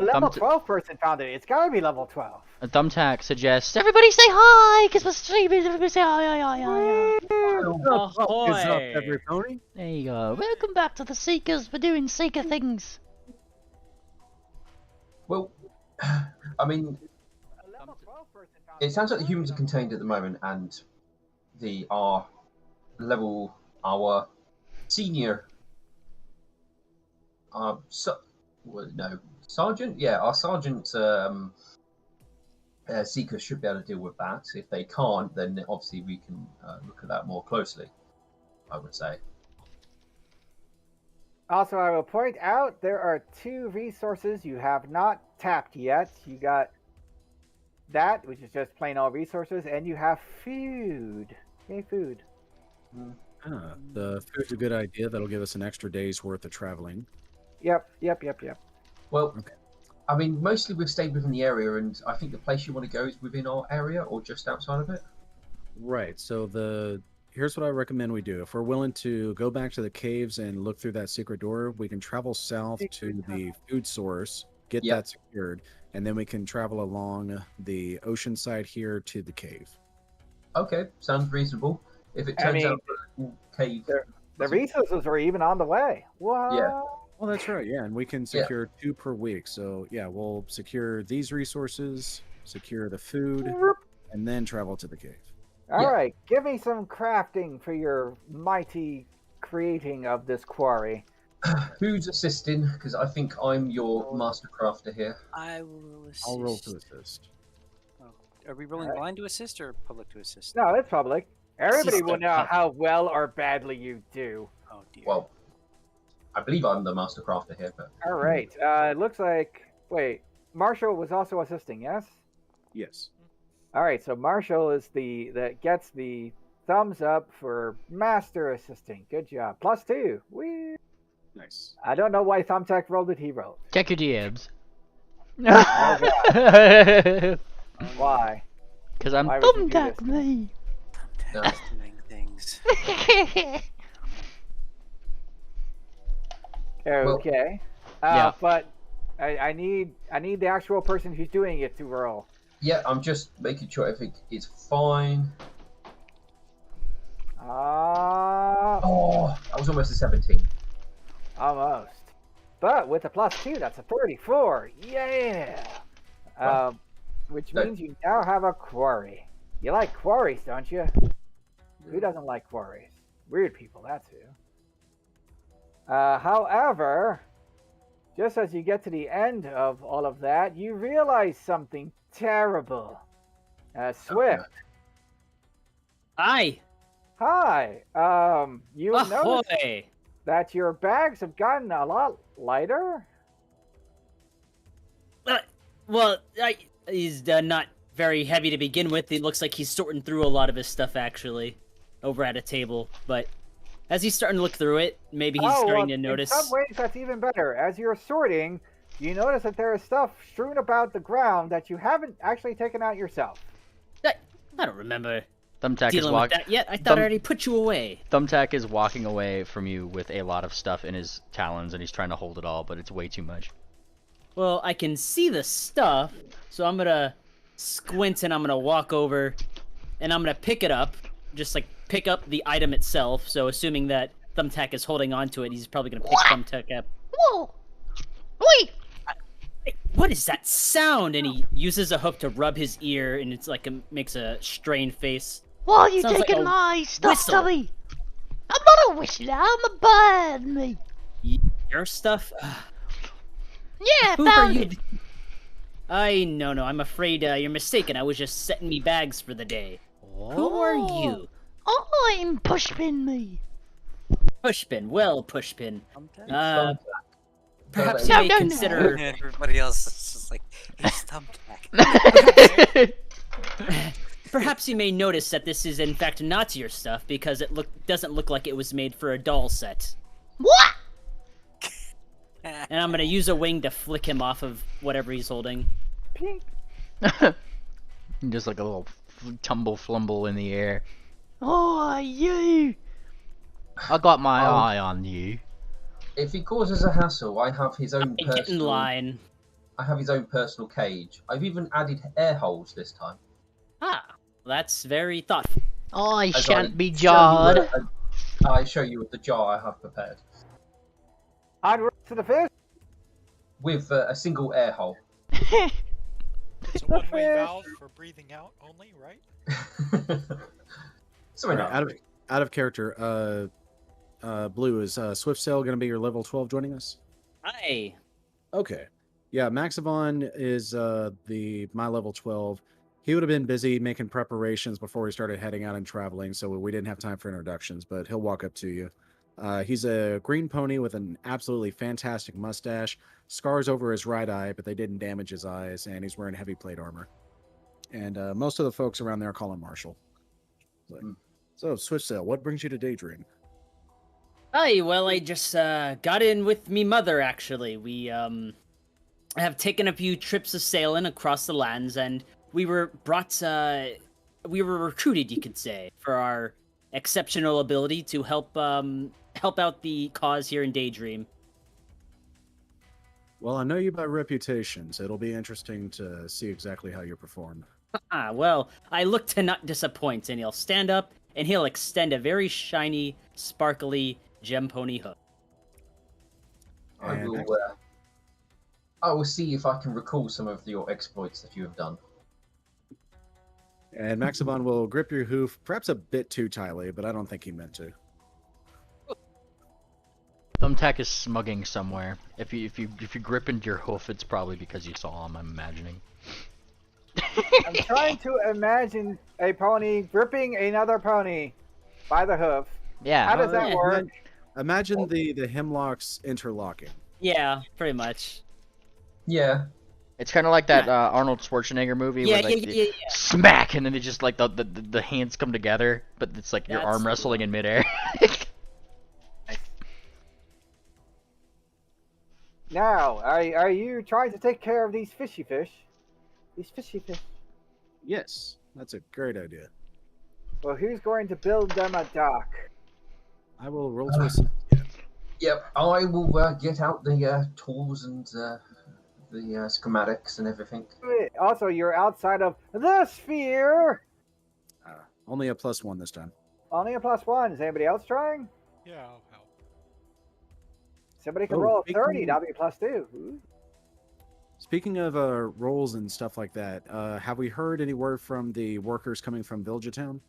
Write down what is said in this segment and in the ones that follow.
level 12 person found it. It's gotta be level 12. Thumbtack suggests everybody say hi because we're streaming. Everybody say hi, hi, hi, hi, hi. What is up, Ahoy! everybody? There you go. Welcome back to the Seekers. We're doing Seeker things. Well, I mean, it sounds like the humans are contained at the moment, and our senior, sergeant. Yeah, our sergeant seekers should be able to deal with that. If they can't, then obviously we can look at that more closely, I would say. Also, I will point out there are 2 resources you have not tapped yet. You got that, which is just plain old resources, and you have food. Yay, food. The food's a good idea. That'll give us an extra day's worth of traveling. Yep. Well, Okay. I mean, mostly we've stayed within the area, and I think the place you want to go is within our area or just outside of it. Right. So here's what I recommend we do. If we're willing to go back to the caves and look through that secret door, we can travel south to the food source, get Yep. that secured, and then we can travel along the ocean side here to the cave. Okay, sounds reasonable. If it turns out that cave, The resources are even on the way. What? Yeah. Well, that's right. Yeah, and we can secure 2 per week. So yeah, we'll secure these resources, secure the food, and then travel to the cave. All Yeah. right, give me some crafting for your mighty creating of this quarry. who's assisting? Because I think I'm your master crafter here. I will assist. I'll roll to assist. Oh, are we rolling blind to assist or public to assist? No, it's public. Everybody will System. know how well or badly you do. Oh dear. Well, I believe I'm the master crafter here, but All right. It looks like. Wait, Marshall was also assisting. Yes. Yes. All right. So Marshall is that gets the thumbs up for master assisting. Good job. +2. Whee! Nice. I don't know why Thumbtack rolled it. He rolled. Check your DMs. Why? Because I'm Why would you do Thumbtack this? me. Thumbtack's doing things. Okay. Yeah. But I need the actual person who's doing it to roll. yeah, I'm just making sure everything is fine. Oh, that was almost a 17. Almost. But with a +2, that's a 34. Yeah. Wow. Which No. means you now have a quarry. You like quarries, don't you? Who doesn't like quarries? Weird people, that's who. However, just as you get to the end of all of that, you realize something terrible. Swift. Hi. Hi. You notice Ahoy. that your bags have gotten a lot lighter? Well, he's not very heavy to begin with. It looks like he's sorting through a lot of his stuff, actually, over at a table. But as he's starting to look through it, maybe he's starting to notice... In some ways, that's even better. As you're sorting, you notice that there is stuff strewn about the ground that you haven't actually taken out yourself. I don't remember Thumbtack is dealing with that yet. I thought I already put you away. Thumbtack is walking away from you with a lot of stuff in his talons, and he's trying to hold it all, but it's way too much. Well, I can see the stuff, so I'm gonna squint and I'm gonna walk over, and I'm gonna pick it up, just like pick up the item itself. So assuming that Thumbtack is holding on to it, he's probably gonna pick Thumbtack up. Whoa! Wait! Hey, what is that sound? And he uses a hook to rub his ear, and it's like makes a strained face. Why are you Sounds like taking a my stuff, whistle. Tommy? I'm not a whistler, I'm a bird, me. Your stuff? Yeah, Who are found you? it. No, I'm afraid you're mistaken. I was just setting me bags for the day. Who are you? I'm Pushpin, me. Pushpin. Well, Pushpin. Thumbtack. Perhaps No, you may no, no. consider. Everybody else is just like, he's Thumbtack. Perhaps you may notice that this is in fact not your stuff because it doesn't look like it was made for a doll set. What? And I'm gonna use a wing to flick him off of whatever he's holding. Pink. Just like a little tumble flumble in the air. Oh, you! I got my eye on you. If he causes a hassle, I have his own Hey, get in personal. line. I have his own personal cage. I've even added air holes this time. Ah, that's very thoughtful. I As shan't I be show you jarred. I show you the jar I have prepared Onward to the fish. with a single air hole. It's a one-way valve for breathing out only, right? Sorry, Alright, out of character. Blue, is Swift Sail going to be your level 12 joining us? Hi. Okay. Yeah, Maxavon is my level 12. He would have been busy making preparations before he started heading out and traveling, so we didn't have time for introductions, but he'll walk up to you. He's a green pony with an absolutely fantastic mustache, scars over his right eye, but they didn't damage his eyes, and he's wearing heavy plate armor. And most of the folks around there call him Marshall. So, Swift Sail, what brings you to Daydream? Hi, well, I just got in with me mother, actually. We have taken a few trips of sailing across the lands, and we were recruited, you could say, for our exceptional ability to help out the cause here in Daydream. Well, I know you by reputation, so it'll be interesting to see exactly how you perform. Ah, well, I look to not disappoint, and he'll stand up, and he'll extend a very shiny, sparkly gem pony hook. I will see if I can recall some of your exploits that you have done. And Maxavon will grip your hoof, perhaps a bit too tightly, but I don't think he meant to. Thumbtack is smugging somewhere. If you grip into your hoof, it's probably because you saw him. I'm imagining. I'm trying to imagine a pony gripping another pony by the hoof. Yeah. How does that yeah. work? Imagine the hemlocks interlocking. Yeah, pretty much. Yeah. It's kind of like that Arnold Schwarzenegger movie Yeah, where like yeah. smack, and then they just like the hands come together, but it's like you're That's arm wrestling in midair. Now, are you trying to take care of these fishy fish? These fishy fish. Yes, that's a great idea. Well, who's going to build them a dock? I will roll to assist. Yep. I will get out the tools and the schematics and everything. Also, you're outside of the sphere. Only a +1 this time. Only a +1. Is anybody else trying? Yeah, I'll help. Somebody can Oh, roll a speaking- 30. That'll be a +2. Ooh. Speaking of rolls and stuff like that, have we heard any word from the workers coming from Villagetown?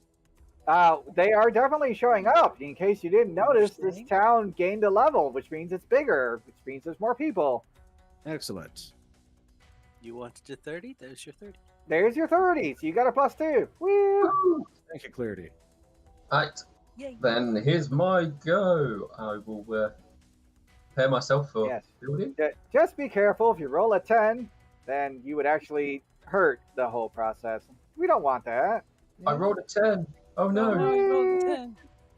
They are definitely showing up. In case you didn't notice, this town gained a level, which means it's bigger, which means there's more people. Excellent. You wanted a 30? There's your 30. There's your 30. So you got a +2. Woo! Thank you, Clarity. Right. Yay. Then here's my go. I will prepare myself for Yes. building. Just be careful. If you roll a 10, then you would actually hurt the whole process. We don't want that. I rolled a 10. Oh no. you rolled a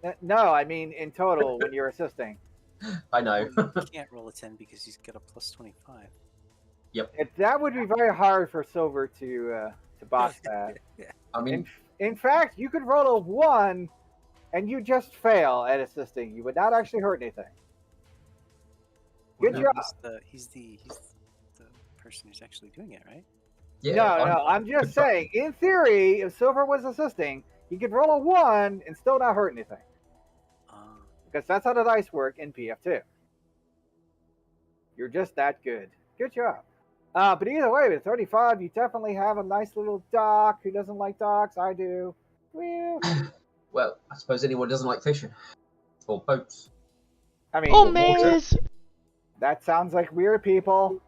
10. No, I mean in total when you're assisting. I know. You can't roll a 10 because he's got a +25. That would be very hard for Silver to box that. I mean, In fact, you could roll a 1 and you just fail at assisting. You would not actually hurt anything. Good No, job. He's the person who's actually doing it, right? yeah. No, I'm just saying, in theory, if Silver was assisting, he could roll a 1 and still not hurt anything. Because that's how the dice work in PF2. You're just that good. Good job. But either way, with 35, you definitely have a nice little dock. Who doesn't like docks? I do. Well, Well, I suppose anyone doesn't like fishing or boats. I mean, Oh, maze! that sounds like weird people.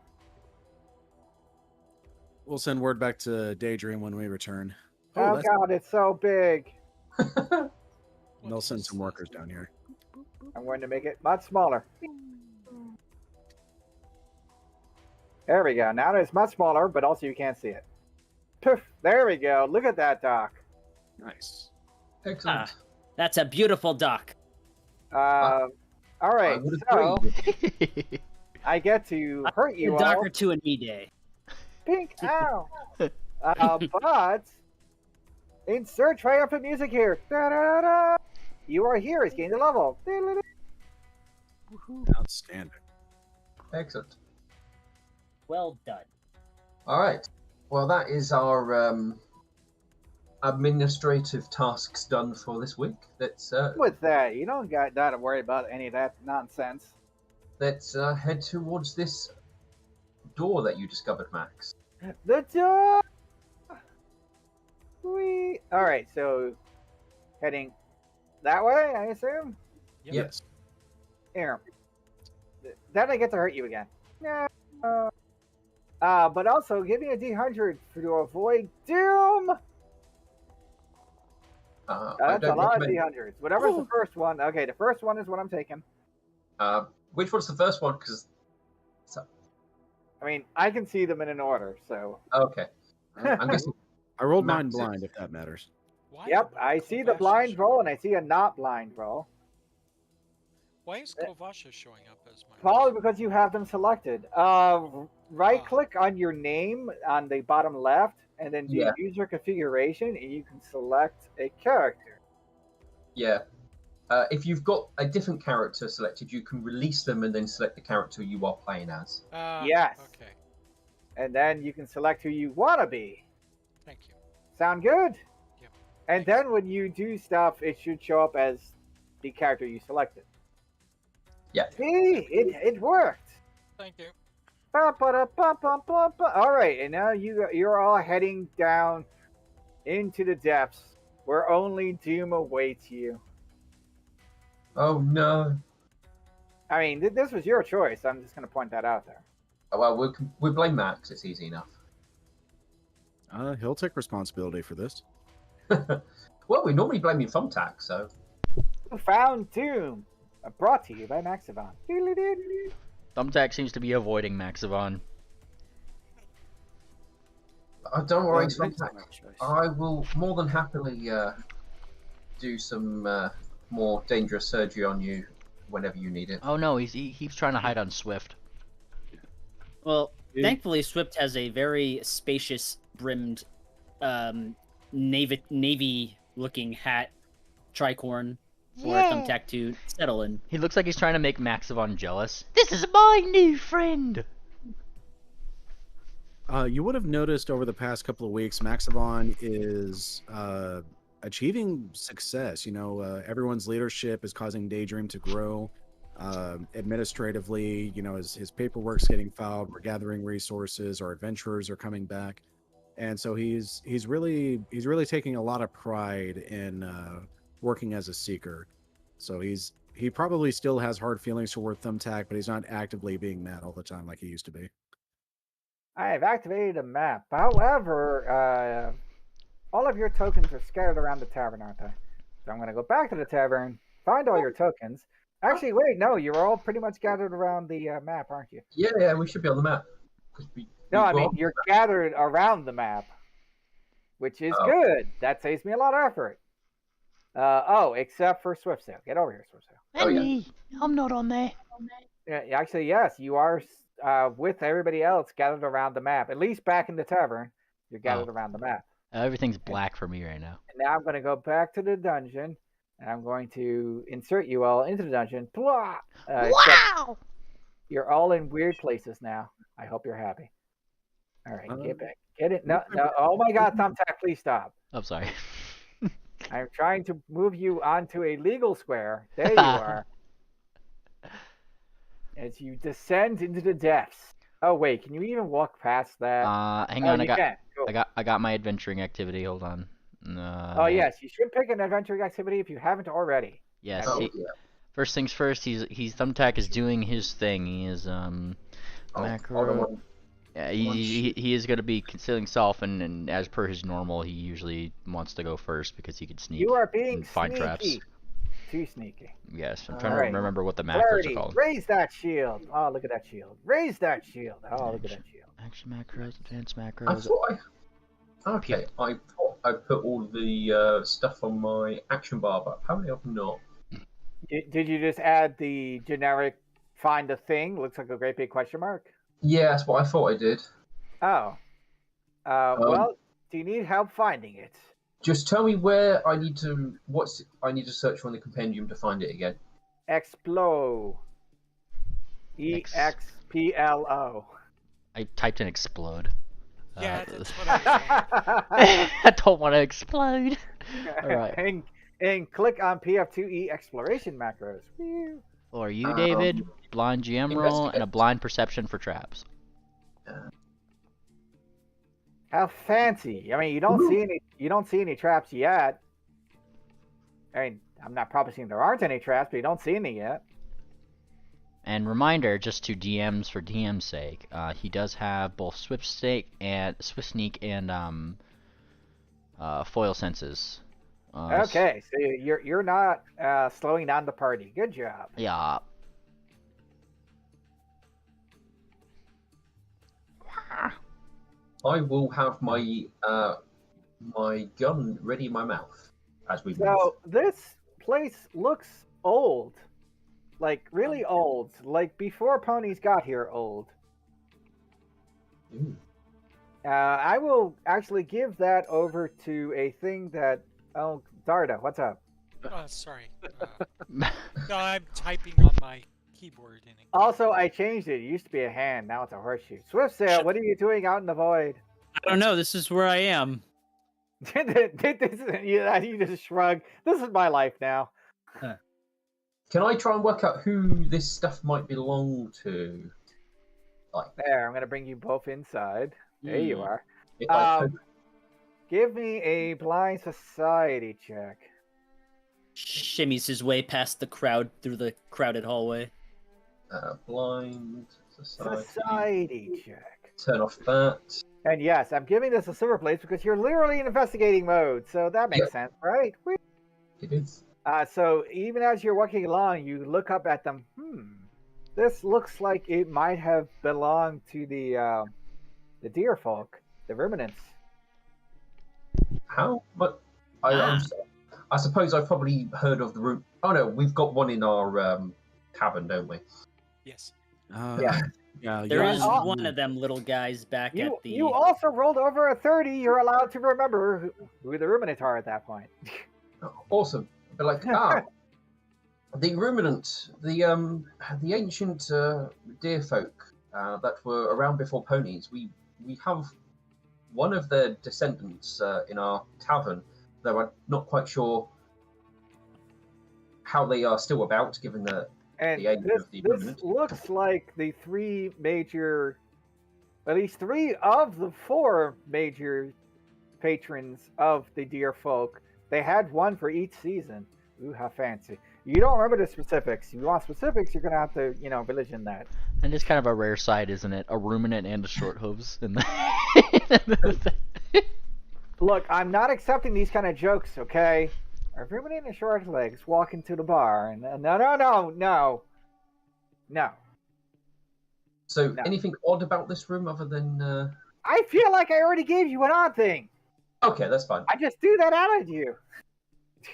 We'll send word back to Daydream when we return. Oh, that's- God, it's so big. They'll send some workers down here. I'm going to make it much smaller. There we go. Now it's much smaller, but also you can't see it. Poof. There we go. Look at that dock. Nice. Excellent. That's a beautiful dock. All I right. would So agree. I get to hurt you a dock all. or two in me day. Pink. Ow. But insert triumphant music here. Da-da-da-da. You are here. It's gained a level. Da-da-da. Outstanding. Excellent. Well done. All right. Well, that is our administrative tasks done for this week. With that, you don't got to worry about any of that nonsense. Let's head towards this door that you discovered, Max. The door. All right, so heading that way, I assume. Yep. Yes. Here. Then I get to hurt you again. Yeah. But also give me a D100 to avoid doom. I That's a don't lot of recommend- D100s. Whatever's the first one. Okay, the first one is what I'm taking. Which one's the first one? Because I mean, I can see them in an order, so. okay, I'm guessing. I rolled mine Max is- blind, if that matters. Why Yep, is I see the Kovacic blind showing- roll and I see a not blind roll. Why is Kovacic showing up as my? Probably because you have them selected. Right click on your name on the bottom left and then do Yeah. user configuration and you can select a character. Yeah. If you've got a different character selected, you can release them and then select the character you are playing as. Yes. Okay. And then you can select who you want to be. Thank you. Sound good? Yep. And then when you do stuff, it should show up as the character you selected. Yeah. See? It worked. Thank you. Ba-ba-da-ba-ba-ba-ba. All right, and now you're all heading down into the depths where only doom awaits you. Oh no. I mean, this was your choice. I'm just going to point that out there. Oh, well, we blame Max. It's easy enough. He'll take responsibility for this. Well, we normally blame you Thumbtack, so. You found Doom. Brought to you by Maxivon. Thumbtack seems to be avoiding Maxivon. Don't worry, Well, Thumbtack. I will more than happily do some more dangerous surgery on you whenever you need it. Oh no, he keeps trying to hide on Swift. Well, Dude. thankfully, Swift has a very spacious brimmed, navy-looking hat, tricorn, for Thumbtack to settle in. He looks like he's trying to make Maxivon jealous. This is my new friend! You would have noticed over the past couple of weeks, Maxivon is achieving success. You know, everyone's leadership is causing Daydream to grow. Administratively, you know, his paperwork's getting filed. We're gathering resources. Our adventurers are coming back, and so he's really taking a lot of pride in working as a seeker. So he probably still has hard feelings toward Thumbtack, but he's not actively being mad all the time like he used to be. I have activated a map. However, all of your tokens are scattered around the tavern, aren't they? So I'm going to go back to the tavern, find all your tokens. Actually, wait, no, you're all pretty much gathered around the map, aren't you? Yeah, we should be on the map. 'Cause No, I we've mean, got- you're gathered around the map, which is Oh. good. That saves me a lot of effort. Except for Swiftsail. Get over here, Swiftsail. Oh, yeah. Hey, I'm not on there. Yeah, actually, yes, you are with everybody else gathered around the map. At least back in the tavern, you're gathered around the map. Everything's black for me right now. And now I'm going to go back to the dungeon, and I'm going to insert you all into the dungeon. Blah! Except Wow! you're all in weird places now. I hope you're happy. All right, get back. Get it. No, no. Oh my God, Thumbtack, please stop. I'm sorry. I'm trying to move you onto a legal square. There you are. As you descend into the depths. Oh wait, can you even walk past that? Hang Oh, on, you can. Cool. I got my adventuring activity. Hold on. Oh yes, you should pick an adventuring activity if you haven't already. Yes. Oh, he- yeah. First things first. He's Thumbtack is doing his thing. He is Oh, macro. hold on. Yeah, he is going to be concealing self, and as per his normal, he usually wants to go first because he could sneak. You are being and find sneaky. traps. Too sneaky. Yes, I'm trying Alright. to remember what the macros are Clarity, called. raise that shield. Oh, look at that shield. Raise that shield. Oh, look at that shield. Action macros, advanced I macros. thought Okay, I thought I put all the stuff on my action bar, but apparently I've not. Did you just add the generic find a thing? Looks like a great big question mark. Yeah, that's what I thought I did. Oh. Well, do you need help finding it? Just tell me where I need to. I need to search for in the compendium to find it again. Explo. EXPLO. I typed in explode. Yeah, that's what I was I don't want to explode. Alright. And click on PF2E exploration macros. Whew. Or you, David, blind GM roll, and a investigate. blind perception for traps. How fancy! I mean, you don't see any traps yet. I mean, I'm not promising there aren't any traps, but you don't see any yet. And reminder, just to DMs for DM's sake, he does have both Swift Sneak and foil senses. Okay, so you're not slowing down the party. Good job. Yeah. I will have my my gun ready in my mouth as we move. So this place looks old, like really old, like before ponies got here. Old. Ooh. I will actually give that over to a thing that. Oh, Darda, what's up? sorry. No, I'm typing on my keyboard. Also, I changed it. It used to be a hand. Now it's a horseshoe. Swift Sail, what are you doing out in the void? I don't know. This is where I am. You just shrug. This is my life now. Can I try and work out who this stuff might belong to? There, I'm going to bring you both inside. There you are. If I could- Give me a blind society check. Shimmies his way past the crowd through the crowded hallway. blind society. Society check. Turn off that. And yes, I'm giving this a silver place because you're literally in investigating mode, so that makes sense, right? It is. So even as you're walking along, you look up at them. This looks like it might have belonged to the deer folk, the ruminants. How? But I suppose I've probably heard of the root. Oh no, we've got one in our cabin, don't we? Yes. Yeah. Yeah. There you is all- one of them little guys back at the. You also rolled over a 30. You're allowed to remember who the ruminants are at that point. Awesome. But like, the ruminant, the ancient deer folk that were around before ponies. We have one of their descendants in our tavern, though I'm not quite sure how they are still about, given the And age this of the ruminant. looks like the three major, at least 3 of the 4 major patrons of the deer folk. They had one for each season. Ooh, how fancy. You don't remember the specifics. If you want specifics, you're going to have to, religion that. And it's kind of a rare sight, isn't it? A ruminant and a short hooves in the. Look, I'm not accepting these kind of jokes, okay? A ruminant and short legs walk into the bar, and no. So, No. anything odd about this room other than? I feel like I already gave you an odd thing. Okay, that's fine. I just threw that out at you.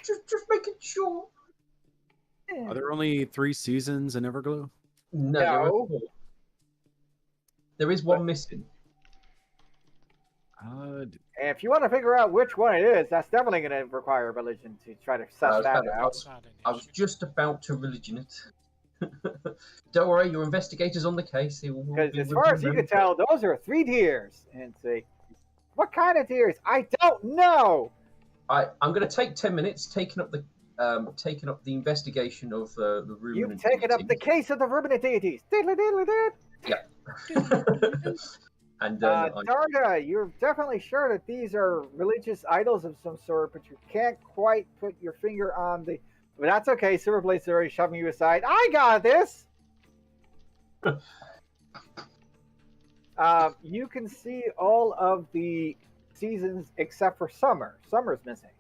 Just making sure. Are there only 3 seasons in Everglow? No, there are No. 4. There is one missing. And if you want to figure out which one it is, that's definitely going to require religion to try to suss that out. It's not an I was issue. just about to religion it. Don't worry, your investigator's on the case. He will Because be as with far you as you very can tell, those are 3 deers. And say, what kind of deers? I don't know. I'm going to take 10 minutes taking up the investigation of the ruminant. You've taken up the case of the ruminant deities. Diddle-diddle-diddle. And Darga, you're definitely sure that these are religious idols of some sort, but you can't quite put your finger on the. But that's okay. Silverblade's already shoving you aside. I got this. You can see all of the seasons except for summer. Summer's missing.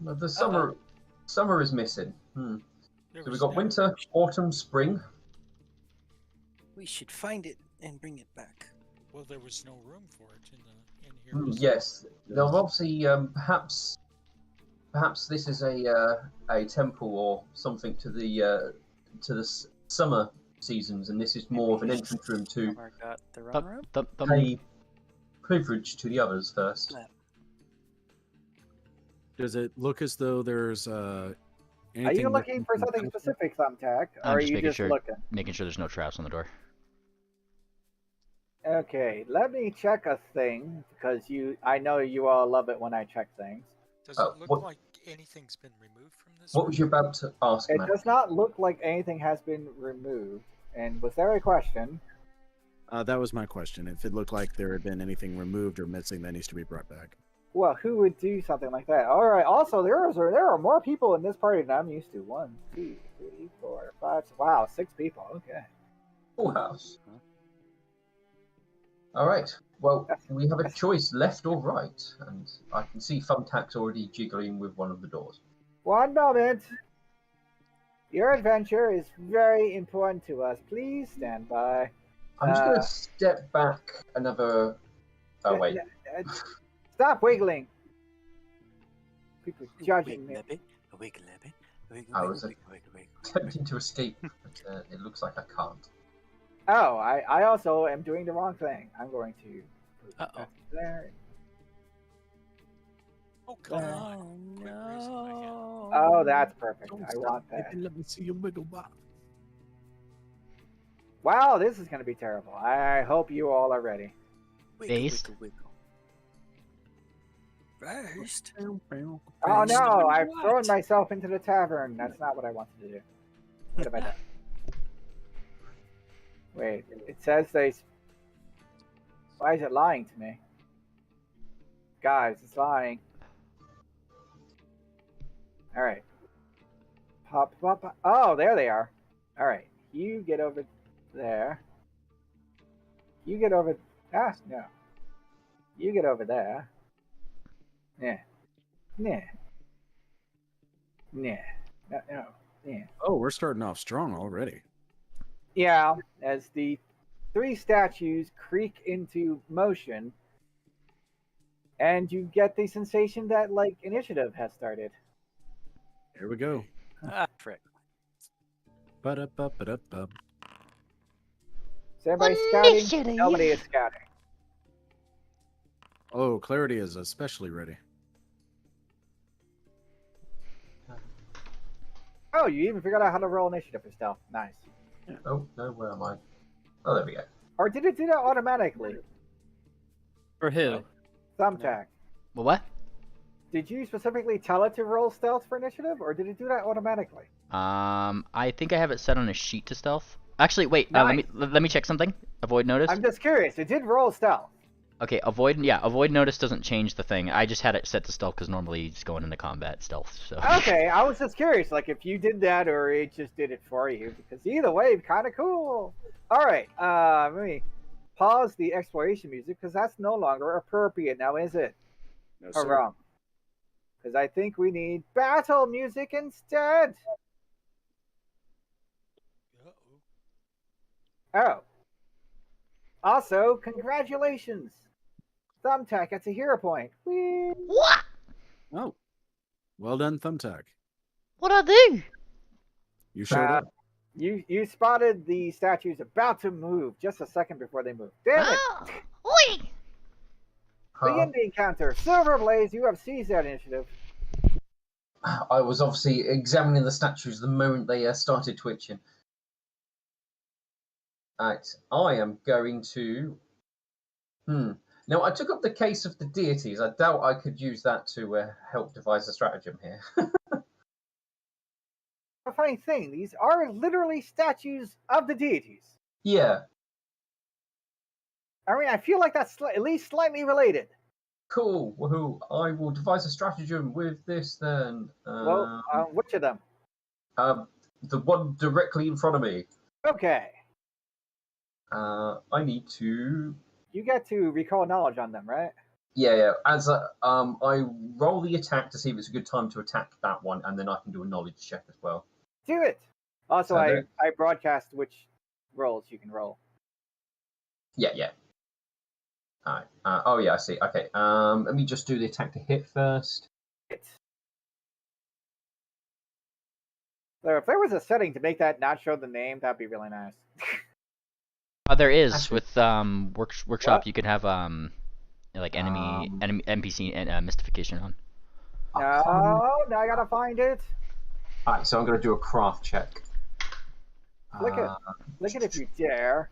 the summer is missing. There So we was got never- winter, autumn, spring. We should find it and bring it back. Well, there was no room for it in here. was Yes, now obviously, perhaps this is a temple or something to the summer seasons, and this is more of an entrance room to Or got the wrong room? pay privilege to the others first. Does it look as though there's Are anything you looking for within the something temple? specific, Thumbtack? Or I'm are just you making just sure, looking? making sure there's no traps on the door. Okay, let me check a thing because I know you all love it when I check things. Does it look what- like anything's been removed from this? What was you room? about to ask, It Matt? does not look like anything has been removed. And was there a question? That was my question. If it looked like there had been anything removed or missing that needs to be brought back. Well, who would do something like that? All right. Also, there are more people in this party than I'm used to. 1, 2, 3, 4, 5. Wow, 6 people. Okay. Full house. All right. Well, we have a choice, left or right, and I can see Thumbtack's already jiggling with one of the doors. 1 moment. Your adventure is very important to us. Please stand by. I'm just going to step back another. Oh wait. Stop wiggling. People judging me. I was attempting to escape, but it looks like I can't. Oh, I also am doing the wrong thing. I'm going to put Uh-oh. that there. Oh come on! Quit raising my hand. Oh, that's perfect. I want that. Let me see your wiggle box. Wow, this is going to be terrible. I hope you all are ready. Based? First. Oh no, I've thrown myself into the tavern. That's not what I wanted to do. What have I done? Wait, it says they. Why is it lying to me? Guys, it's lying. Alright. Pop. Oh, there they are. Alright, you get over there. You get over. Ah, no. You get over there. Yeah. Yeah. Yeah. No. Yeah. Oh, we're starting off strong already. Yeah, as the 3 statues creak into motion, and you get the sensation that, like, initiative has started. Here we go. Ah, frick. Ba-da-ba-ba-da-ba. Is everybody scouting? Initiative. Nobody is scouting. Oh, Clarity is especially ready. Oh, you even figured out how to roll initiative for stealth. Nice. Oh no, where am I? Oh, there we go. Or did it do that automatically? For who? Thumbtack. Well, what? Did you specifically tell it to roll stealth for initiative, or did it do that automatically? I think I have it set on a sheet to stealth. Actually, wait. Nice. Let me check something. Avoid notice. I'm just curious. It did roll stealth. Okay, avoid notice doesn't change the thing. I just had it set to stealth because normally you just going into combat stealth. So. Okay, I was just curious, like if you did that or it just did it for you, because either way, kind of cool. All right, let me pause the exploration music because that's no longer appropriate now, is it? No, Or wrong? Because I think we need battle music instead. Uh-oh. Oh. Also, congratulations. Thumbtack gets a hero point. Whee! What? Oh. Well done, Thumbtack. What'd I do? You showed up. You spotted the statues about to move just a second before they moved. Damn it! Ah, oi! Begin the encounter. Silver Blaze, you have seized that initiative. I was obviously examining the statues the moment they started twitching. Alright, I am going to. Now, I took up the case of the deities. I doubt I could use that to help devise a stratagem here. A funny thing, these are literally statues of the deities. Yeah, I mean, I feel like that's at least slightly related. cool. Woohoo! I will devise a stratagem with this then. Well, which of them? The one directly in front of me. Okay. I need to. You get to recall knowledge on them, right? Yeah. As I roll the attack to see if it's a good time to attack that one, and then I can do a knowledge check as well. Do it. Also, So I there- broadcast which rolls you can roll. Yeah. Alright. Oh yeah, I see. Okay. Let me just do the attack to hit first. It. So if there was a setting to make that not show the name, that'd be really nice. There is Actually- with workshop. What? You can have like enemy NPC and mystification on. No, now I gotta find it. Alright, so I'm going to do a craft check. Look at it if you dare.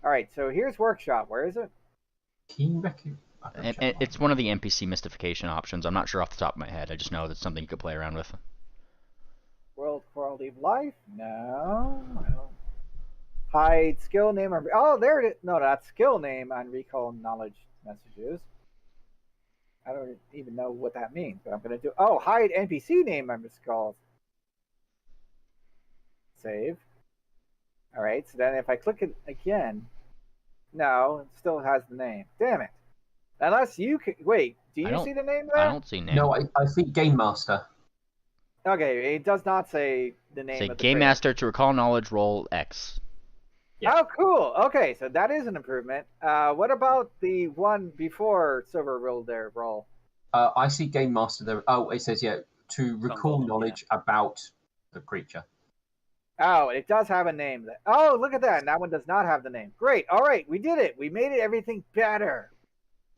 All right, so here's workshop. Where is it? Keen record. It's one of the NPC mystification options. I'm not sure off the top of my head. I just know that's something you could play around with. World quality of life? No. I don't. Hide skill name. Oh, there it is. No, that's skill name on recall knowledge messages. I don't even know what that means, but I'm going to do. Oh, hide NPC name on this call. Save. All right, so then if I click it again, no, it still has the name. Damn it. Unless you can. Wait, do you see the name there? I don't see name. No, I think Game Master. Okay, it does not say the name Say of the Game creator. Master to recall knowledge, roll X. Yeah. Oh, cool. Okay, so that is an improvement. What about the one before Silver rolled their roll? I see Game Master there. Oh, it says, yeah, to recall Golem, knowledge about the creature. Oh, it does have a name. Oh, look at that. And that one does not have the name. Great. All right, we did it. We made it everything better.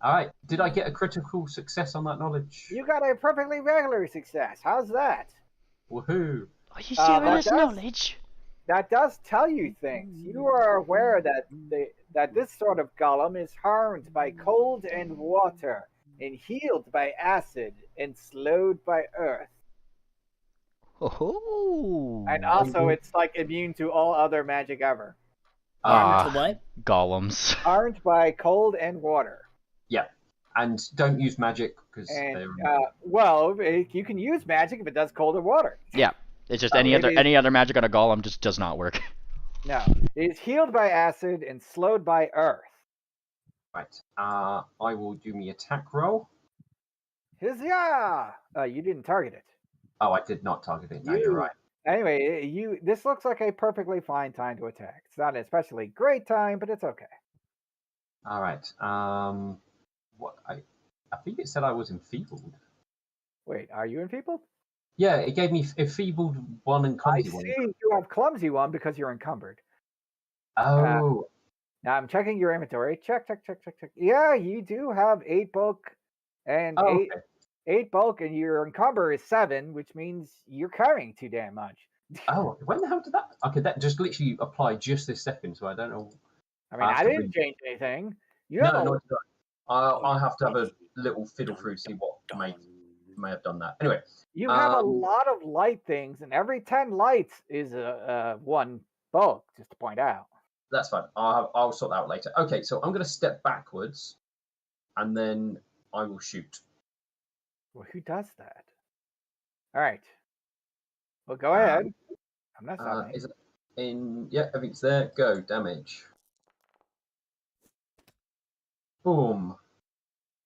All right. Did I get a critical success on that knowledge? You got a perfectly regular success. How's that? Woohoo. Are you sharing that us does- knowledge? That does tell you things. You are aware that that this sort of golem is harmed by cold and water, and healed by acid, and slowed by earth. Oh. And also, it's like immune to all other magic ever. Ah. To what? Golems. Harmed by cold and water. And don't use magic because And they're. well, you can use magic if it does cold or water. Yeah. It's just Oh, any maybe- other magic on a golem just does not work. No, it's healed by acid and slowed by earth. Right. I will do me attack roll. Huzzah! You didn't target it. Oh, I did not target it. No, you're right. Anyway, this looks like a perfectly fine time to attack. It's not an especially great time, but it's okay. All right. What I think it said I was enfeebled. Wait, are you enfeebled? Yeah, it gave me enfeebled one and I clumsy see one. you have clumsy one because you're encumbered. Oh, Now I'm checking your inventory. Check. Yeah, you do have 8 bulk and oh, eight okay. 8 bulk, and your encumber is 7, which means you're carrying too damn much. Oh, when the hell did that? Okay, that just literally applied just this second, so I don't know. I mean, That's I the didn't reason. change anything. You No, have a- not did I'll have to have a little fiddle through to see what may have done that. Anyway, You have a Um, lot of light things, and every 10 lights is a 1 bulk, just to point out. that's fine. I'll sort that out later. Okay, so I'm going to step backwards, and then I will shoot. Well, who does that? All right. Well, go Um, ahead. I'm not stopping. Is it in? Yeah, everything's there. Go damage. Boom.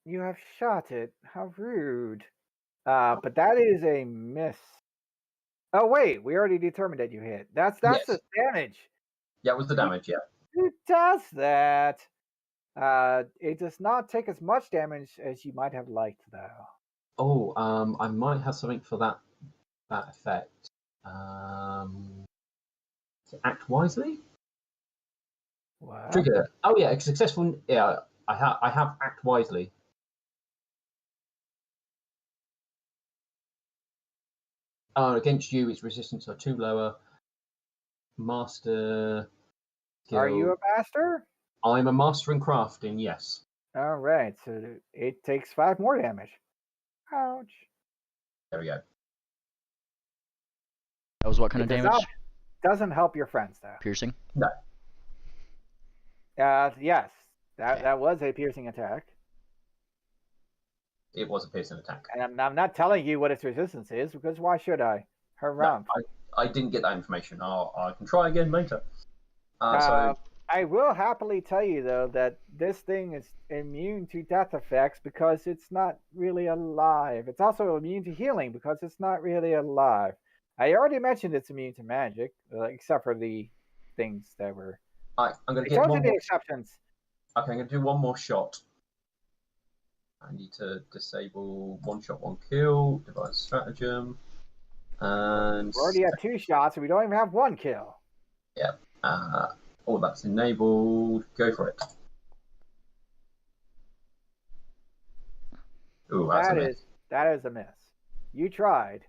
You have shot it. How rude. But that is a miss. Oh wait, we already determined that you hit. That's Yes. the damage. Yeah, it was the damage. Yeah. Who does that? It does not take as much damage as you might have liked, though. Oh, I might have something for that effect. Act wisely. What? Trigger. Oh yeah, successful. Yeah, I have act wisely. Against you, its resistance are 2 lower. Master. Are you skill. a master? I'm a master in crafting. Yes. All right, so it takes 5 more damage. Ouch. There we go. That was what kind of It does damage? not- Doesn't help your friends, though. Piercing? Yes, that Okay. that was a piercing attack, It was a piercing attack. and I'm not telling you what its resistance is because why should I? Harumph. No, I didn't get that information. I can try again later. So I will happily tell you though that this thing is immune to death effects because it's not really alive. It's also immune to healing because it's not really alive. I already mentioned it's immune to magic, except for the things that were. I'm going to I get told you one the more. exceptions. Okay, I'm going to do one more shot. I need to disable 1 shot, 1 kill, devise stratagem, and We already had 2 shots, and we don't even have 1 kill. all that's enabled. Go for it. Ooh, that's a miss. That is a miss. You tried.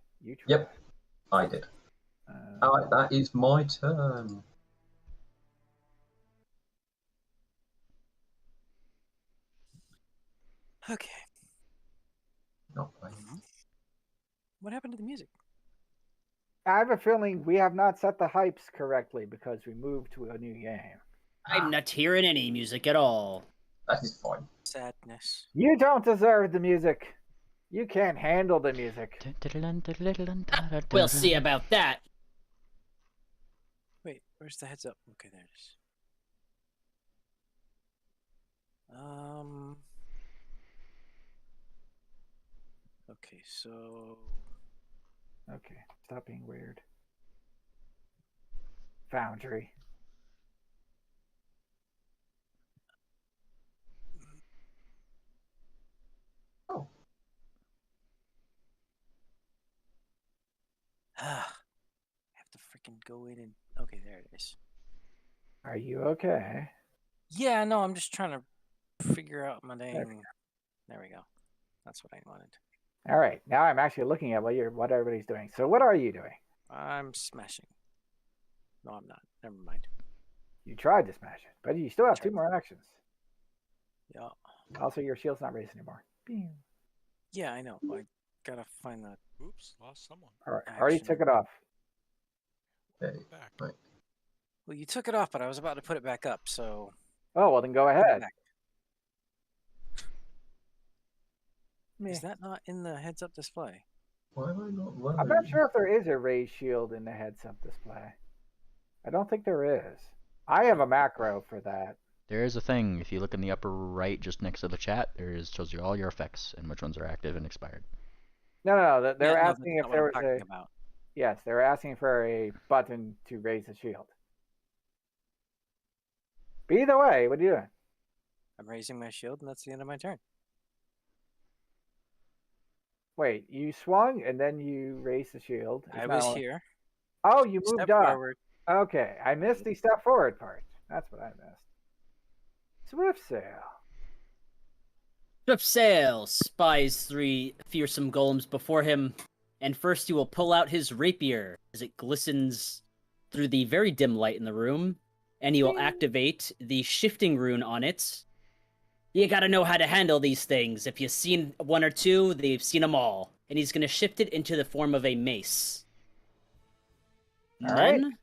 Yep. I did. All right, that is my turn. Okay. Not playing. What happened to the music? I have a feeling we have not set the hypes correctly because we moved to a new game. I'm not hearing any music at all. That is fine. Sadness. You don't deserve the music. You can't handle the music. We'll see about that. Wait, where's the heads up? Okay, there it is. Okay, so Okay, stop being weird. Foundry. Oh, I have to freaking go in and okay, there it is. Are you okay? Yeah, no, I'm just trying to figure out my dang. Okay. There we go. That's what I wanted. All right, now I'm actually looking at what everybody's doing. So what are you doing? I'm smashing. No, I'm not. Never mind. You tried to smash it, but you still have two Tried. more actions. Yeah. Also, your shield's not raised anymore. Bing. Yeah, I know. I gotta find the. Oops, lost someone. All right, already Action. took it off. okay. Back. Right. Well, you took it off, but I was about to put it back up, so. Oh, well then go put it ahead. back. Meh. Is that not in the heads-up display? Why am I not running? I'm not sure if there is a raised shield in the heads-up display. I don't think there is. I have a macro for that. There is a thing. If you look in the upper right, just next to the chat, shows you all your effects and which ones are active and expired. No, they're Yeah, no, asking that's if not there what was I'm talking a. about. Yes, they're asking for a button to raise the shield. But either way, what are you doing? I'm raising my shield, and that's the end of my turn. Wait, you swung and then you raised the shield. It's I not was all- here. Oh, you Step moved up. forward. Okay, I missed the step forward part. That's what I missed. Swift sail. Swift Sail spies three fearsome golems before him, and first he will pull out his rapier as it glistens through the very dim light in the room, and he will activate the shifting rune on it. You gotta know how to handle these things. If you've seen one or two, they've seen them all. And he's gonna shift it into the form of a mace. All right. Then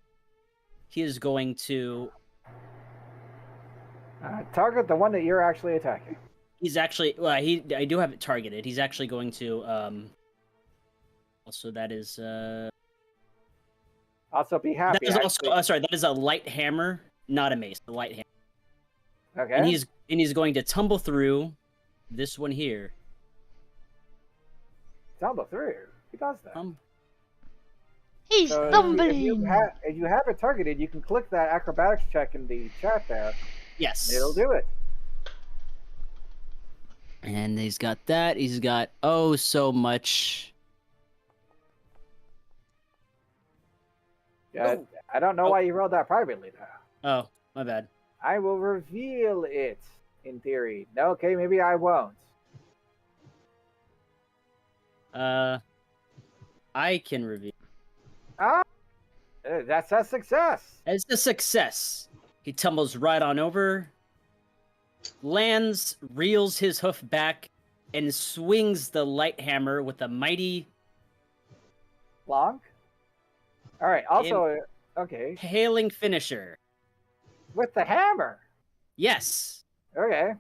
he is going to. Target the one that you're actually attacking. He's actually. Well, I do have it targeted. He's actually going to. Also, that is. Also, be happy. That is also. Sorry, that is a light hammer, not a mace. A light hammer. Okay. And he's going to tumble through this one here. Tumble through. Who does that? He's So stumbling. if you have it targeted, you can click that acrobatics check in the chat there. Yes. And it'll do it. And he's got that. He's got so much. Yeah, I don't know why you rolled that privately though. Oh, my bad. I will reveal it in theory. No, okay, maybe I won't. I can reveal. That's a success. It's a success. He tumbles right on over, lands, reels his hoof back, and swings the light hammer with a mighty Long. All right. Also, okay, hailing finisher. with the hammer. Yes. Okay.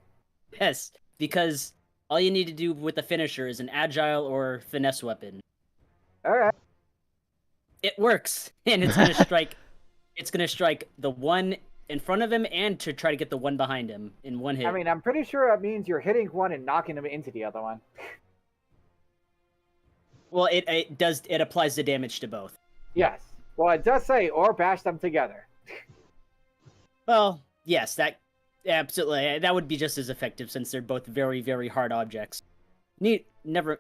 Yes. Because all you need to do with the finisher is an agile or finesse weapon. All right. It works, and it's gonna strike. It's gonna strike the one in front of him and to try to get the one behind him in one hit. I mean, I'm pretty sure it means you're hitting one and knocking him into the other one. Well, it does. It applies the damage to both. Yes. Well, it does say or bash them together. Well, yes, that absolutely that would be just as effective since they're both very, very hard objects. Never.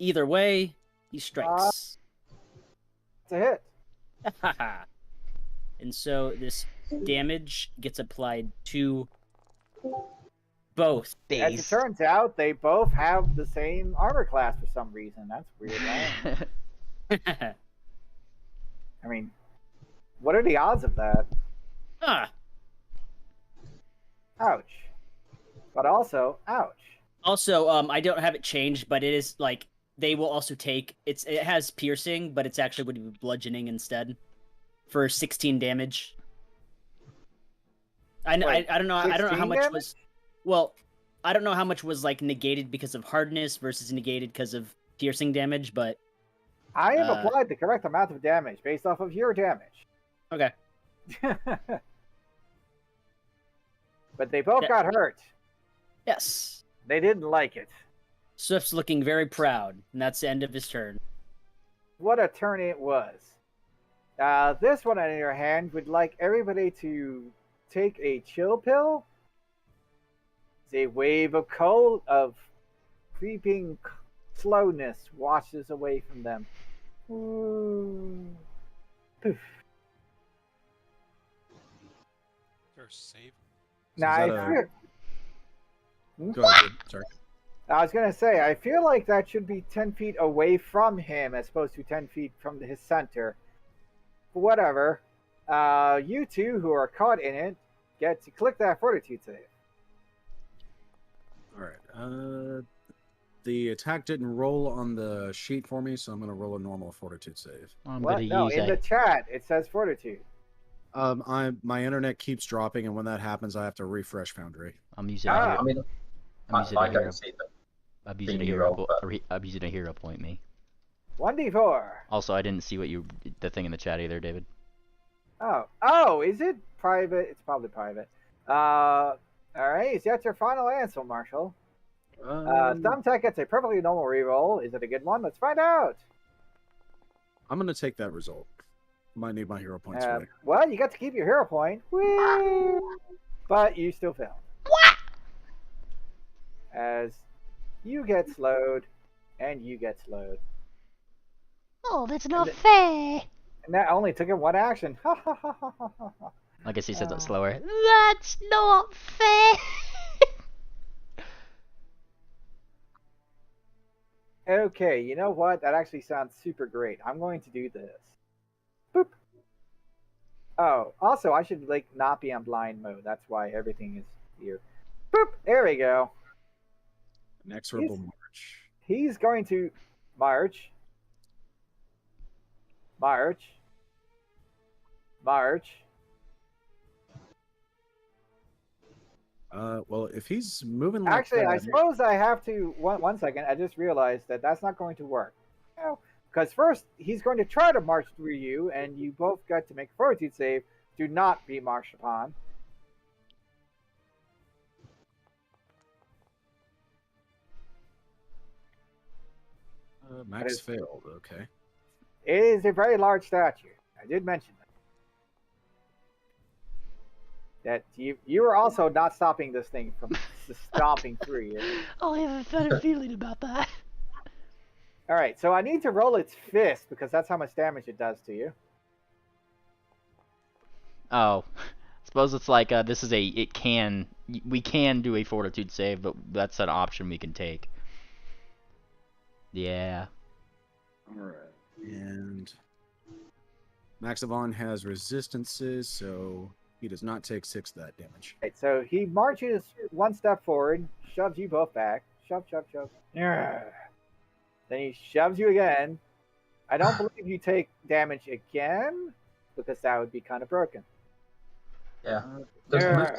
Either way, he strikes. It's a hit. And so this damage gets applied to both. As it turns out, they both have the same armor class for some reason. That's weird. Right? I mean, what are the odds of that? Ah, Ouch. But also, ouch. Also, I don't have it changed, but it is like they will also take it has piercing, but it's actually would be bludgeoning instead for 16 damage. I don't know. I don't know how 16 much damage? was. Well, I don't know how much was like negated because of hardness versus negated because of piercing damage, but I have applied the correct amount of damage based off of your damage. okay. But they both Yeah. got hurt. Yes. They didn't like it. Swift's looking very proud, and that's the end of his turn. What a turn it was. This one, on the other hand, would like everybody to take a chill pill. A wave of creeping slowness washes away from them. Ooh. Poof. There's save. Now, that I a- feel, Go ahead. Dude. Sorry. I was gonna say, I feel like that should be 10 feet away from him as opposed to 10 feet from his center. But whatever. You two who are caught in it get to click that fortitude save. All right. The attack didn't roll on the sheet for me, so I'm going to roll a normal fortitude save. I'm What? gonna No, use in the chat it says fortitude. My internet keeps dropping, and when that happens, I have to refresh Foundry. I'm using Ah. a I mean, hero. I'm using I a hero. don't see that. I'm using a being hero. rolled, but- I'm using a hero point me. 1d4. Also, I didn't see the thing in the chat either, David. Oh, is it private? It's probably private. All right, is that your final answer, Marshall? Thumbtack gets a perfectly normal reroll. Is it a good one? Let's find out. I'm going to take that result. Might need my hero points for it. Well, you got to keep your hero point. Whee! But you still failed. As you get slowed, and you get slowed. Oh, that's not And fair. And that only took him one action. Ha ha ha ha ha ha ha. I guess he said that slower. That's not fair. Okay, you know what? That actually sounds super great. I'm going to do this. Boop. Oh, also, I should like not be on blind mode. That's why everything is here. Boop. There we go. Inexorable March. He's going to march. March. March. Well, if he's moving like Actually, that, I suppose I have to. One second. I just realized that that's not going to work. Because first, he's going to try to march through you, and you both got to make a fortitude save. Do not be marched upon. Max is- failed. Okay. It is a very large statue. I did mention that. That you were also not stopping this thing from stomping through you. I have a better feeling about that. All right, so I need to roll its fist because that's how much damage it does to you. Oh, suppose it's like this is we can do a fortitude save, but that's an option we can take. Yeah. All right. And Maxavon has resistances, so he does not take 6 of that damage. Right, so he marches one step forward, shoves you both back. Shove, shove, shove. Yeah. Then he shoves you again. I don't believe you take damage again, because that would be kind of broken. Yeah. Yeah.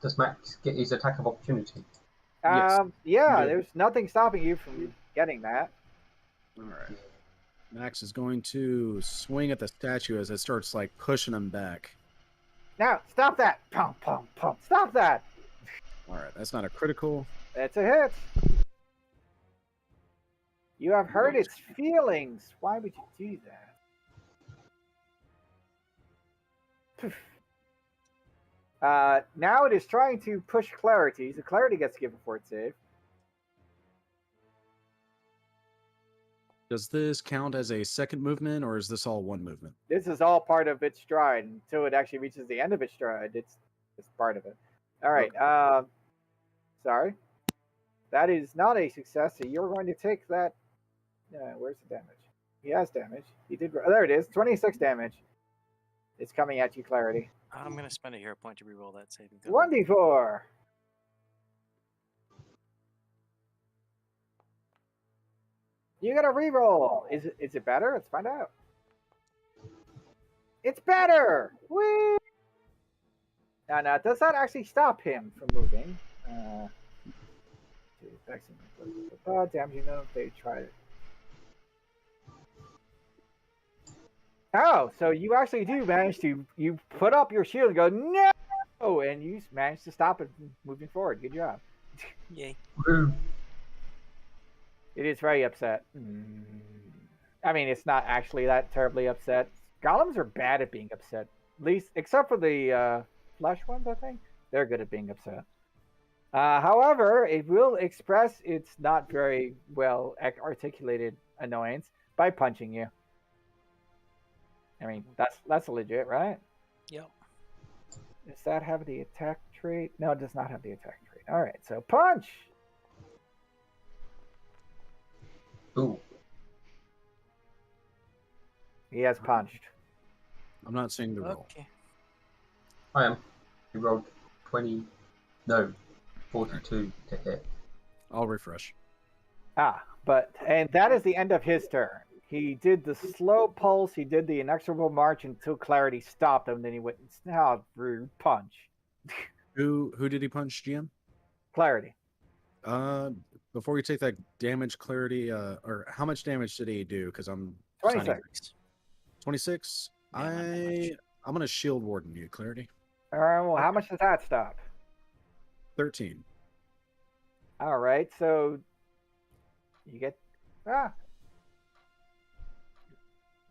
Does Max get his attack of opportunity? Yes. Yeah, Good. there's nothing stopping you from getting that. All right. Max is going to swing at the statue as it starts like pushing him back. Now, stop that! Pump, pump, pump. Stop that! All right, that's not a critical. That's a hit. You have hurt its feelings. Why would you do that? Poof. Now it is trying to push Clarity. So Clarity gets to give a fort save. Does this count as a second movement, or is this all one movement? This is all part of its stride until it actually reaches the end of its stride. It's part of it. All right. Sorry. That is not a success. So you're going to take that. Where's the damage? He has damage. He did. There it is. 26 damage. It's coming at you, Clarity. I'm gonna spend a hero point to reroll that saving throw. 1d4. You got a reroll. Is it better? Let's find out. It's better. Whee! Now, does that actually stop him from moving? Damaging them if they try it. Oh, so you actually do manage to you put up your shield and go no, and you manage to stop it from moving forward. Good job. Yay. It is very upset. I mean, it's not actually that terribly upset. Golems are bad at being upset, at least except for the flesh ones. I think they're good at being upset. However, it will express its not very well articulated annoyance by punching you. I mean, that's legit, right? Yep. Does that have the attack trait? No, it does not have the attack trait. All right, so punch. Ooh. He has punched. I'm not seeing the roll. Okay. I am. He rolled 20. No, 42 to hit. I'll refresh. And that is the end of his turn. He did the slow pulse. He did the inexorable march until Clarity stopped him. Then he went, rude punch. Who did he punch, GM? Clarity. Before you take that damage, Clarity, or how much damage did he do? Because I'm 26. 26. Yeah, not that much. I'm gonna shield warden you, Clarity. All right. Well, how much does that stop? 13. All right. So you get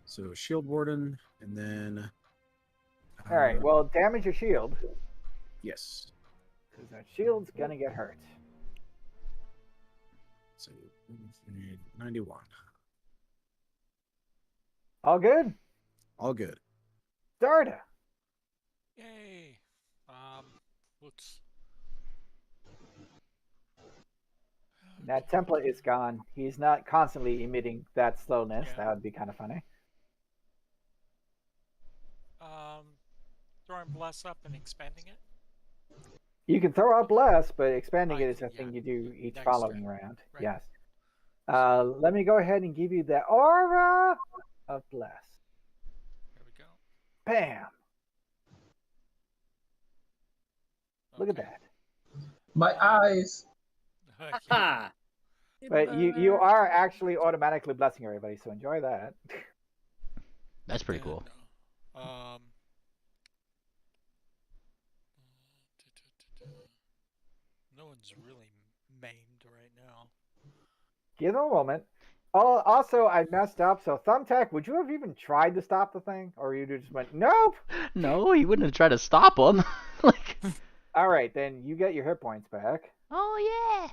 So shield warden, and then. All right. Well, damage your shield. Yes. Because that shield's gonna get hurt. So 91. All good. All good. Darda. Yay. Let's. That template is gone. He's not constantly emitting that slowness. Yeah. That would be kind of funny. Throwing bless up and expanding it. You can throw up less, but expanding I it is a see, thing yeah. you do each Next following round. round. Right. Yes. Let me go ahead and give you the aura of bless. There we go. Bam! Look at Okay. that. My eyes. Ha! But you are actually automatically blessing everybody, so enjoy that. That's pretty cool. No one's really maimed right now. Give them a moment. Oh, also, I messed up. So, Thumbtack, would you have even tried to stop the thing, or you just went, nope? No, he wouldn't have tried to stop him. Like, All right, then you get your hit points back oh yeah.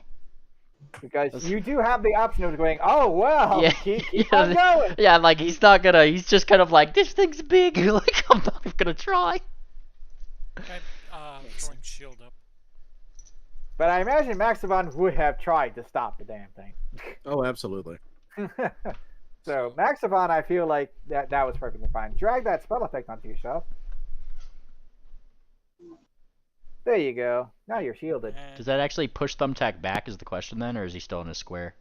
because you do have the option of going, oh well, Yeah, keep yeah, on going. Yeah, like he's not gonna. He's just kind of like, this thing's big. Like, I'm not even gonna try. And throwing shield up. But I imagine Maximon would have tried to stop the damn thing. Oh, absolutely. So Maximon, I feel like that was perfectly fine. Drag that spell effect onto yourself. There you go. Now you're shielded. And Does that actually push Thumbtack back? Is the question then, or is he still in his square?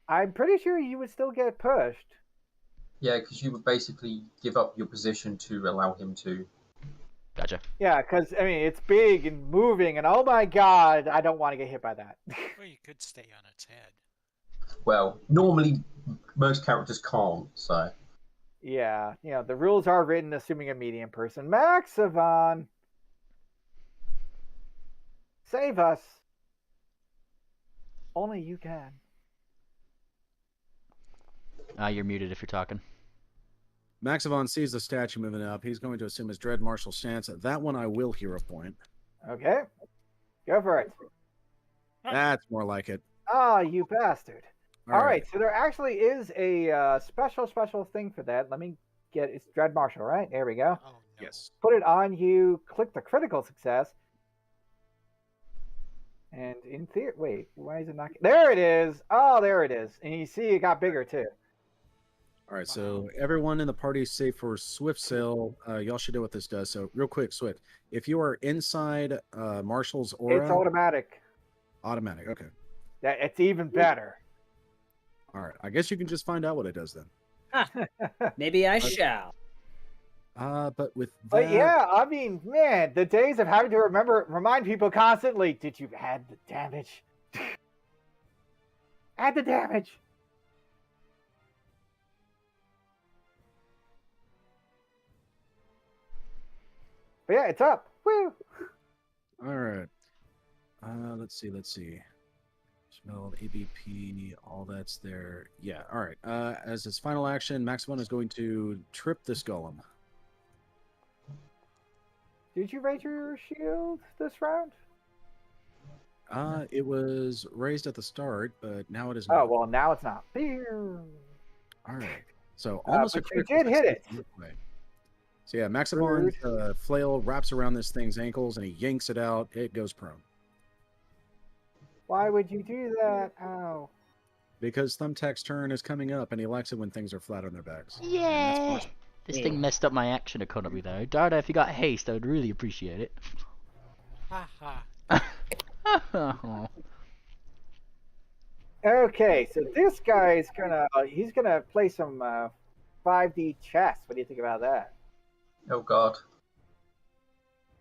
I'm pretty sure you would still get pushed. Yeah, because you would basically give up your position to allow him to. Gotcha. Yeah, because I mean it's big and moving, and oh my god, I don't want to get hit by that. well, you could stay on its head. Well, normally most characters can't, so. Yeah, the rules are written assuming a medium person. Maximon, save us. Only you can. You're muted if you're talking. Maximon sees the statue moving up. He's going to assume his dread martial stance. That one I will hero point. Okay, go for it. That's more like it. Ah, you bastard. All right, so there actually is a special thing for that. Let me get it's Dread Martial, right? There we go. Oh no. Yes. Put it on you, click the critical success. And in theory, wait, why is it not? There it is. Oh, there it is. And you see it got bigger too. All right, so everyone in the party, save for Swift Sail, y'all should know what this does. So real quick, Swift, if you are inside Marshall's aura, It's automatic. automatic. Okay. It's even better. All right. I guess you can just find out what it does then. Maybe I shall. But with that, But yeah, I mean, man, the days of having to remind people constantly, did you add the damage? Add the damage. But yeah, it's up. Woo! all right. Let's see. Smell, ABP, all that's there. Yeah, all right. As his final action, Maximon is going to trip this golem. Did you raise your shield this round? It was raised at the start, but now it is Oh, not. well, now it's not. Pew! All right. So almost a but you critical did hit it. success either way. So yeah, Maximon's flail wraps around this thing's ankles and he yanks it out. It goes prone. Why would you do that? Ow. Because Thumbtack's turn is coming up and he likes it when things are flat on their backs. And that's Yeah. awesome. This thing messed up my action economy though. Darda, if you got haste, I would really appreciate it. Ha ha. Okay, so this guy is he's gonna play some 5D chess. What do you think about that? Oh God.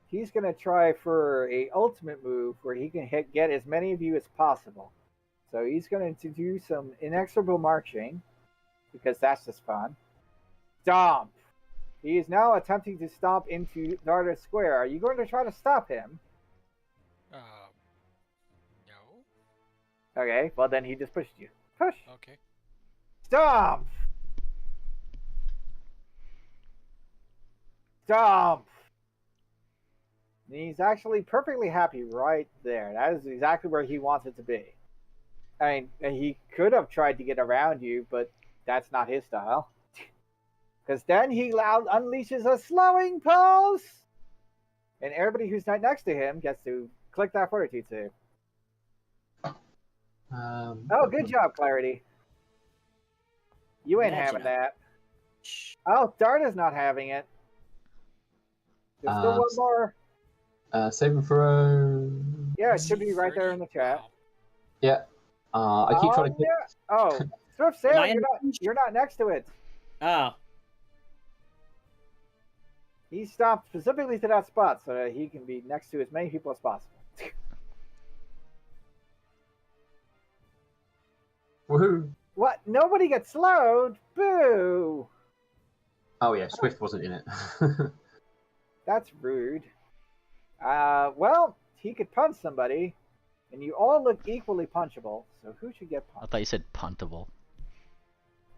He's gonna try for a ultimate move where he can get as many of you as possible. So he's going to do some inexorable marching because that's just fun. Stomp. He is now attempting to stomp into Darda Square. Are you going to try to stop him? No. Okay, well then he just pushed you. Push. Okay. Stomp. Stomp. And he's actually perfectly happy right there. That is exactly where he wants it to be. I mean, he could have tried to get around you, but that's not his style. Because then he unleashes a slowing pulse! And everybody who's not next to him gets to click that fortitude save. Oh, good job, Clarity. You ain't Bad having job. that. Oh, Darda's not having it. There's still one more. Saving throw. Yeah, it should be right there in the chat. Wow. Yeah. I keep trying to get. Yeah. Oh, Swift Am I Sail, in- you're not next to it. Oh, He stopped specifically to that spot so that he can be next to as many people as possible. Woohoo! What? Nobody gets slowed? Boo! Oh yeah, Swift wasn't in it. That's rude. Well, he could punch somebody, and you all look equally punchable, so who should get I punched? thought you said puntable.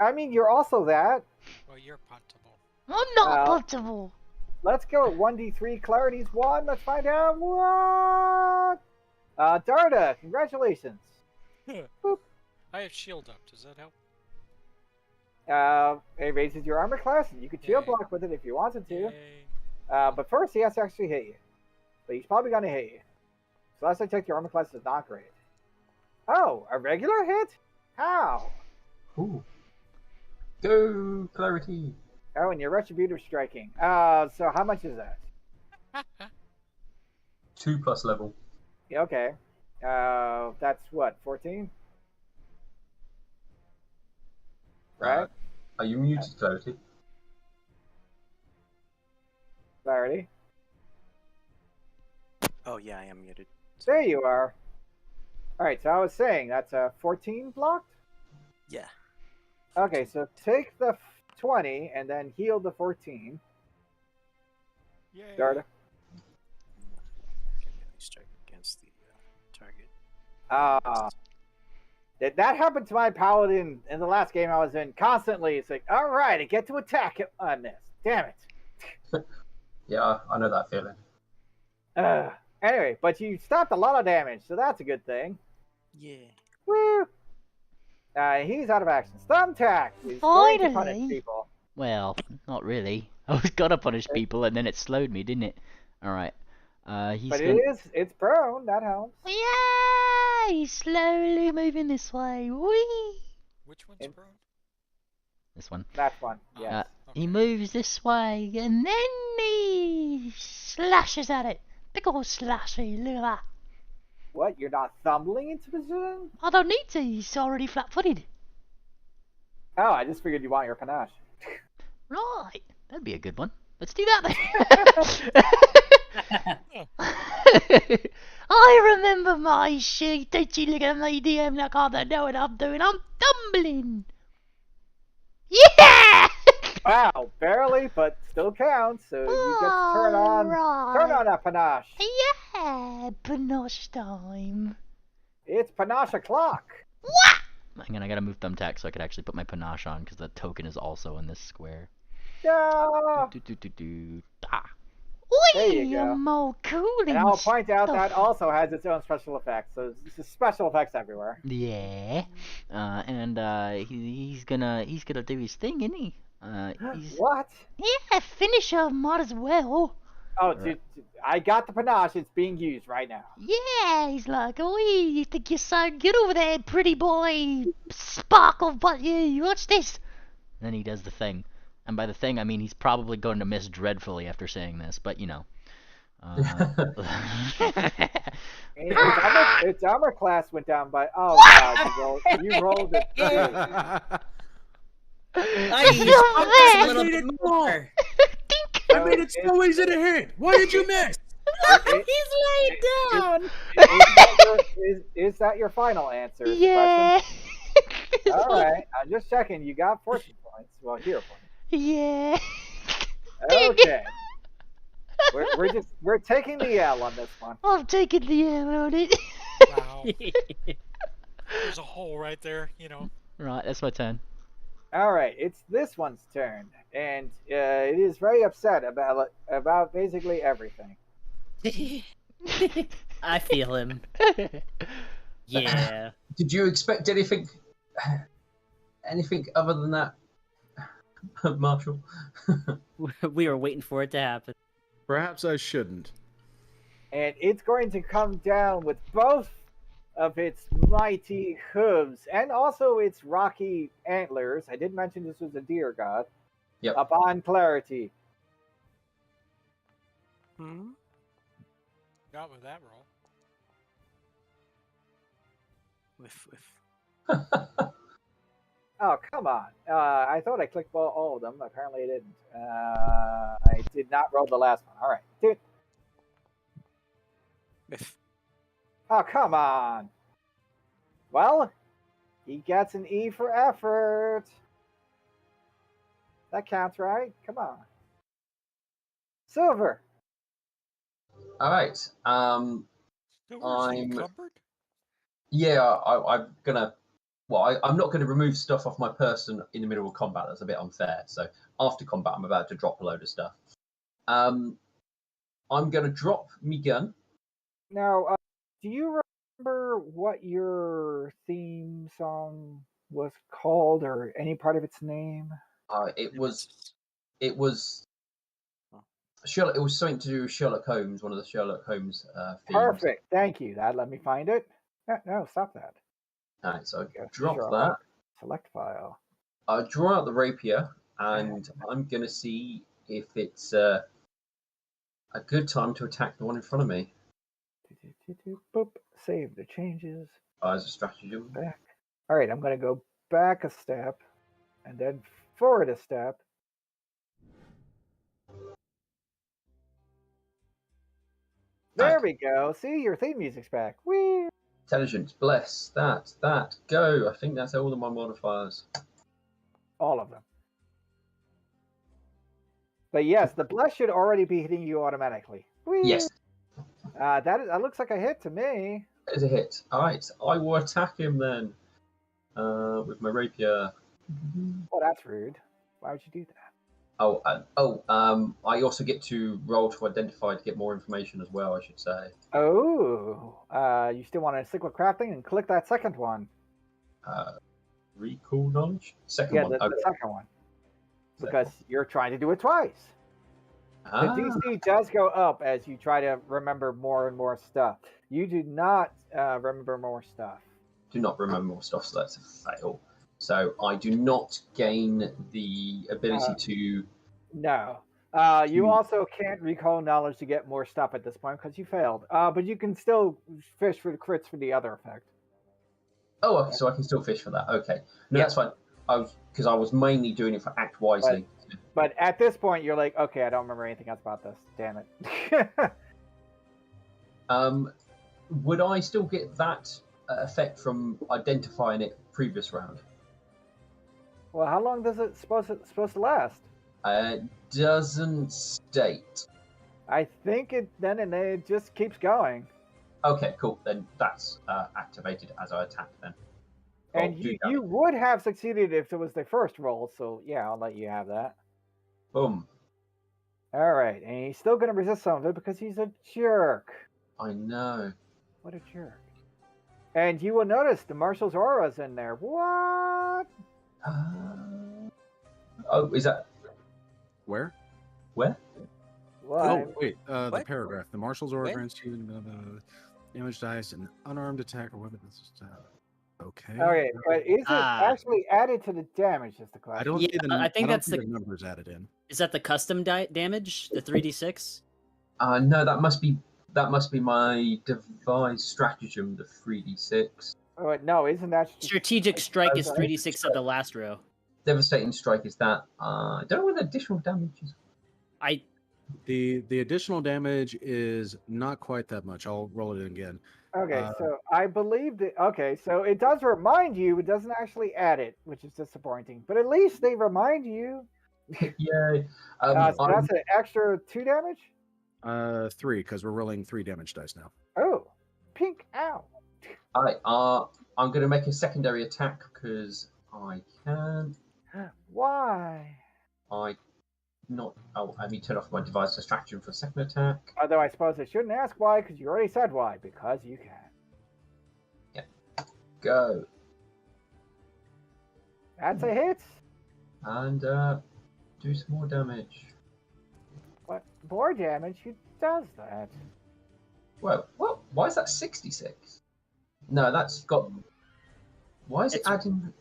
I mean, you're also that. Well, you're puntable. I'm not Well- puntable. Let's go. 1d3, Clarity's 1. Let's find out what. Darda, congratulations. I have shield up. Does that help? It raises your armor class, and you could shield Yay. block with it if you wanted to. Yay. But first, he has to actually hit you. But he's probably going to hit you. So last I checked, your armor class is not great. Oh, a regular hit? How? Ooh. Go Clarity. Oh, and your Retributive striking. So how much is that? 2+ level. Yeah, okay. That's what, 14? Right? Are you muted, Clarity? Clarity. Oh yeah, I am muted. There you are. Alright, so I was saying, that's 14 blocked? Yeah. Okay, so take the 20 and then heal the 14. Yay. Darda. Can really strike against the target. That happened to my paladin in the last game I was in constantly. It's like, alright, I get to attack it on this. Damn it. Yeah, I know that feeling. Anyway, but you stopped a lot of damage, so that's a good thing. Yeah. Woo! He's out of action. Thumbtack is going to punish Finally. people. Well, not really. I was gonna punish people and then it slowed me, didn't it? Alright. He's But gonna... it's prone, that helps. Yeah, he's slowly moving this way. Whee! Which one's And- prone? This one. That one, yeah. He moves this way and then he slashes at it. Big ol' slashy, look at that. What, you're not thumbling into position? I don't need to, he's already flat-footed. Oh, I just figured you want your panache. Right. That'd be a good one. Let's do that then. I remember my sheet. Don't you look at me, DM, like I don't know what I'm doing. I'm tumbling. Yeah! Wow, barely, but still counts. So you get to turn on that panache. Yeah, panache time. It's panache o'clock. Hang on, I gotta move Thumbtack so I could actually put my panache on because the token is also in this square. Yeah. Ah. There you go. More cooling And I'll point out stuff. that also has its own special effects. So it's special effects everywhere. Yeah. He's gonna do his thing, isn't he? He's What? yeah, finisher might as well. Oh, dude, I got the panache. It's being used right now. Yeah, he's like, oh, you think you're so good over there, pretty boy, sparkle, but you watch this. And then he does the thing. And by the thing, I mean he's probably going to miss dreadfully after saying this, but you know. Its armor class went down by. Oh god, you rolled it. I a little bit more. I made it so easy to hit. What did you miss? He's laying down. Is that your final answer? is the Yeah. question? All right, I'm just checking. You got fortune points. Well, hero points. Yeah. Okay. We're taking the L on this one. I'm taking the L on it. Wow. There's a hole right there, you know. Right, that's my turn. All right, it's this one's turn, and it is very upset about basically everything. I feel him. Yeah. Did you expect anything other than that, Marshall? We were waiting for it to happen. Perhaps I shouldn't. And it's going to come down with both of its mighty hooves and also its rocky antlers. I did mention this was a deer god. Yep. Upon clarity. Got with that roll. Oh, come on. I thought I clicked all of them. Apparently I didn't. I did not roll the last one. All right. Dude. Oh, come on. Well, he gets an E for effort. That counts, right? Come on. Silver. All right. Silver's I'm- encumbered? Yeah, I'm gonna. Well, I'm not going to remove stuff off my person in the middle of combat. That's a bit unfair. So after combat, I'm about to drop a load of stuff. I'm going to drop me gun. Now, do you remember what your theme song was called or any part of its name? It was Sherlock. It was something to do with Sherlock Holmes. One of the Sherlock Holmes themes. Perfect. Thank you. Let me find it. No, stop that. All right, so Okay, drop Sherlock. that. Select file. I draw out the rapier, and I'm going to see if it's a good time to attack the one in front of me. Boop. Save the changes. As a stratagem. Back. All right, I'm going to go back a step and then forward a step. There we go. See, your theme music's back. Whee! Intelligence, bless, that, go. I think that's all of my modifiers. All of them. But yes, the bless should already be hitting you automatically. Whee! Yes, That looks like a hit to me. that is a hit. All right, I will attack him then with my rapier. Oh, that's rude. Why would you do that? I also get to roll to identify to get more information as well, I should say. Oh, you still want to stick with crafting and click that second one. Recall knowledge? Second Yeah, one. the second one. Because you're trying to do it twice. Ah, The DC does go up as you try to remember more and more stuff. You do not remember more stuff. do not remember more stuff, so that's a fail. So I do not gain the ability to. No. You also can't recall knowledge to get more stuff at this point because you failed. But you can still fish for the crits for the other effect. Oh, okay, so I can still fish for that. Okay, no, Yeah. that's fine. because I was mainly doing it for act wisely. But at this point, you're like, okay, I don't remember anything else about this. Damn it. Would I still get that effect from identifying it previous round? Well, how long does it supposed to last? Doesn't state. I think it just keeps going. Okay, cool. Then that's activated as I attack. Then. And Oh, you would have succeeded if it was the first roll. So yeah, I'll let you have that. Boom. All right, and he's still gonna resist some of it because he's a jerk. I know. What a jerk. And you will notice the Marshal's aura's in there. What? Oh, is that Where? where? What? Oh, wait. The What? paragraph. The marshal's order When? grants you damage dice and unarmed attack or weapon. Okay. Okay, but is it Ah. actually added to the damage? Is the question. I don't Yeah, see the. I think don't that's see the- numbers added in. Is that the custom damage, the 3d6? No, that must be my devised stratagem, the 3d6. Oh, wait, no, isn't that Strategic strike is Okay. 3d6 at the last row. Devastating strike is that. I don't know what the additional damage is. I The additional damage is not quite that much. I'll roll it in again. Okay, so I believe that. Okay, so it does remind you, it doesn't actually add it, which is disappointing. But at least they remind you. Yay. So I'm- that's an extra 2 damage. 3 because we're rolling 3 damage dice now. Oh, pink ow. I'm going to make a secondary attack because I can. Why? I let me turn off my device distraction for a second attack. Although I suppose I shouldn't ask why, because you already said why. Because you can. Go. That's a hit. And do some more damage. What more damage? Who does that? Well, what? Why is that 66? No, that's got. Why is it It's- adding?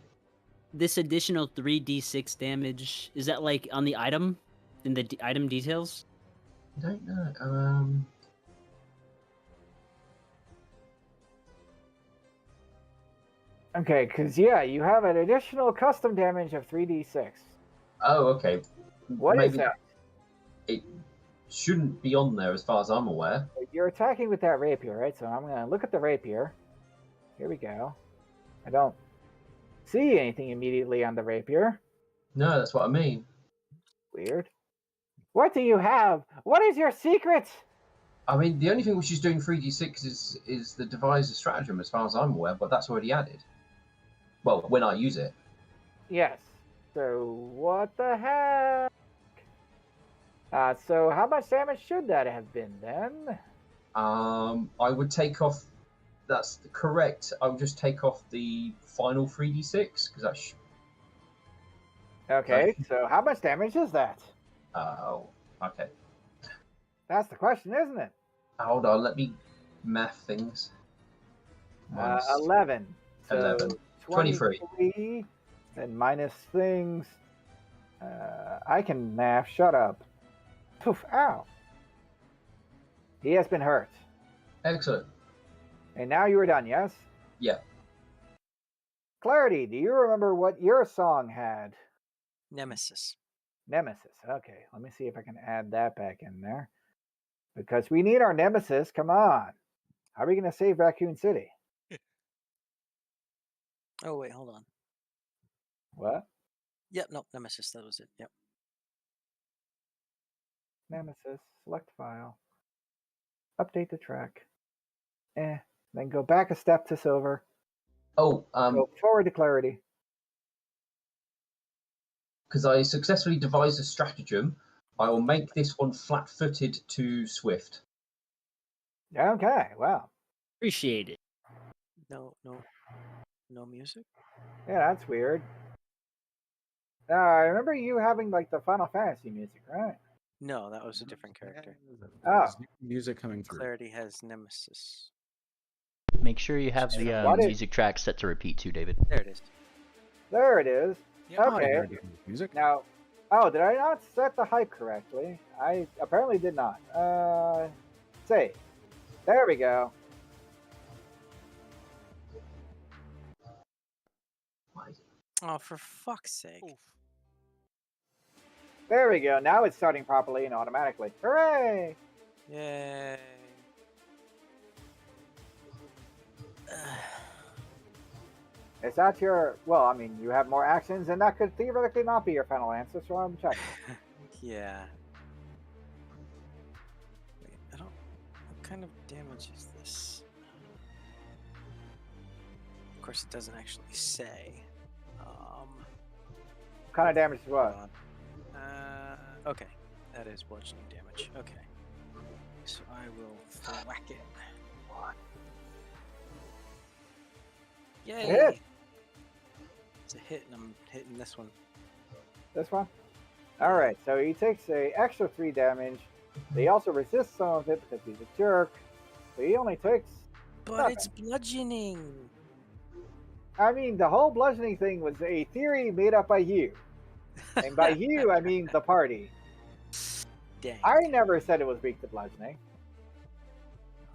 this additional 3d6 damage, is that like on the item? In the item details? I don't know. Okay, because yeah, you have an additional custom damage of 3d6. Oh, okay. What is Maybe that? It shouldn't be on there as far as I'm aware. You're attacking with that rapier, right? So I'm gonna look at the rapier. Here we go. I don't see anything immediately on the rapier. No, that's what I mean. Weird. What do you have? What is your secret? I mean, the only thing which is doing 3d6 is the deviser stratagem, as far as I'm aware, but that's already added. Well, when I use it. Yes. So what the heck? So how much damage should that have been then? I would take off. That's correct. I would just take off the final 3d6 because that's. Okay, so how much damage is that? Oh, okay. That's the question, isn't it? Hold on, let me math things. Minus 11. So 11. 23. 23, and minus things. I can math. Shut up. Poof, ow. He has been hurt. Excellent. And now you are done, yes? Yeah. Clarity, do you remember what your song had? Nemesis. Nemesis. Okay, let me see if I can add that back in there. Because we need our Nemesis. Come on. How are we going to save Raccoon City? Oh wait, hold on. What? Yep, nope, Nemesis. That was it. Yep. Nemesis. Select file. Update the track. Then go back a step to silver. Oh, Go forward to clarity. because I successfully devised a stratagem, I will make this one flat-footed to swift. Okay, wow. Appreciate it. No music. Yeah, that's weird. I remember you having like the Final Fantasy music, right? No, that was a different character. Oh. There's music coming through. Clarity has Nemesis. Make sure you have the What is- music track set to repeat too, David. There it is. There it is. Yeah. Oh, I Okay. heard the music. Now, oh, did I not set the hype correctly? I apparently did not. Save. There we go. Oh, for fuck's sake. Oof. There we go. Now it's starting properly and automatically. Hooray! Yay. Is that your... Well, I mean, you have more actions, and that could theoretically not be your final answer, so I'm checking. Yeah. Wait, I don't. What kind of damage is this? Of course, it doesn't actually say. What kind of damage is Hold what? on. Okay, that is bludgeoning damage. Okay, so I will thwack it. Yay! Hit. It's a hit, and I'm hitting this one. This one? Alright, so he takes a extra 3 damage. He also resists some of it because he's a jerk. So he only takes... But Nothing. it's bludgeoning. I mean, the whole bludgeoning thing was a theory made up by you. And by you, I mean the party. Dang. I never said it was weak to bludgeoning.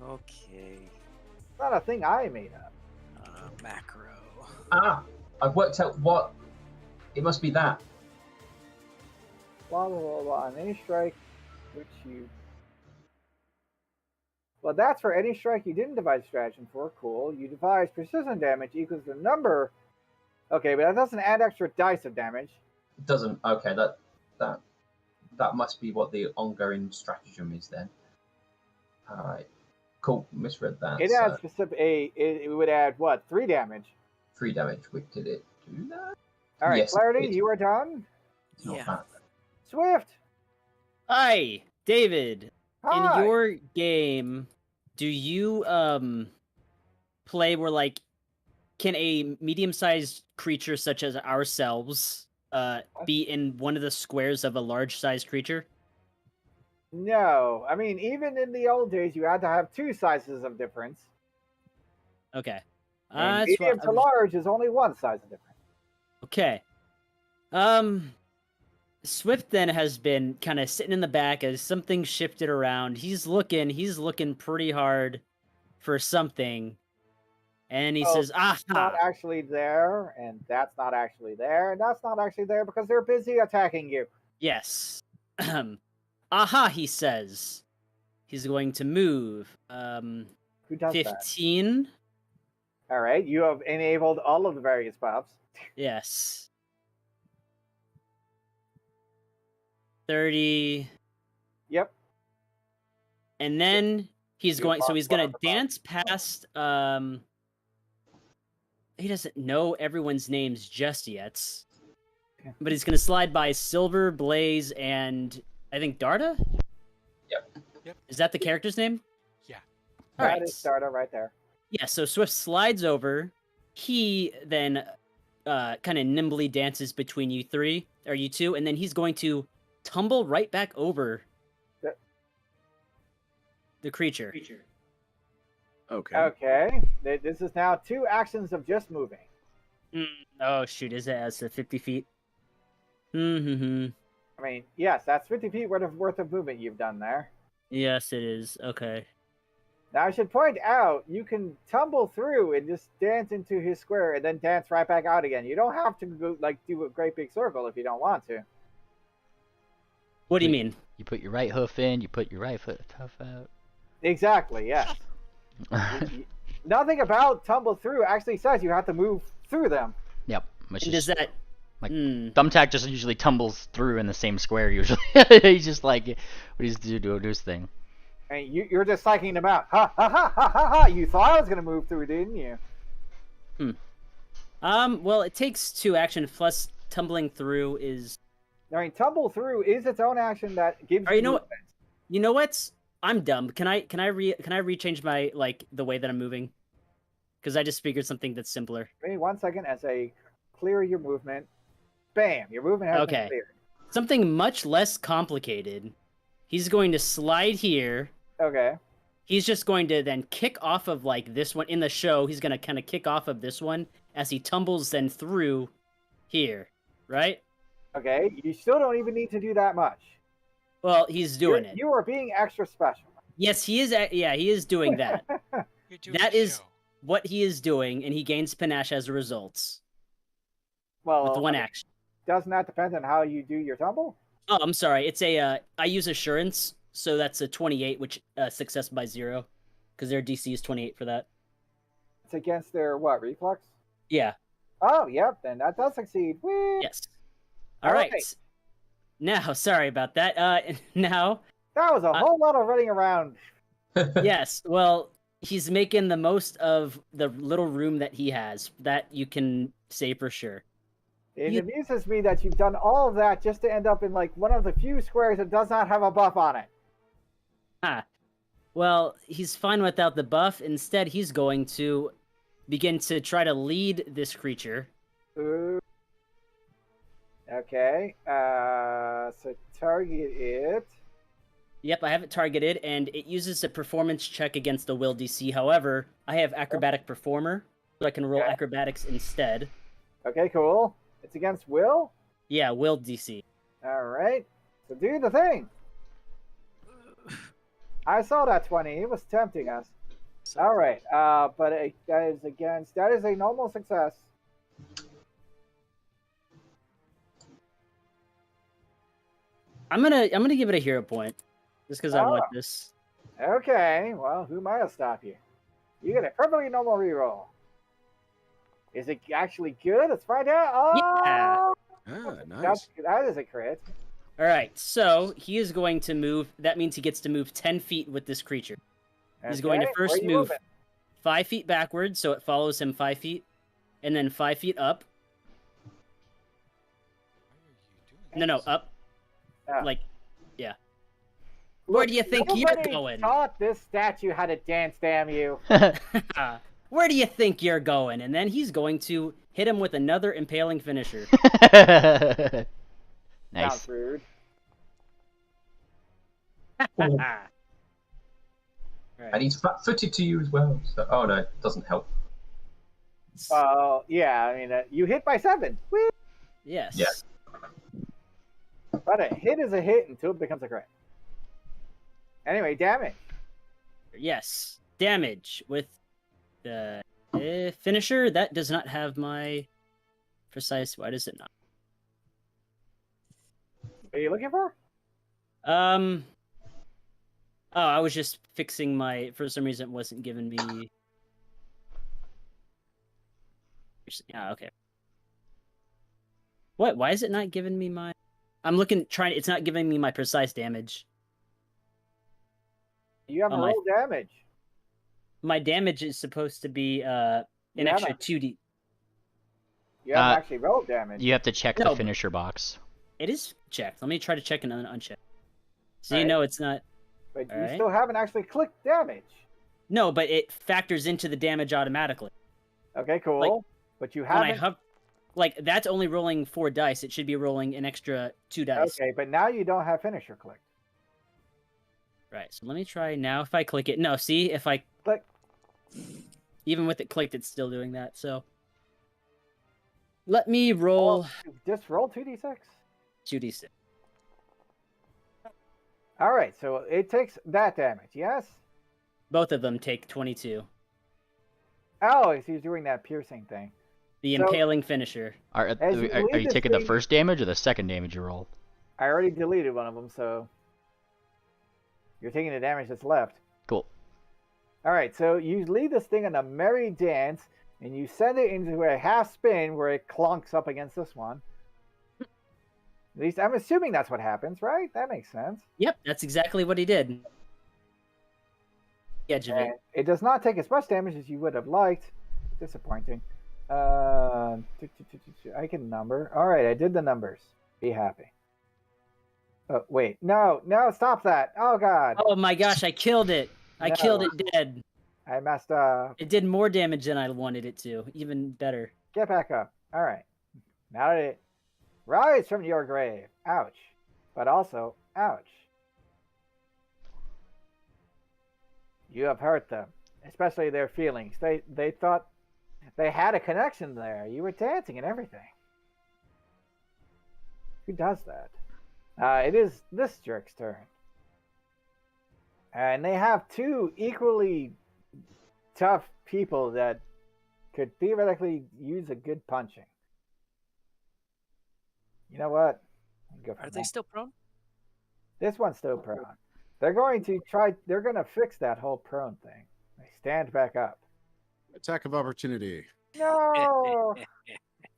Okay. It's not a thing I made up. Macro. Ah, I've worked out what. It must be that. Blah, blah, blah, blah. On any strike, which you... Well, that's for any strike you didn't devise stratagem for. Cool. You devise precision damage equals the number... Okay, but that doesn't add extra dice of damage. It doesn't. Okay, that must be what the ongoing stratagem is then. All right. Cool. Misread that. It adds specific... It would add, what, 3 damage? 3 damage. Wait, did it do that? Alright, Yes, Clarity, it- you are done. It's not Yeah. bad. Swift! Hi, David. Hi! In your game, do you play where like can a medium-sized creature such as ourselves be in one of the squares of a large-sized creature? No. I mean, even in the old days, you had to have 2 sizes of difference. Okay. And That's medium what to large is only 1 size of difference. Okay. Swift then has been kind of sitting in the back as something shifted around. He's looking pretty hard for something. And he Oh, says, Not aha! actually there, and that's not actually there, and that's not actually there because they're busy attacking you. Yes. Aha, he says. He's going to move. Who does that? 15. Alright, you have enabled all of the various buffs. Yes. 30. Yep. And then he's You going, so lost he's one going of to the buffs. dance past, he doesn't know everyone's names just yet. Okay. But he's going to slide by Silver, Blaze, and I think Darda? Yep. Is that the character's name? Yeah. All That right. is Starter right there. Yeah, so Swift slides over. He then kind of nimbly dances between you two, and then he's going to tumble right back over Yep. the creature. Okay. Okay. This is now 2 actions of just moving. Oh shoot, is it as to 50 feet? Mm-hmm. I mean, yes, that's 50 feet worth of movement you've done there. Yes, it is. Okay. Now, I should point out, you can tumble through and just dance into his square and then dance right back out again. You don't have to go, like, do a great big circle if you don't want to. What do you mean? You put your right hoof in, you put your right foot tough out. Exactly, yes. Nothing about tumble through actually says you have to move through them. Yep. Which And is does that... like- Hmm. Thumbtack just usually tumbles through in the same square usually. He's just like, what he's doing his thing. And you're just psyching them out. Ha ha ha ha ha ha! You thought I was gonna move through, didn't you? Well, it takes 2 action plus tumbling through is... I mean, tumble through is its own action that gives Alright, you know what? movement. You know what? I'm dumb. Can I rechange my, like, the way that I'm moving? Because I just figured something that's simpler. Give me 1 second as I clear your movement. Bam! Your movement has Okay. been cleared. Something much less complicated. He's going to slide here. Okay. He's just going to then kick off of, like, this one. In the show, he's going to kind of kick off of this one as he tumbles then through here. Right? Okay. You still don't even need to do that much. Well, he's doing it. You are being extra special. Yes, he is. Yeah, he is doing that. You're doing That the is- show. What he is doing, and he gains panache as a result. Well, with one I mean, action. doesn't that depend on how you do your tumble? Oh, I'm sorry. It's a I use assurance, so that's a 28, which success by 0, because their DC is 28 for that. It's against their what, reflex? Yeah. Oh, yep, then that does succeed. Whee! Yes. All right. Alright. Now, sorry about that. Now, That was a whole lot of running around. yes. Well, he's making the most of the little room that he has. That you can say for sure. It You- amuses me that you've done all of that just to end up in like one of the few squares that does not have a buff on it. Well, he's fine without the buff. Instead, he's going to begin to try to lead this creature. Ooh. Okay. So target it. Yep, I have it targeted, and it uses a performance check against the will DC. However, I have acrobatic performer, so I can roll Okay. acrobatics instead. Okay, cool. It's against Will. Yeah, will DC. All right. So do the thing. I saw that 20. It was tempting us. All right. But that is a normal success. I'm gonna give it a hero point, just because I want Ah. this. Okay. Well, who might have stopped you? You get a perfectly normal reroll. Is it actually good? Let's find out. Oh, Yeah. Ah, nice. that is a crit. All right, so he is going to move. That means he gets to move 10 feet with this creature. He's going to Okay, first where you move moving? 5 feet backwards, so it follows him 5 feet, and then 5 feet up. Why are you doing No, this? up. Ah. Like, yeah. Where Look, do you think you're nobody going? taught this statue how to dance, damn you. Where do you think you're going? And then he's going to hit him with another impaling finisher. Nice. Sounds rude. Ooh. Right. And he's flat-footed to you as well. So, oh no, it doesn't help. Yeah, I mean, you hit by 7. Whee! Yes. Yeah. But a hit is a hit until it becomes a crit. Anyway, damage. Yes. Damage with the finisher. That does not have my precise. Why does it not? What are you looking for? Oh, I was just fixing my. For some reason, it wasn't giving me. Yeah. Okay. What? Why is it not giving me my? I'm looking. It's not giving me my precise damage. You have Oh, a my- roll damage. My damage is supposed to be an You extra haven't. 2d. You haven't Uh, actually rolled damage. You have to check No. the finisher box. It is checked. Let me try to check and uncheck. So you Alright. know it's not. But you Alright. still haven't actually clicked damage. No, but it factors into the damage automatically. Okay, cool. Like, but you When I haven't. like that's only rolling 4 dice. It should be rolling an extra 2 dice. Okay, but now you don't have finisher clicked. Right. So let me try now. If I click it, no. See, if I Click. even with it clicked, it's still doing that. So let me roll Just roll 2d6. 2d6. All right, so it takes that damage, yes? Both of them take 22. Oh, he's doing that piercing thing. The So- impaling finisher. Are As you are leave you this taking the thing- first damage or the second damage you roll? I already deleted one of them, so you're taking the damage that's left. Cool. All right, so you lead this thing on a merry dance, and you send it into a half spin where it clunks up against this one. At least I'm assuming that's what happens, right? That makes sense. Yep, that's exactly what he did. The edge of it. And it does not take as much damage as you would have liked. Disappointing. I can number. All right, I did the numbers. Be happy. Oh, wait. No, stop that. Oh, God. Oh my gosh, I killed it. I No. killed it dead. I messed up. It did more damage than I wanted it to. Even better. Get back up. All right. Now that it rise from your grave. Ouch. But also, ouch. You have hurt them, especially their feelings. They thought they had a connection there. You were dancing and everything. Who does that? It is this jerk's turn. And they have 2 equally tough people that could theoretically use a good punching. You know what? Go for Are they that. still prone? This one's still prone. They're going to try. They're going to fix that whole prone thing. They stand back up. Attack of opportunity. No.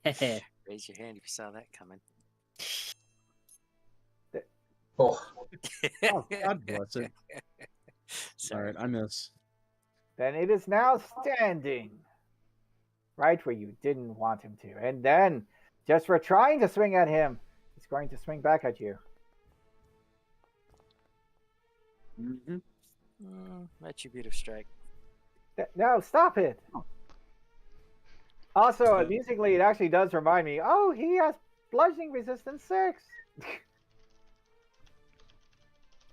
Raise your hand if you saw that coming. Oh, Oh, God bless it. All Sorry. right, I miss. Then it is now standing right where you didn't want him to. And then, just for trying to swing at him, he's going to swing back at you. Mm-hmm. Retributive strike. No, stop it. Also, amusingly, it actually does remind me, oh, he has bludgeoning resistance 6.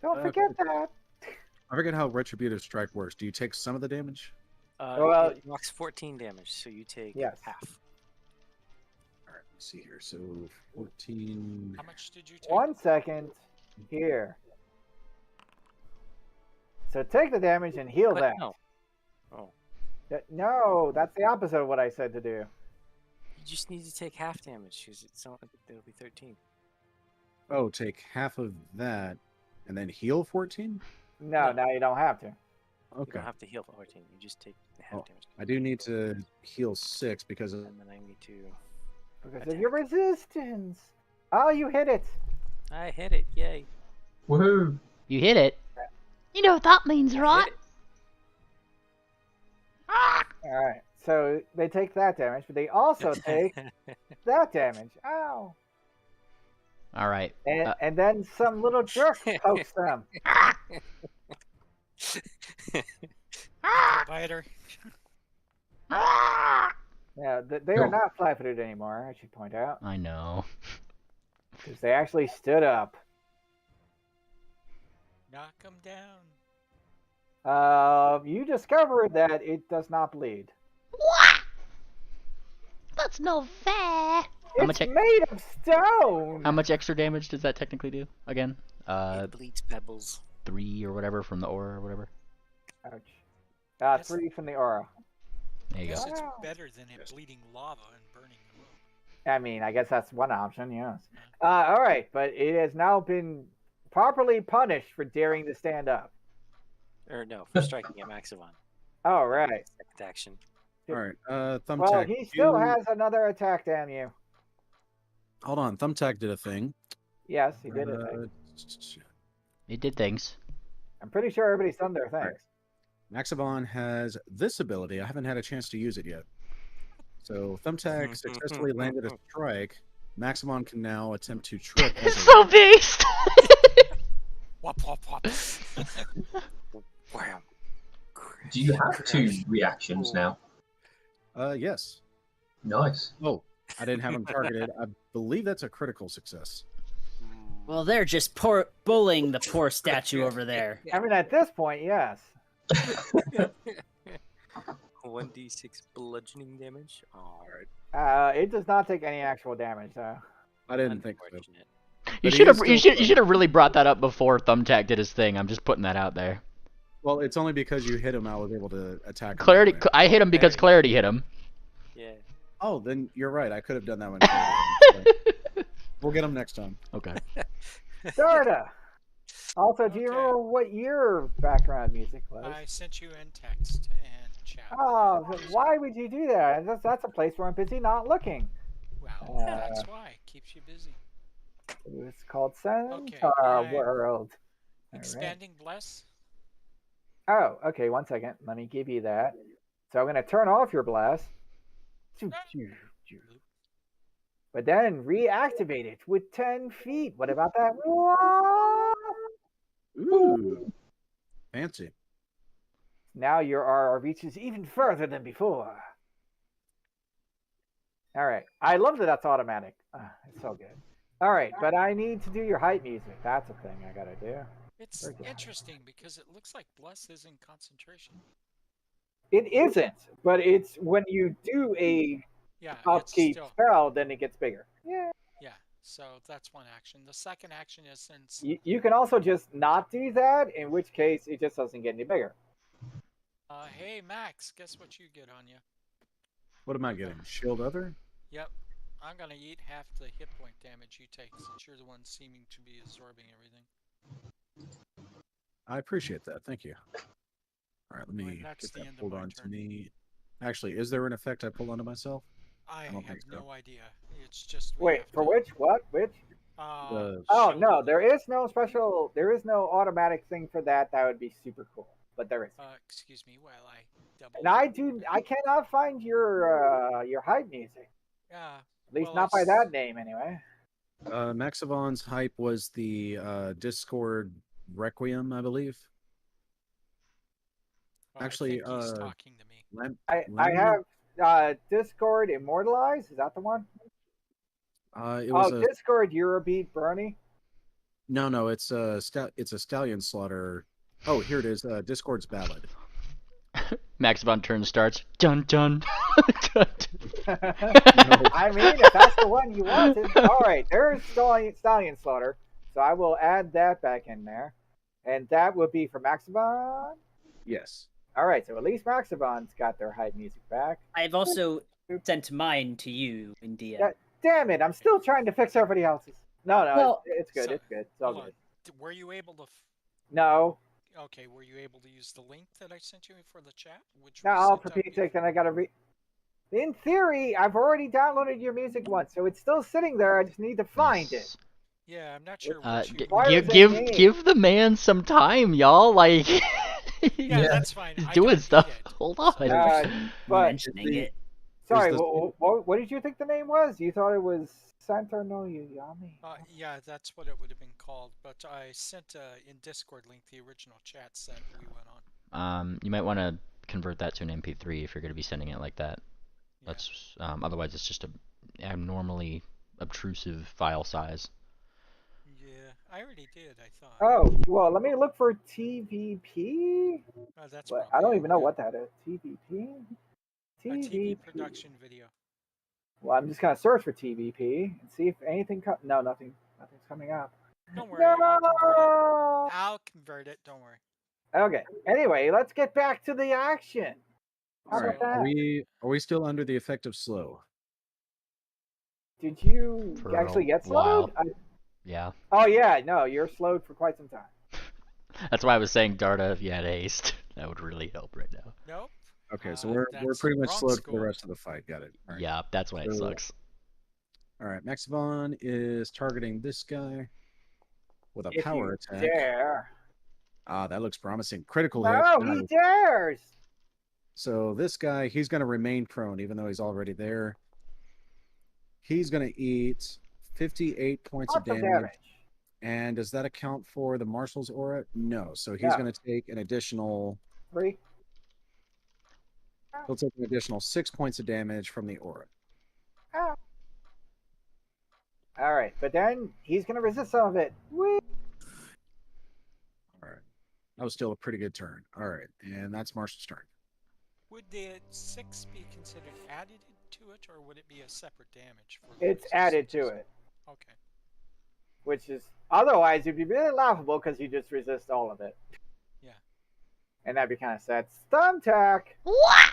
Don't forget that. I forget how retributive strike works. Do you take some of the damage? Well- It knocks 14 damage, so you take Yes. half. All right, let's see here. So 14. How much did you take? 1 second. Here. So take the damage and heal But that. no. Oh. No, that's the opposite of what I said to do. You just need to take half damage, because it'll be 13. Oh, take half of that and then heal 14? No, No. now you don't have to. You Okay. don't have to heal 14. You just take the half Oh. damage. I do need to heal 6 because of. And then I need to. Because of your resistance. Oh, you hit it. I hit it. Yay. woohoo! You hit it. You know what that means, I right? hit it. Alright, so they take that damage, but they also take that damage. Ow. All right. And then some little jerk pokes them. Biter. Yeah, they are not flat-footed anymore, I should point out. I know. Because they actually stood up. Knock him down. You discovered that it does not bleed. What? That's not fair. It's much made of stone! How much extra damage does that technically do again? It bleeds pebbles. 3 or whatever from the aura or whatever. Ouch. Yes. 3 from the aura. There you go. Guess it's Wow. better than it bleeding lava and burning the room. I mean, I guess that's one option, yes. Alright, but it has now been properly punished for daring to stand up. Or no, for striking at Maxivon. Alright. Second action. All right. Thumbtack. Well, he still you- has another attack, damn you. Hold on. Thumbtack did a thing. Yes, he did it. It did things. I'm pretty sure everybody's done their things. Maxivon has this ability. I haven't had a chance to use it yet. So Thumbtack successfully landed a strike. Maximon can now attempt to trip. as It's a- so beast. Whop whop whop. Wham. Do you have 2 reactions now? Yes. Nice. Oh, I didn't have him targeted. I believe that's a critical success. Well, they're just bullying the poor statue over there. I mean, at this point, yes. 1d6 bludgeoning damage. Oh, It does not take any actual damage, though. I didn't think so. unfortunate. You But he should is have. You still- should have really brought that up before Thumbtack did his thing. I'm just putting that out there. Well, it's only because you hit him I was able to attack him. Clarity. that way. I hit him because Clarity hit him. Yeah. Oh, then you're right. I could have done that one. So we'll get him next time. Okay. Darda! Also, do you Okay. remember what your background music was? I sent you in text and chat. Oh, then why would you do that? That's a place where I'm busy not looking. Well, that's why. It keeps you busy. It's called Centaur I- World. All right. Expanding Bless. Oh, okay, 1 second. Let me give you that. So I'm going to turn off your blast. But then reactivate it with 10 feet. What about that? Ooh, fancy. Now your RR reaches even further than before. All right. I love that that's automatic. It's so good. All right, but I need to do your hype music. That's a thing I got to do. It's Very good. interesting because it looks like Bless is in concentration. It isn't, but it's when you do a Yeah, it's upkeep still. spell, then it gets bigger. Yeah. Yeah, so that's one action. The second action is since You can also just not do that, in which case it just doesn't get any bigger. hey Max, guess what you get on you? What am I getting? Shield other? Yep. I'm gonna eat half the hit point damage you take since you're the one seeming to be absorbing everything. I appreciate that. Thank you. All right, let Right, me that's get the that end of pulled my on to turn. me. Actually, is there an effect I pull onto myself? I don't have think so. no idea. It's just we Wait, have for to, which? What? Which? The- Oh shoulder no, the- there is no special. There is no automatic thing for that. That would be super cool, but there is. excuse me while I double. And I do. I cannot find your hype music. Yeah. At least well, not by I s- that name, anyway. Maxivon's hype was the Discord Requiem, I believe. well, Actually, I think he's talking to me. Lem- I Lemon- have Discord Immortalized. Is that the one? it was Oh, a Discord Eurobeat Bernie. no, it's a Stallion Slaughter. Oh, here it is. Discord's Ballad. Maximon turn starts. Dun dun. Dun, dun. I mean, if that's the one you wanted. All right, there's Stallion Slaughter. So I will add that back in there. And that would be for Maximon. Yes. All right, so at least Maximon's got their hype music back. I've also sent mine to you in DM. Yeah. Damn it, I'm still trying to fix everybody else's. No, Well- it's good, So- it's good. It's all Hold on. good. Were you able to? No, Okay, were you able to use the link that I sent you for the chat? Which no, was for sent out Pete's sake, then I gotta In theory, I've already downloaded your music once, so it's still sitting there. I just need to find it. Yeah, I'm not sure Uh, what you. Why is give it me? give the man some time, y'all. Like, Yeah, that's fine. he's I doing don't stuff. need it. Hold on. But Mentioning it. sorry, the- what did you think the name was? You thought it was Santa no Yami? Yeah, that's what it would have been called. But I sent in Discord link the original chat set we went on. You might want to convert that to an MP3 if you're going to be sending it like that. Yeah. That's otherwise it's just a abnormally obtrusive file size. Yeah, I already did. I thought. Oh, well, let me look for TVP. That's. But I probably don't it, even know yeah. what that is. TVP? A TV TVP. production video. Well, I'm just gonna search for TVP and see if anything. No, nothing's coming up. Don't worry. I'll convert it. No. I'll convert it. Don't worry. Okay. Anyway, let's get back to the action. How All about right. that? Are we still under the effect of slow? Did you For actually a get while. slowed? Yeah. Oh yeah, no, you're slowed for quite some time. That's why I was saying Darda if you had haste. That would really help right now. Nope. Okay, so Uh, we're that's pretty much wrong slowed for score. the rest of the fight. Got it. All right. Yeah, that's why it So- sucks. All right. Maxivon is targeting this guy with a If power you attack. dare. Ah, that looks promising. Critical hit. No, he Nice. dares. So this guy, he's going to remain prone, even though he's already there. He's going to eat 58 points Lots of of damage. damage. And does that account for the Marshal's aura? No. So he's No. going to take an additional. 3. He'll take an additional 6 points of damage from the aura. All right, but then he's gonna resist some of it. Whee! All right. That was still a pretty good turn. All right, and that's Marshal's turn. Would the 6 be considered added to it, or would it be a separate damage? For It's those added to sixes? it, Okay. which is otherwise it'd be really laughable because you just resist all of it. Yeah. And that'd be kind of sad. Thumbtack. What?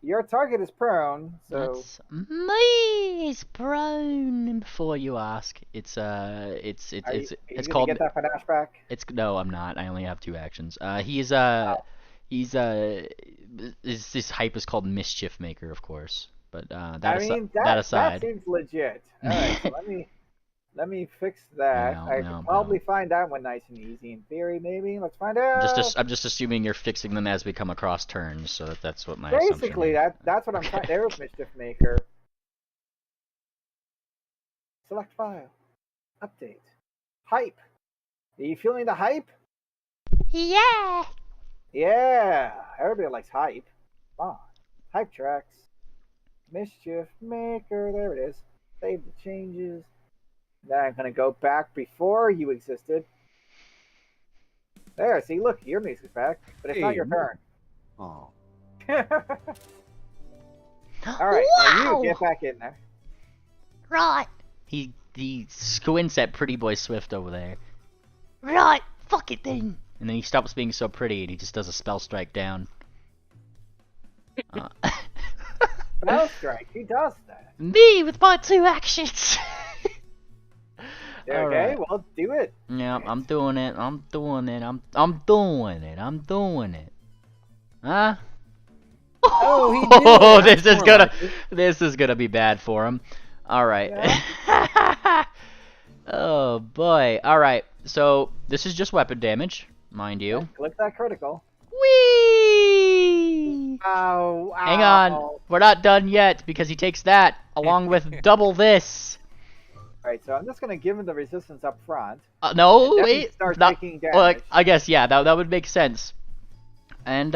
Your target is prone, so That's me. It's prone. Before you ask, it's are you it's gonna called. get that panache back? It's no, I'm not. I only have 2 actions. He's Oh. This hype is called Mischief Maker, of course. But that I mean, that aside, seems legit. All right, so let me fix that. No, I no, can probably no. find that one nice and easy in theory. Maybe let's find out. I'm just assuming you're fixing them as we come across turns, so that's what my assumption Basically, is. that's what I'm trying. There's Mischief Maker. Select file. Update. Hype. Are you feeling the hype? Yeah. Yeah. Everybody likes hype. Come on. Hype tracks. Mischief Maker. There it is. Save the changes. Then I'm gonna go back before you existed. There. See, look, your music's back, but it's not Hey, your turn. Oh. All right, now Wow. you get back in there. Right. He squints at Pretty Boy Swift over there. Right. Fuck it then. And then he stops being so pretty and he just does a spell strike down. Spell strike. Who does that? Me with my 2 actions. Okay, Alright. well, do it. Yeah, I'm doing it. I'm doing it. I'm doing it. I'm doing it. Huh? Oh, he did it. this That's is more gonna like it. this is gonna be bad for him. All right. Oh boy. All right. So this is just weapon damage, mind you. Click that critical. Whee! Ow, ow. Hang on. We're not done yet because he takes that along with double this. Alright, so I'm just gonna give him the resistance up front. No, Then he wait. starts Not, taking well, damage. I guess yeah. That would make sense. And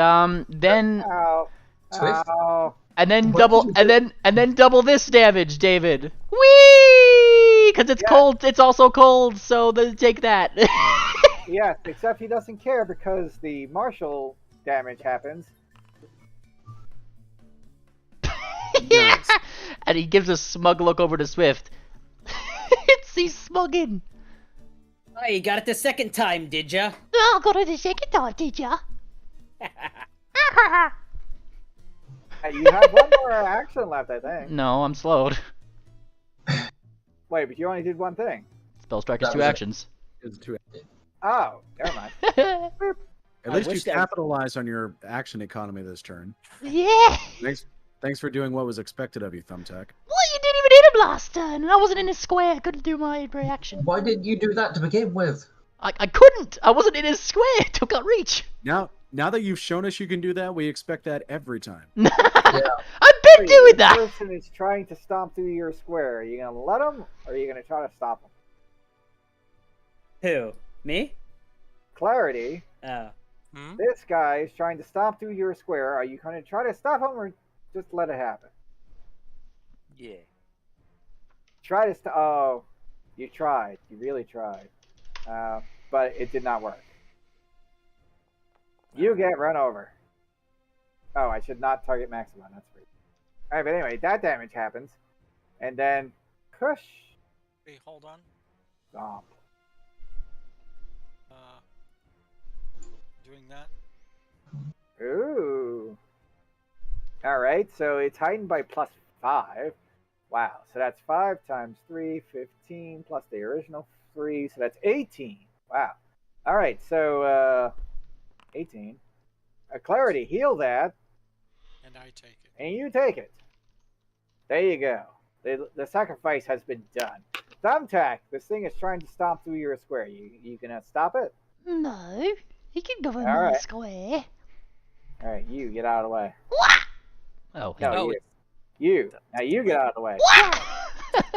then Ow. Swift? Ow. and then What double did you and then double this damage, David. Whee! Because it's Yeah. cold. It's also cold. So then take that. Yes, except he doesn't care because the martial damage happens. Nice. And he gives a smug look over to Swift. He's smugging. Oh, you got it the second time, did ya? Oh, got it the second time, did ya? You have one more action left, I think. No, I'm slowed. Wait, but you only did one thing. Spell strike is That 2 was it. actions. It's two- Oh, never mind. At I least you wish that- capitalized on your action economy this turn. Yeah. Thanks for doing what was expected of you, Thumbtack. Well, you didn't even hit him last turn, and I wasn't in his square. I couldn't do my reaction. Why didn't you do that to begin with? I couldn't. I wasn't in his square. I took out reach. Now that you've shown us you can do that, we expect that every time. I've been doing This that. person is trying to stomp through your square. Are you gonna let him, or are you gonna try to stop him? Who? Me? Clarity. Oh. Hmm? This guy is trying to stomp through your square. Are you gonna try to stop him, or just let it happen? Yeah. Try to stop. Oh, you tried. You really tried. But it did not work. You get run over. Oh, I should not target Maximum. That's weird. Alright, but anyway, that damage happens. And then, push. Wait, hold on. Stomp. Doing that. Ooh. Alright, so it's heightened by +5. Wow, so that's 5 times 3, 15, plus the original 3, so that's 18. Wow. Alright, so, 18. Clarity, heal that, And I take it. and you take it. There you go. The sacrifice has been done. Thumbtack, this thing is trying to stomp through your square. You gonna stop it? No, he can go in my Alright. square. Alright, you get out of the way. Oh, No, Oh, you. You. Now you get out of the way.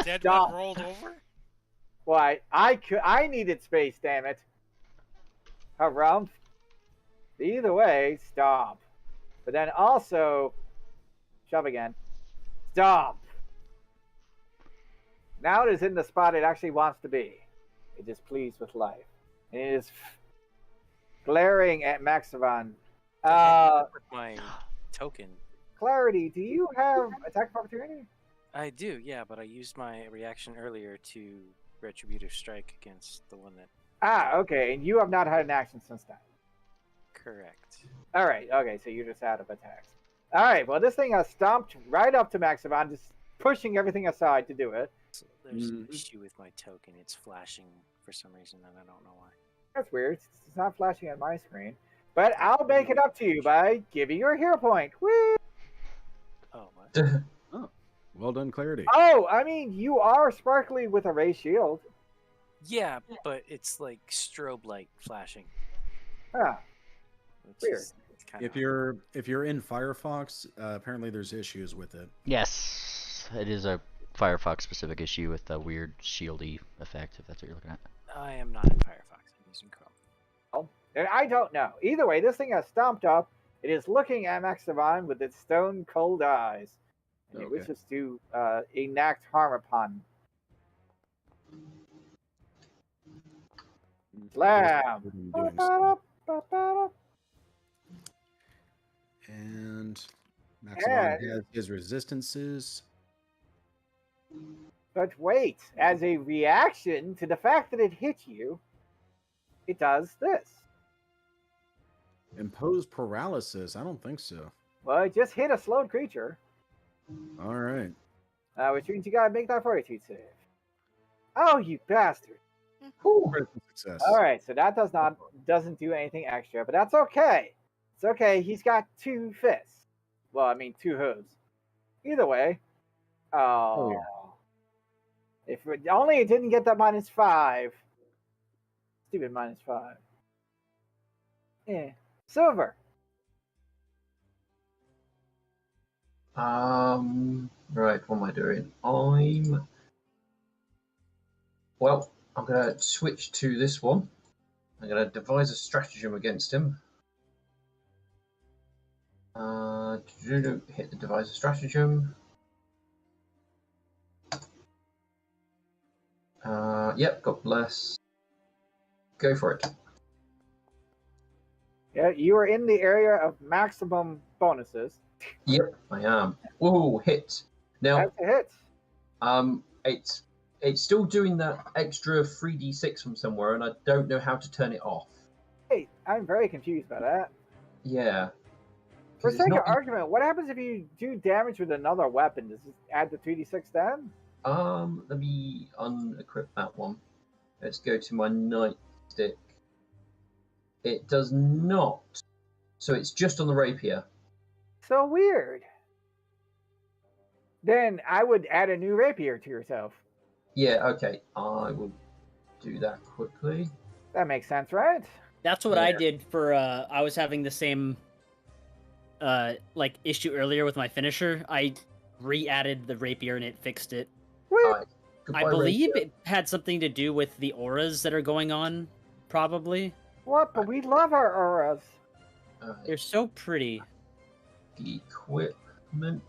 Dead Stop. one rolled over? Why, I needed space, damn it. Harumph. Either way, stomp. But then also, shove again. Stomp. Now it is in the spot it actually wants to be. It is pleased with life. It is glaring at Maxivan. With my token. Clarity, do you have attack of opportunity? I do, yeah, but I used my reaction earlier to Retributive Strike against the one that. Ah, okay, and you have not had an action since then. Correct. Alright, okay, so you're just out of attacks. Alright, well, this thing has stomped right up to Maxivan, just pushing everything aside to do it. So there's an Mhm. issue with my token. It's flashing for some reason, and I don't know why. That's weird. It's not flashing on my screen. But I'll make it up to you by giving you a hero point. Woo! Oh, what? Well done, Clarity. Oh, I mean, you are sparkly with a ray shield. Yeah, but it's like strobe light flashing. Ah, Which Weird. is kind If you're in Firefox, apparently there's issues with it. yes, it is a Firefox specific issue with the weird shieldy effect. If that's what you're looking at. I am not in Firefox. I'm using Chrome. and I don't know. Either way, this thing has stomped up. It is looking at Maxivan with its stone cold eyes. And it Okay. wishes to enact harm upon. Slam! Doing so. And Maximon has his resistances. But wait, as a reaction to the fact that it hit you, it does this. Impose paralysis? I don't think so. Well, it just hit a slowed creature. All right. Which means you gotta make that fortitude save. Oh, you bastard! Critical success. All right, so that doesn't do anything extra, but that's okay. It's okay. He's got 2 fists. Well, I mean 2 hooves. Either way. Oh. If only it didn't get that -5. Stupid -5. Yeah. Silver. Right, what am I doing? I'm gonna switch to this one. I'm gonna devise a stratagem against him. Hit the devise a stratagem. Yep, got bless. Go for it. Yeah, you are in the area of maximum bonuses. Yep, I am. Whoa, hit. Now, That's a hit. it's still doing that extra 3d6 from somewhere, and I don't know how to turn it off. Hey, I'm very confused by that. Yeah. For 'Cause it's sake of not- argument, what happens if you do damage with another weapon? Does it add the 3d6 then? Let me unequip that one. Let's go to my nightstick. It does not. So it's just on the rapier. So weird. Then I would add a new rapier to yourself. Yeah, okay. I will do that quickly. That makes sense, right? That's what I Yeah. did for. I was having the same issue earlier with my finisher. I re-added the rapier and it fixed it. Wait, Alright, I goodbye, believe rapier. it had something to do with the auras that are going on. Probably. what? But we love our auras. Alright, They're so pretty. equipment.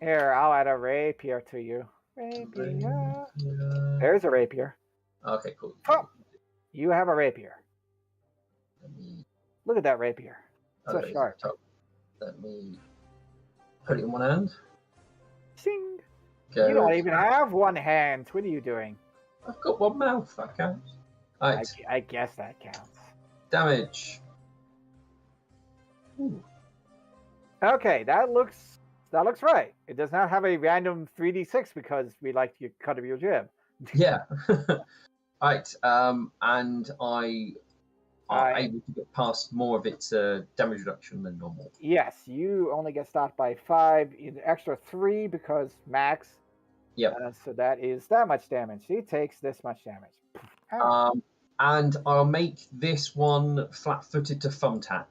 Here, I'll add a rapier to you. Rapier. There's a rapier. Okay, cool. Oh. You have a rapier. Let me, Look at that rapier. So it's sharp. top. Let me put it in one hand. Sing. Go. You don't even have one hand. What are you doing? I've got one mouth, that counts. Alright, I guess that counts. damage. Ooh. Okay, that looks right. It does not have a random 3d6 because we like to cut of your jib. Yeah. Right. And I are able to get past more of its damage reduction than normal. Yes, you only get stopped by 5, an extra 3 because max. Yep. So that is that much damage. He takes this much damage. Ow. And I'll make this one flat-footed to thumbtack.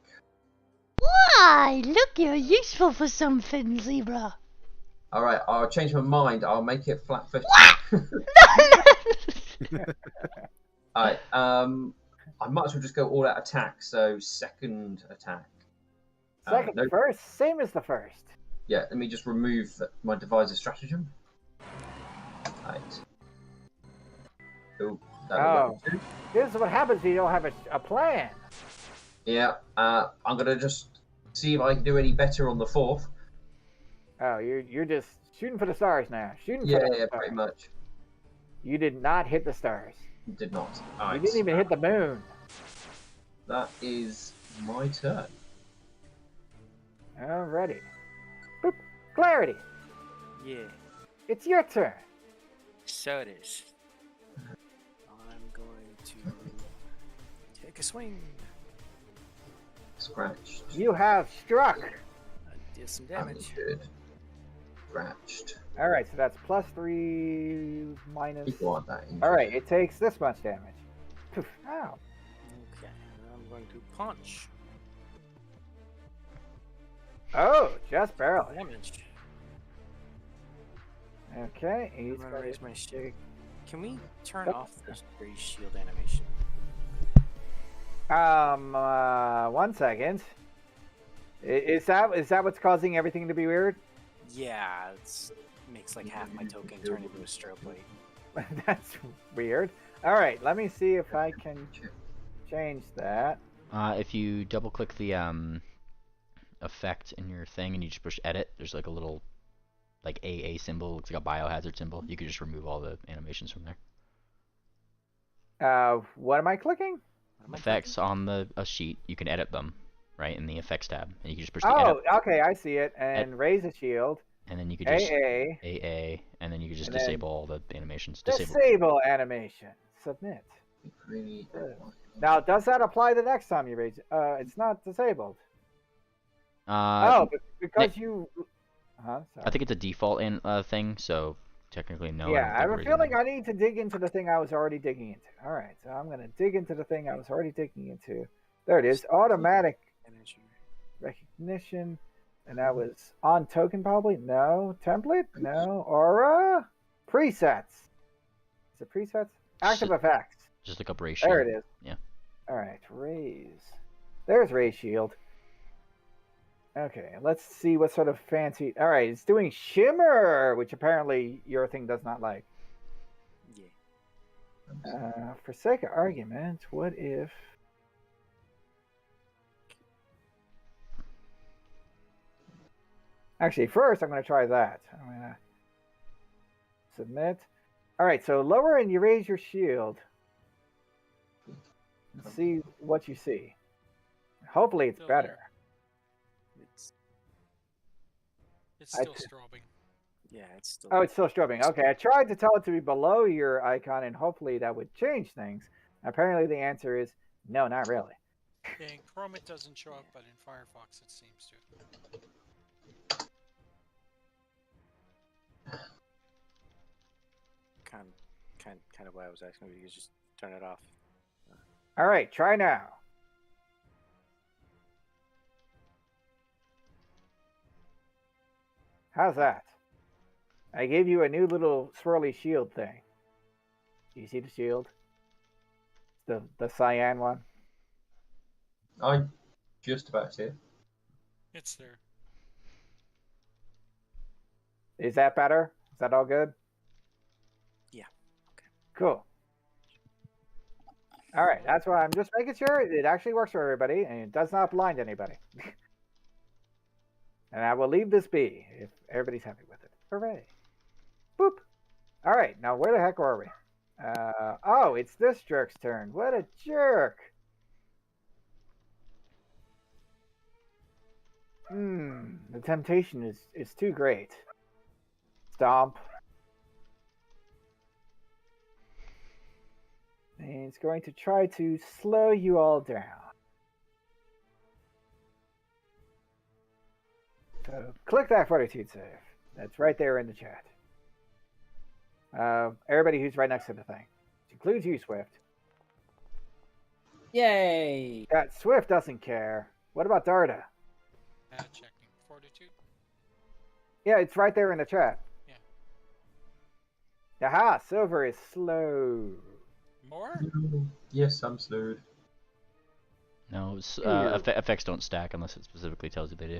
Why, look, you're useful for something, Zebra. All right. I'll change my mind. I'll make it flat-footed. All right. I might as well just go all out attack. So second attack. Second, no- first, same as the first. Yeah. Let me just remove my devise a stratagem. Right. Oh. That was level 2. This is what happens if you don't have a plan. Yeah, I'm gonna just see if I can do any better on the 4th. Oh, you're just shooting for the stars now. Shooting for Yeah, the yeah, stars. pretty much. You did not hit the stars. Did not. You Alright, didn't even hit the moon. that is my turn. Alrighty. Boop. Clarity. Yeah, It's your turn. so it is. I'm going to take a swing. Scratched. You have struck. Deal some damage. Good. Scratched. All right, so that's +3 minus. People aren't that injured. All right, it takes this much damage. Poof. Ow. Okay, and I'm going to punch. Oh, just barely. Damage. Okay, I'm he's gonna going raise my shield. Can we turn Yep. off the raise shield animation? 1 second. Is that what's causing everything to be weird? Yeah, it makes like half my token turn into a strobe light. That's weird. All right, let me see if I can change that. If you double click the effect in your thing and you just push edit, there's like a little like AA symbol, looks like a biohazard symbol. You could just remove all the animations from there. What am I clicking? What am I Effects on a sheet, you can edit them. right, in the effects tab, and you can just push the edit, Oh, okay, I see it. And raise a shield. and then you could just AA. AA, and then you could just And then disable all the animations. Disable animation. Submit. Really. Now, does that apply the next time you raise it? It's not disabled. Uh, Because you. Huh? Sorry. I think it's a default thing, so technically no. Yeah, I have a don't feeling think I need to dig into the thing I was already digging into. All right, so I'm going to dig into the thing I was already digging into. There it is. Automatic Energy. recognition. And that was on token, probably? No. Template? No. Aura? Presets. Is it presets? Active effects. Just look up ratio. There it is. Yeah. All right, raise. There's raise shield. Okay, let's see what sort of fancy. All right, it's doing shimmer, which apparently your thing does not like. Yeah. For sake of argument, what if? Actually, first I'm going to try that. I'm going to submit. All right, so lower and you raise your shield. And see what you see. Hopefully it's Still better. It's I still t- strobing. Yeah, it's still. Oh, it's still strobing. Okay, I tried to tell it to be below your icon, and hopefully that would change things. Apparently the answer is no, not really. Yeah, in Chrome it doesn't show up, but in Firefox it seems to. Kind of why I was asking if you could just turn it off. All right, try now. How's that? I gave you a new little swirly shield thing. Do you see the shield? The cyan one? I just about see it. It's there. Is that better? Is that all good? Yeah. Okay. Cool. All right, that's why I'm just making sure it actually works for everybody and it does not blind anybody. And I will leave this be if everybody's happy with it. Hooray. Boop. All right, now where the heck are we? Oh, it's this jerk's turn. What a jerk. The temptation is too great. Stomp. And it's going to try to slow you all down. So click that fortitude save. That's right there in the chat. Everybody who's right next to the thing. Which includes you, Swift. Yay! Yeah, Swift doesn't care. What about Darda? Checking. Fortitude. Yeah, it's right there in the chat. Yeah. Aha, Silver is slow. More? Yes, I'm slowed. No, Yeah. effects don't stack unless it specifically tells you they do.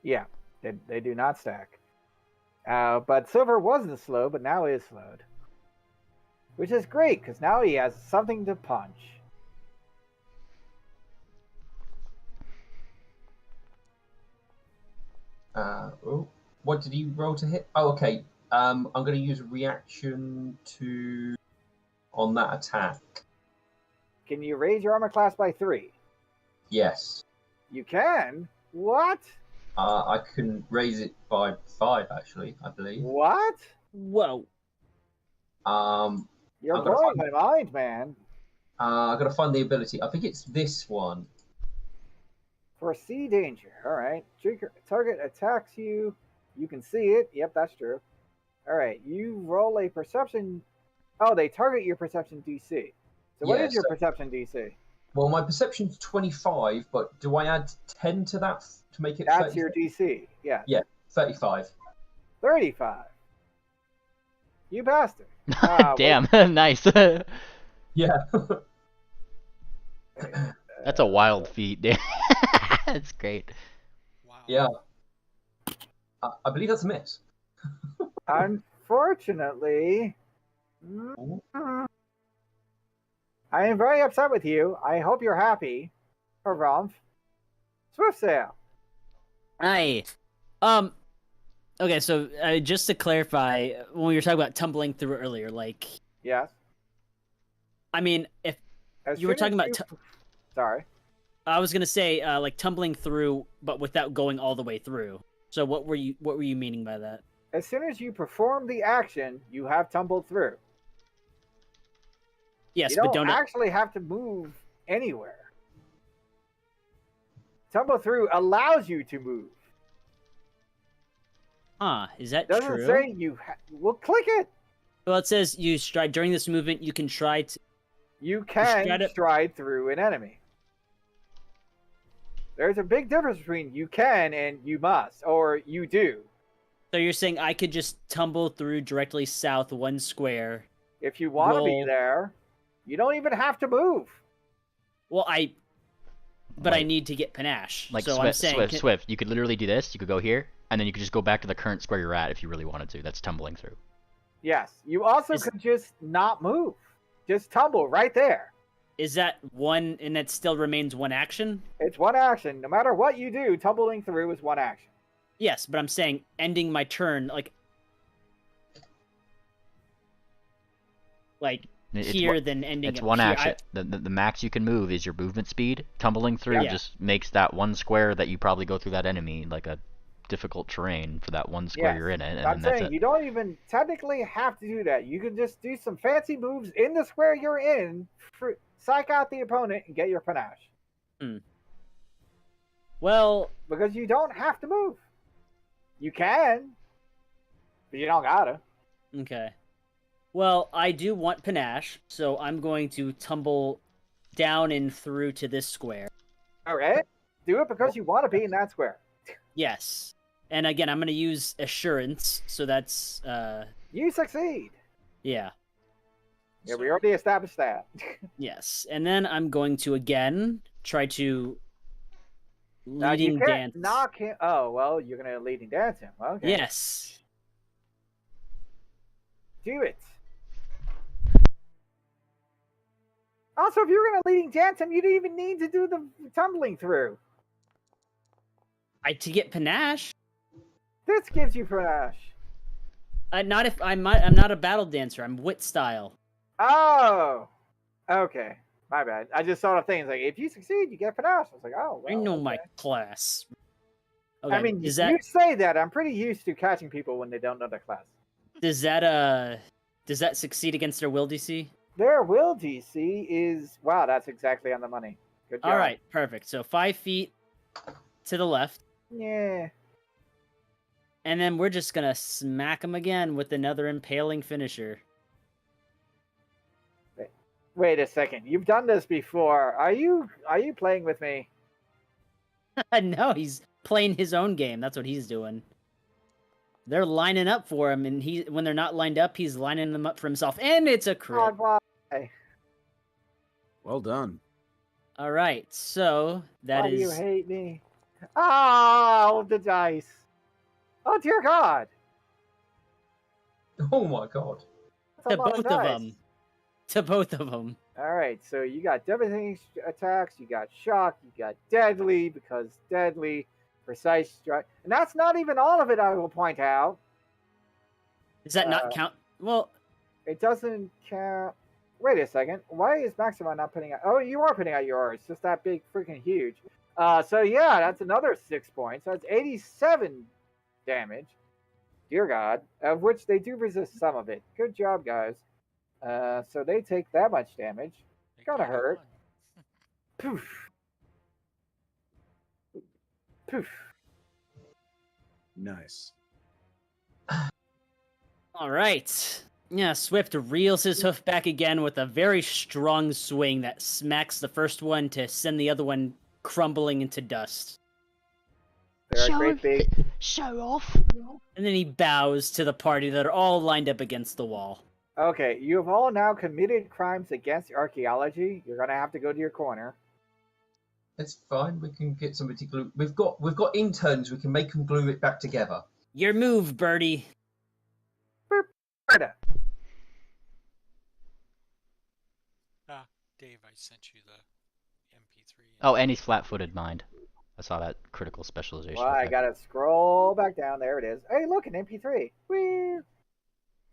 Yeah, they do not stack. But Silver wasn't slow, but now is slowed. Which is great, because now he has something to punch. Oh, what did he roll to hit? Oh, okay. I'm going to use a reaction to on that attack. Can you raise your armor class by 3? Yes. You can? What? I can raise it by 5, actually, I believe. What? Whoa. You're I'm gonna blowing find- my mind, man. I've got to find the ability. I think it's this one. Foresee danger. All right. Target attacks you. You can see it. Yep, that's true. All right. You roll a perception. Oh, they target your perception DC. So what Yeah, is your so- perception DC? Well, my perception's 25, but do I add 10 to that to make it That's 30? your DC. Yeah. Yeah, 35. 35. You bastard. Ah, Damn, nice. Yeah. That's a wild feat, dude. That's great. Wow. Yeah. I believe that's a miss. Unfortunately, I am very upset with you. I hope you're happy. Harumph. Swift Sail. Hi. Okay, so just to clarify, when we were talking about tumbling through earlier, like, Yes. I mean, if As you were soon talking as about Sorry. I was gonna say like tumbling through, but without going all the way through. So what were you meaning by that? As soon as you perform the action, you have tumbled through. Yes, You but don't don't. actually have to move anywhere. Tumble through allows you to move. Is that Doesn't true? say you. Well, click it. Well, it says you stride during this movement. You can try to. You can stride up- stride through an enemy. There's a big difference between you can and you must, or you do. So you're saying I could just tumble through directly south one square? If you want to be Roll. there, you don't even have to move. Well, but I Like- need to get panache. Like so Swift, I'm saying, Swift, Swift. You could literally do this. You could go here, and then you could just go back to the current square you're at if you really wanted to. That's tumbling through. Yes. You also Is- could just not move. Just tumble right there. is that one, and that still remains one action? It's one action. No matter what you do, tumbling through is one action. Yes, but I'm saying ending my turn, like It's here, one- then ending. It's it one here. action. The max you can move is your movement speed. Tumbling through Yeah. just makes that one square that you probably go through that enemy like a difficult terrain for that one square Yes. you're in it, and I'm then that's saying it. you don't even technically have to do that. You can just do some fancy moves in the square you're in, psych out the opponent, and get your panache. Well, Because you don't have to move. You can, but you don't gotta. okay. Well, I do want panache, so I'm going to tumble down and through to this square. All right? Do it because you want to be in that square. Yes. And again, I'm going to use assurance, so that's You succeed. yeah. Yeah, we already established that. Yes. And then I'm going to again try to Now, leading you can't dance. knock him. Oh, well, you're going to leading dance him. Okay. Yes. Do it. Also, if you're going to leading dance him, you don't even need to do the tumbling through. To get panache. This gives you panache. Not if I'm not a battle dancer. I'm wit style. Oh, okay. My bad. I just saw the things like if you succeed, you get panache. I was like, oh, I well, know my okay. class. Okay. I mean, is you that say that. I'm pretty used to catching people when they don't know their class. does that succeed against their will DC? Their will DC is wow. That's exactly on the money. Good job. All right, perfect. So 5 feet to the left, Yeah. and then we're just gonna smack him again with another impaling finisher. Wait a second. You've done this before. Are you playing with me? No, he's playing his own game. That's what he's doing. They're lining up for him, and when they're not lined up, he's lining them up for himself, and it's a crit. God, Well done. All right, so that why do you is hate me? Oh, the dice. Oh dear God. Oh my god. That's a to lot both of dice. them. To both of them. All right, so you got devastating attacks, you got shock, you got deadly because deadly, precise strike, and that's not even all of it. I will point out Does that not count? Well, it doesn't count. Wait a second, why is Maxima not putting out? Oh, you are putting out yours. Just that big, freaking huge. So yeah, that's another 6 points. That's 87 damage. Dear God, of which they do resist some of it. Good job, guys. So they take that much damage. They Gotta kinda hurt. won. Poof. Poof. Nice. all right. Yeah, Swift reels his hoof back again with a very strong swing that smacks the first one to send the other one crumbling into dust. They're a great big. Show off. And then he bows to the party that are all lined up against the wall. Okay, you have all now committed crimes against archaeology. You're gonna have to go to your corner. It's fine. We can get somebody to glue. We've got interns. We can make them glue it back together. Your move, Birdie. Dave, I sent you the MP3. Oh, and he's flat-footed, mind. I saw that critical specialization. Well, I effect. gotta scroll back down. There it is. Hey, look, an MP3. Whee!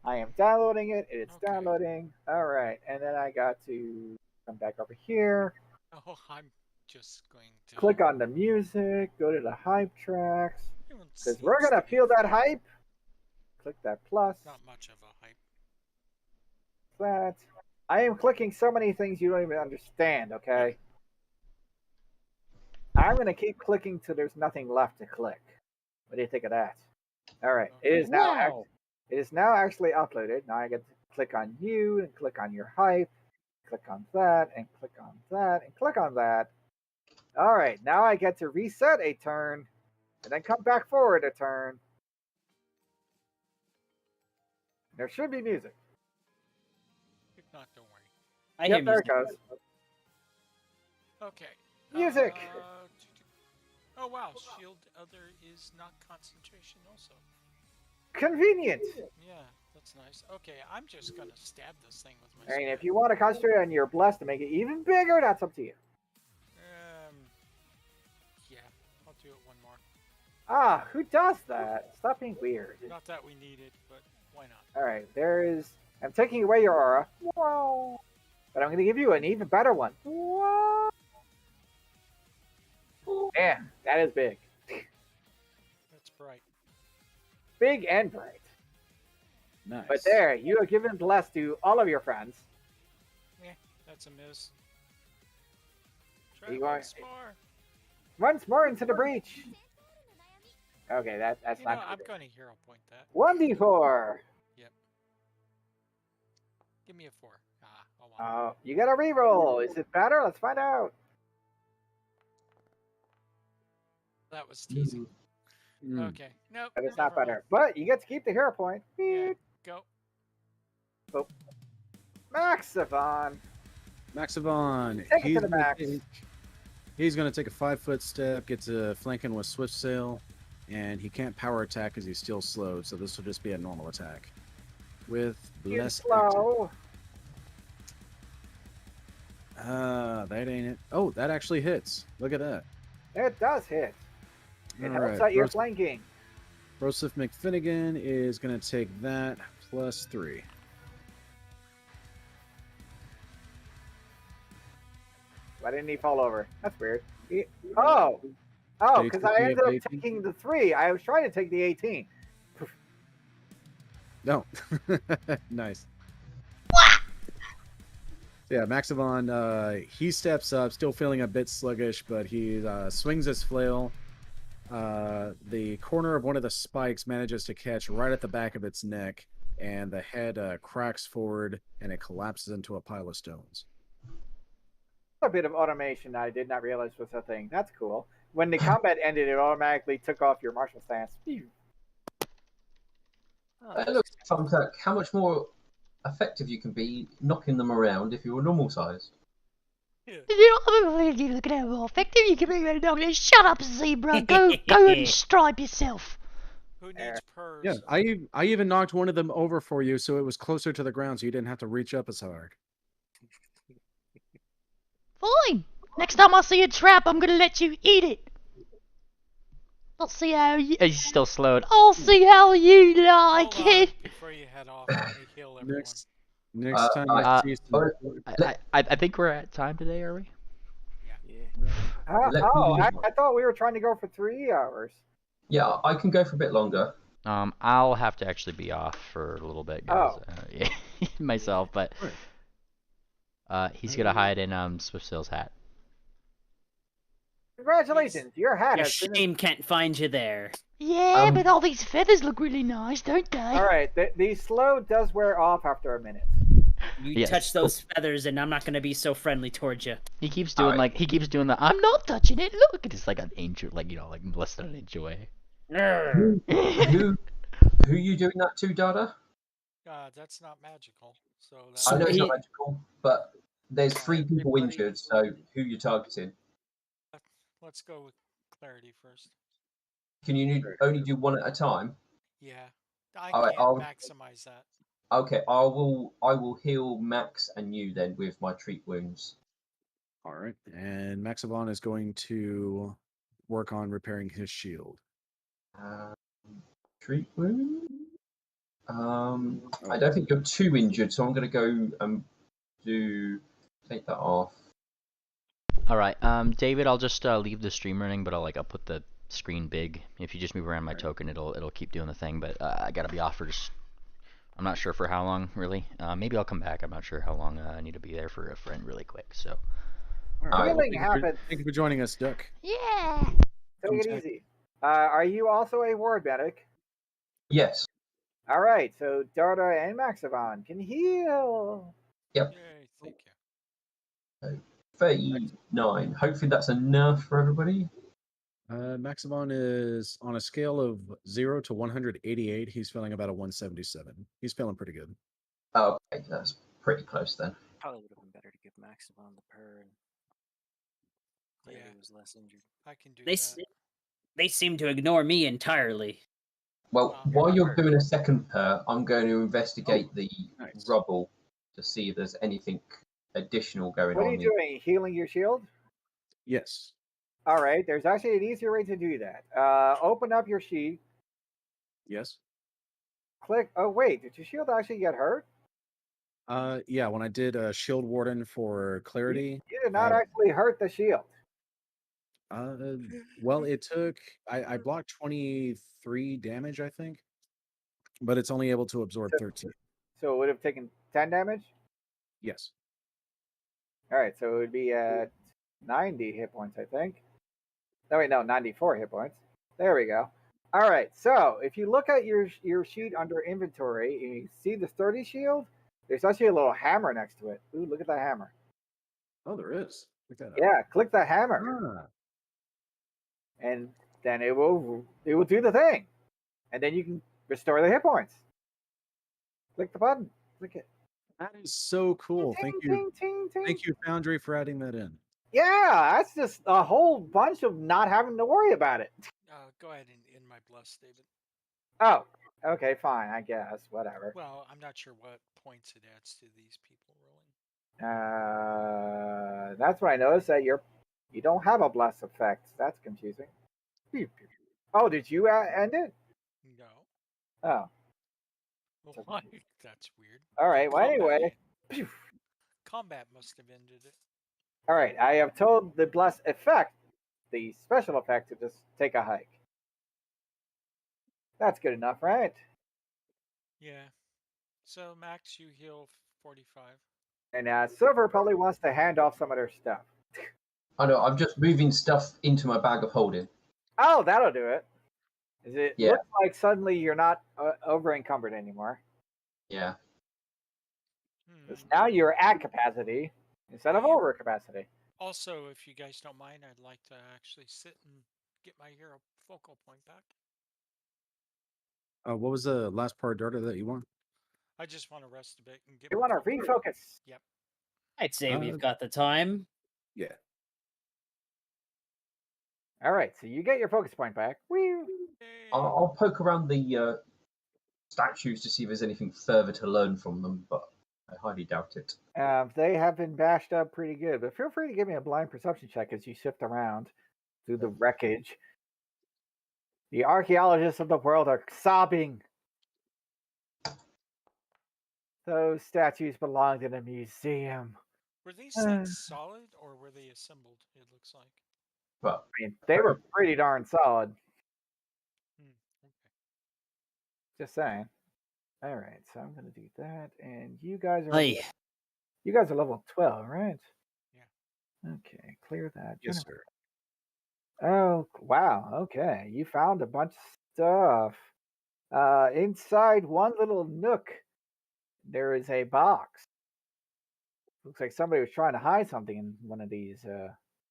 I am downloading it. It's Okay. downloading. All right, and then I got to come back over here. Oh, I'm just going to Click on the music. Go to the hype tracks. Everyone Because we're seems gonna to be feel that fine. hype. Click that plus. Not much of a hype. That. I am clicking so many things you don't even understand. Okay. I'm gonna keep clicking till there's nothing left to click. What do you think of that? All right. It is now. Wow. It is now actually uploaded. Now I get to click on you and click on your hype. Click on that and click on that and click on that. All right. Now I get to reset a turn and then come back forward a turn. There should be music. If not, don't worry. I hear Yep, there it music. goes. Okay. Music. Oh wow, shield other is not concentration also. Convenient. Yeah, that's nice. Okay, I'm just gonna stab this thing with my I mean, spear. if you want to concentrate on your bless to make it even bigger, that's up to you. Yeah, I'll do it one more. Ah, who does that? Stop being weird. Not that we need it, but why not? All right, there is. I'm taking away your aura. Wow. But I'm going to give you an even better one. Wow. Yeah, that is big. That's bright. Big and bright. Nice. But there, you have given bless to all of your friends. That's a miss. You Try want- once more. Once more into the breach. Okay, that's You know, not I'm good. going to hero point that. 1d4. Give me a 4. I want Oh, you got a reroll. Is it better? Let's find out. that was teasing. Mm. Okay, nope. But it's not never better. But you get to keep the hero point. mind. Yeah, go. Maxivon. Maxivon. Take it to he's the gonna max. He's going to take a 5-foot step, get to flanking with Swift Sail, and he can't power attack because he's still slowed, so this will just be a normal attack. With He's Bless slow. that ain't it. Oh, that actually hits. Look at that. It does hit. It All helps right, out your Bros- flanking. Broseph McFinnigan is going to take that plus 3. Why didn't he fall over? That's weird. Oh, Did he because take I the ended up 18? taking the 3. I was trying to take the 18. No. Nice. So yeah, Maxivon, he steps up, still feeling a bit sluggish, but he swings his flail. The corner of one of the spikes manages to catch right at the back of its neck, and the head cracks forward, and it collapses into a pile of stones. A bit of automation I did not realize was a thing. That's cool. When the combat ended, it automatically took off your martial stance. Phew. Oh, Look, Thumbtack, how much more effective you can be knocking them around if you were normal sized. You look at how more effective you can be right now. Shut up, zebra. Go and stripe yourself. Who needs There. purrs? Yeah, I even knocked one of them over for you, so it was closer to the ground, so you didn't have to reach up as hard. Fine. Next time I see a trap, I'm gonna let you eat it. I'll see how you. He's still slowed. I'll see how you like Hold on, it. before you head off, let me heal everyone. Next time I- you see some... I think we're at time today, are we? Let Oh, me- I thought we were trying to go for 3 hours. Yeah, I can go for a bit longer. I'll have to actually be off for a little bit, guys. Oh. Yeah, myself, but he's gonna hide in Swift Sail's hat. Congratulations, your hat Your has been. shame can't find you there. Yeah, Um, but all these feathers look really nice, don't they? All right, the slow does wear off after a minute. You Yes. touch those feathers, and I'm not gonna be so friendly towards you. He keeps doing Alright. he keeps doing the I'm not touching it. Look, it's like an angel, like less than an inch away. Who you doing that to, Dada? That's not magical. So I that's know it's not he- magical, but there's 3 people Everybody- injured, so who you targeting? let's go with clarity first. Can you only do one at a time? Yeah, I Alright, can't I'll- maximize that. Okay, I will heal Max and you then with my treat wounds. All right, and Maxivon is going to work on repairing his shield. Treat wound? I don't think you're too injured, so I'm going to go take that off. All right, David, I'll just leave the stream running, but I'll put the screen big. If you just move around my token, it'll keep doing the thing. But I gotta be off for just. I'm not sure for how long, really. Maybe I'll come back. I'm not sure how long I need to be there for a friend, really quick. So. All right. Well, Healing happens. thank you for joining us, Duck. Yeah. Take it easy. Are you also a ward medic? Yes. All right, so Darda and Maxavon can heal. Yep. Yay, thank you. 39. Hopefully that's enough for everybody. Maximon is on a scale of 0 to 188. He's feeling about a 177. He's feeling pretty good. Oh, okay, that's pretty close then. Probably would have been better to give Maximon the purr and Yeah. he was less injured. I can do They that. they seem to ignore me entirely. Well, while you're doing a second pair, I'm going to investigate the nice. rubble to see if there's anything additional going What on. are you doing? Healing your shield? Yes. All right, there's actually an easier way to do that. Open up your sheet. Yes. Click. Oh wait, did your shield actually get hurt? Yeah. When I did Shield Warden for Clarity, You did not actually hurt the shield. well, it took. I blocked 23 damage, I think, but it's only able to absorb 13. So it would have taken 10 damage. Yes. All right, so it would be at 90 hit points, I think. No, wait, no, 94 hit points. There we go. All right, so if you look at your sheet under inventory and you see the sturdy shield, there's actually a little hammer next to it. Ooh, look at that hammer. Oh, there is. Look that up. Yeah, click the hammer, Ah, and then it will do the thing, and then you can restore the hit points. Click the button. Click it. that is so cool. Ting, Thank you. ting, ting, ting. Thank you, Foundry, for adding that in. Yeah, that's just a whole bunch of not having to worry about it. Go ahead and end my bless, David. Oh, okay, fine, I guess, whatever. Well, I'm not sure what points it adds to these people rolling. That's when I noticed that you don't have a bless effect. That's confusing. Oh, did you end it? No. Oh, Why? That's weird. all right. Well, Combat- anyway, Combat must have ended it. all right. I have told the bless effect, the special effect, to just take a hike. That's good enough, right? Yeah. So Max, you heal 45. And Silver probably wants to hand off some of their stuff. I know, I'm just moving stuff into my bag of holding. Oh, that'll do it. Is it Yeah. looks like suddenly you're not over encumbered anymore? Yeah. Hmm. 'Cause now you're at capacity instead of over capacity. Also, if you guys don't mind, I'd like to actually sit and get my hero focal point back. What was the last part, Darta, that you want? I just want to rest a bit and get. You my want to focal point. refocus. Yep. I'd say we've got the time. Yeah. All right, so you get your focus point back. Whee! Yay. I'll poke around the statues to see if there's anything further to learn from them, but I highly doubt it. They have been bashed up pretty good, but feel free to give me a blind perception check as you shift around through the wreckage. The archaeologists of the world are sobbing. Those statues belonged in a museum. Were these things solid or were they assembled? It looks like. But I mean, they were pretty darn solid. Okay. Just saying. All right, so I'm gonna do that, and you guys are Hey, you guys are level 12, right? Yeah. Okay, clear that. Yes, Jennifer. sir. Oh, wow. Okay. You found a bunch of stuff. Inside one little nook, there is a box. Looks like somebody was trying to hide something in one of these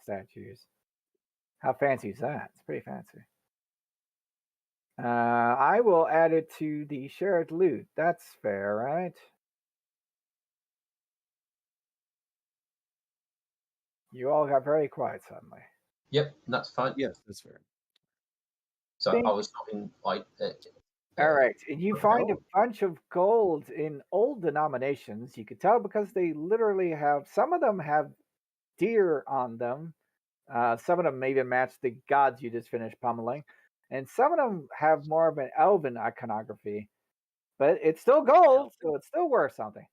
statues. How fancy is that? It's pretty fancy. I will add it to the shared loot. That's fair, right? You all got very quiet suddenly. yep, that's fine. Yes, that's fair. So Thank I was not in like. All right, and you Okay. find a bunch of gold in old denominations. You could tell because they literally have, some of them have deer on them. Some of them even match the gods you just finished pummeling. And some of them have more of an elven iconography. But it's still gold, so it's still worth something.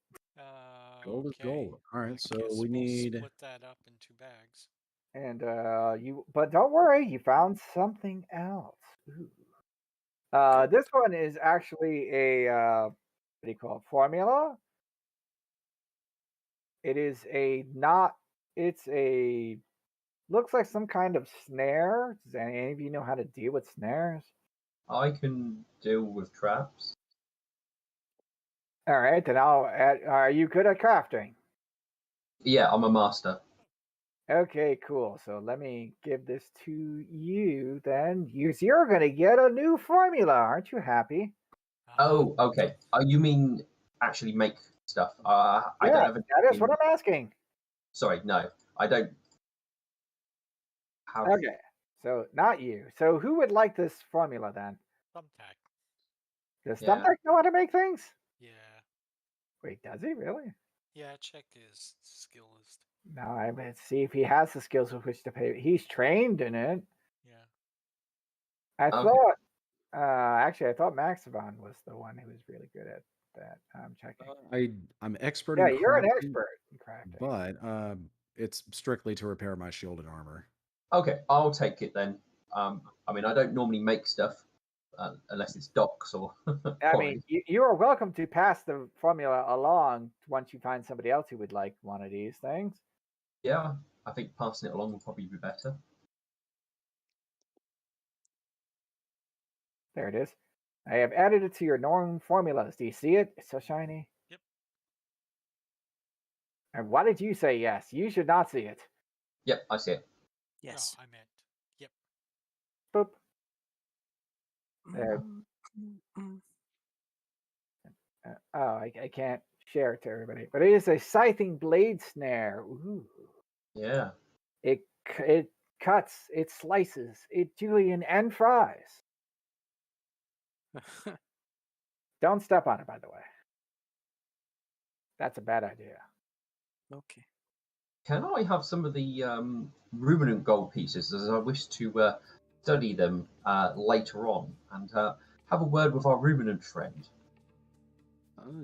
Gold is Okay. gold. All right, I so guess we we'll need. split that up in 2 bags. And but don't worry, you found something else. Ooh. This one is actually a what do you call it? Formula. It is a not. It's a looks like some kind of snare. Does any of you know how to deal with snares? I can deal with traps. All right, then I'll add. Are you good at crafting? Yeah, I'm a master. Okay, cool. So let me give this to you then. You're going to get a new formula. Aren't you happy? Oh, okay. You mean actually make stuff? I don't Yeah, have a. that is what I'm asking. Sorry, no, I don't have. Okay, so not you. So who would like this formula then? Thumbtack. Does Yeah. Thumbtack know how to make things? Yeah. Wait, does he really? Yeah, check his skill list. No, I mean, see if he has the skills with which to pay. He's trained in it. Yeah. I Okay. thought, actually, I thought Maxivon was the one who was really good at that. I'm checking. I'm expert Yeah, in you're an crafting, expert in crafting. but it's strictly to repair my shield and armor. Okay, I'll take it then. I mean, I don't normally make stuff unless it's docks or. I mean, you are welcome to pass the formula along once you find somebody else who would like one of these things. Yeah, I think passing it along will probably be better. There it is. I have added it to your known formulas. Do you see it? It's so shiny. Yep. And why did you say yes? You should not see it. Yep, I see it. Yes. No, I meant. Yep. Boop. There. I can't share it to everybody. But it is a scything blade snare. Ooh. Yeah. It cuts, it slices, it julienne and fries. Don't step on it, by the way. That's a bad idea. Okay. Can I have some of the ruminant gold pieces as I wish to study them later on and have a word with our ruminant friend?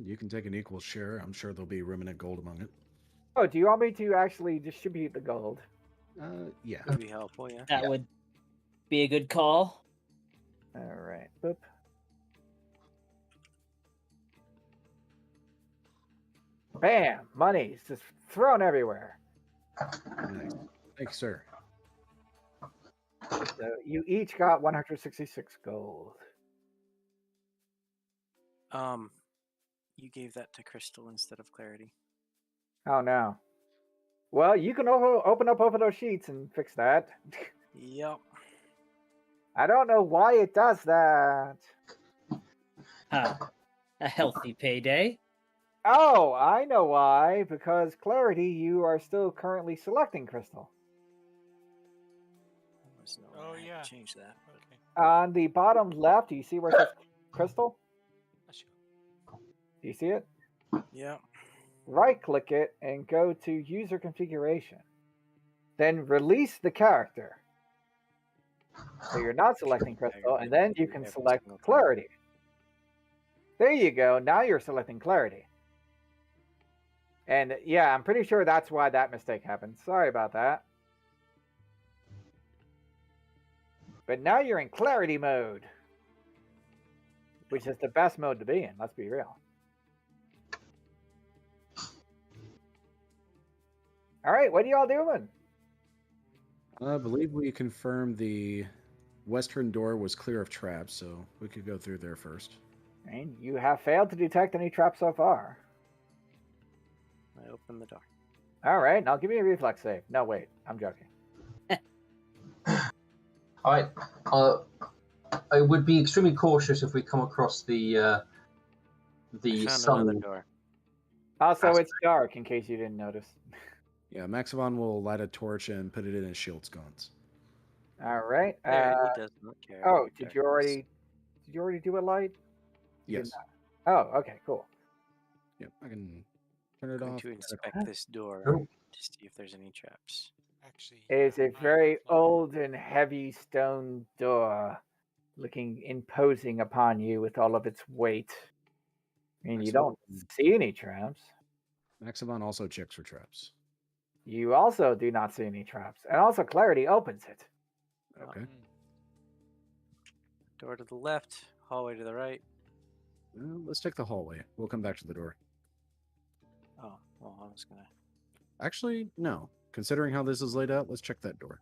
You can take an equal share. I'm sure there'll be ruminant gold among it. Oh, do you want me to actually distribute the gold? Yeah. Would be helpful, yeah. That would be a good call. All right. Boop. Bam! Money's just thrown everywhere. Nice. Thank you, sir. So you each got 166 gold. You gave that to Crystal instead of Clarity. Oh no. Well, you can open up over those sheets and fix that. Yep. I don't know why it does that. Huh. A healthy payday. Oh, I know why. Because Clarity, you are still currently selecting Crystal. There's no Oh, way I yeah. can change that. Okay. On the bottom left, do you see where it says Crystal? That's you. Do you see it? Yep. Right-click it and go to User Configuration. Then release the character. So you're not selecting Crystal, and then you can select Clarity. There you go. Now you're selecting Clarity. And yeah, I'm pretty sure that's why that mistake happened. Sorry about that. But now you're in Clarity mode, which is the best mode to be in, let's be real. All right, what are y'all doing? I believe we confirmed the western door was clear of traps, so we could go through there first. And you have failed to detect any traps so far. I opened the door. All right, now give me a reflex save. No, wait, I'm joking. All right. I would be extremely cautious if we come across the I found sun. another door. Also, it's dark, in case you didn't notice. Yeah, Maximon will light a torch and put it in his shield sconce. All right. There, he does not care. Oh, about did you darkness. already do a light? You did Yes. not. Oh, okay, cool. Yep, I can turn it I'm going off. to inspect this door Oh. to see if there's any traps. Actually, It is a I very have, like, old and heavy stone door, looking imposing upon you with all of its weight. I mean, you don't see any traps. Maximon also checks for traps. You also do not see any traps, and also Clarity opens it. Okay. Door to the left, hallway to the right. Well, let's take the hallway. We'll come back to the door. Oh, well, I was gonna. Actually, no. Considering how this is laid out, let's check that door.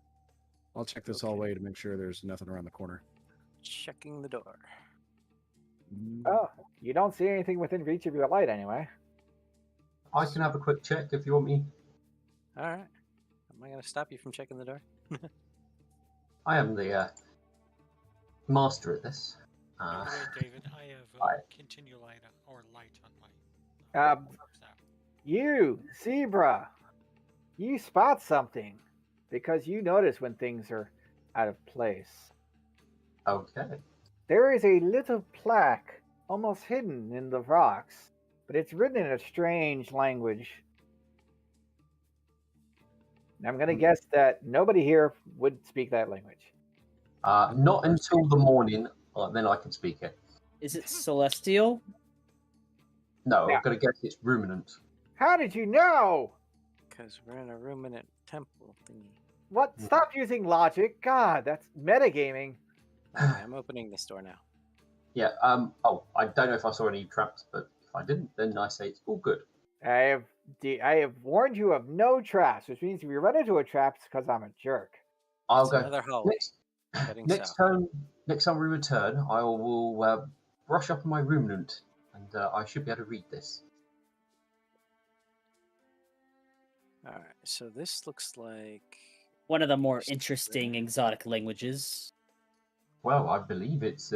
I'll check this Okay. hallway to make sure there's nothing around the corner. Checking the door. Oh, you don't see anything within reach of your light anyway. I can have a quick check if you want me. All right. Am I gonna stop you from checking the door? I am the master at this. By the way, David, I have Hi. continue light or light on my. Snap. You, Zebra, you spot something because you notice when things are out of place. Okay. There is a little plaque almost hidden in the rocks, but it's written in a strange language. And I'm going to guess that nobody here would speak that language. Not until the morning, then I can speak it. Is it celestial? No, Yeah. I'm going to guess it's ruminant. How did you know? Because we're in a ruminant temple thingy. What? Stop using logic. God, that's metagaming. Okay, I'm opening this door now. Yeah, oh, I don't know if I saw any traps, but if I didn't, then I say it's all good. I have warned you of no traps, which means if you run into a trap, it's because I'm a jerk. I'll It's go. another hallway. Heading Next south. time we return, I will brush up on my ruminant, and I should be able to read this. All right. So this looks like. One of the more interesting exotic languages. Well, I believe it's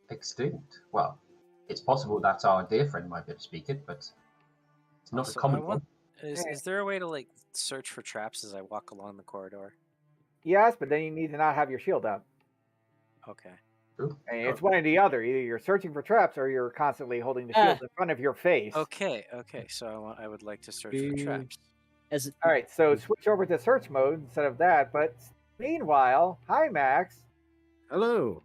extinct. Well, it's possible that our dear friend might be able to speak it, but it's not Also, a common I one. want- Is there a way to like search for traps as I walk along the corridor? Yes, but then you need to not have your shield up. Okay. Ooh, And it's one or the other. Either you're searching for traps or you're constantly holding the shield in front of your face. Okay. Okay. So I would like to search for Be- traps. As All right, so switch over to search mode instead of that. But meanwhile, hi Max. Hello.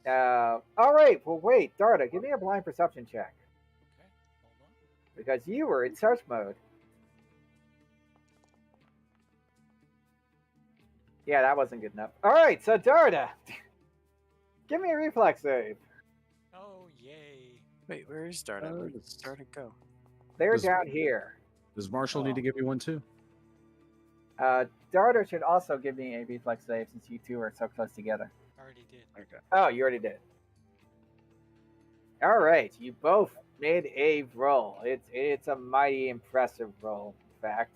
All right, well wait, Darda, give me a blind perception check Okay, hold on. because you were in search mode. Yeah, that wasn't good enough. All right, so Darda, give me a reflex save. Oh, yay. Wait, where is Darda? Where did it's- Darda go? They're Does- down here. Does Marshall need to give me one too? Darda should also give me a reflex save since you two are so close together. Already did. Okay. Oh, you already did. All right, you both made a roll. It's a mighty impressive roll, in fact.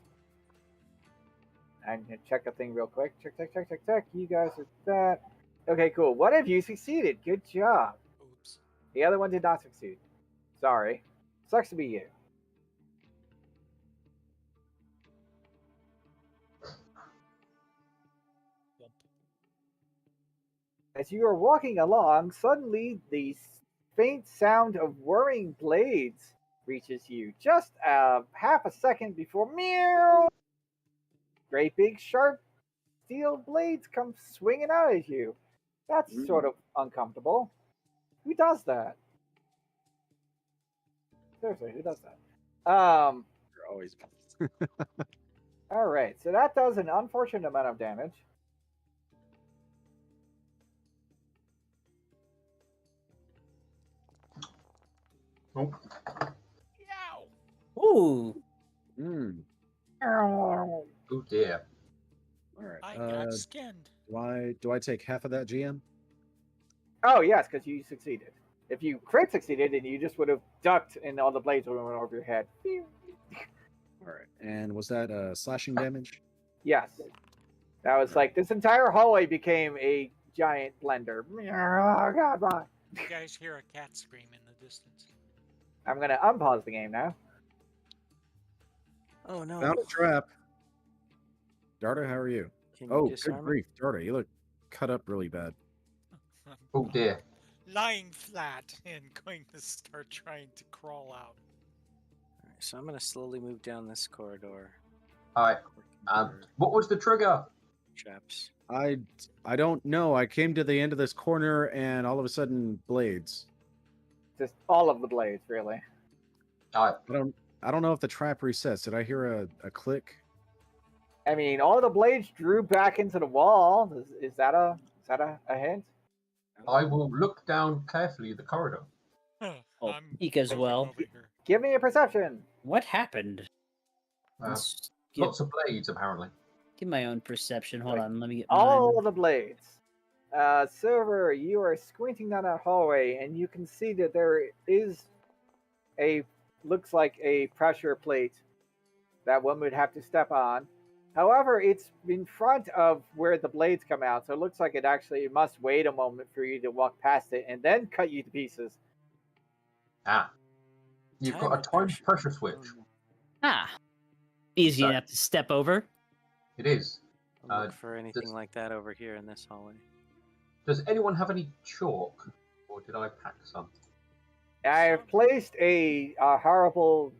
I'm gonna check a thing real quick. Check. You guys are that. Okay, cool. One of you succeeded. Good job. Oops. The other one did not succeed. Sorry. Sucks to be you. Womp. As you are walking along, suddenly the faint sound of whirring blades reaches you. Just half a second before meow, great big sharp steel blades come swinging out at you. That's sort of uncomfortable. Who does that? Seriously, who does that? You're always. All right, so that does an unfortunate amount of damage. Oh, Yow! ooh, Mm. Oh, oh dear. All right. I got skinned. Do I take half of that, GM? yes, because you succeeded. If you crit succeeded, then you just would have ducked and all the blades would have went over your head. All right. And was that slashing damage? Yes. That was like this entire hallway became a giant blender. Oh, God, bye. You guys hear a cat scream in the distance. I'm going to unpause the game now. Oh no! Found a trap. Darda, how are you? Can you Oh, good disarm it? grief, Darda, you look cut up really bad. Oh dear. Lying flat and going to start trying to crawl out. Alright, so I'm gonna slowly move down this corridor. All right. Looking for What was the trigger? traps. I don't know. I came to the end of this corner and all of a sudden blades. Just all of the blades, really. All right. I don't know if the trap resets. Did I hear a click? I mean, all the blades drew back into the wall. Is that a hint? I will look down carefully the corridor. Oh, I'm Eek as moving well. over here. Give me a perception. What happened? Uh, Let's get, Lots of blades, apparently. get my own perception. Hold Wait. on, let me get All mine. the blades. Silver, you are squinting down that hallway, and you can see that there is looks like a pressure plate that one would have to step on. However, it's in front of where the blades come out, so it looks like it must wait a moment for you to walk past it and then cut you to pieces. Ah. You've got a time pressure switch. Ah, easy Sorry. enough to step over. It is. I'll look for anything does- like that over here in this hallway. Does anyone have any chalk? Or did I pack some? I have placed a horrible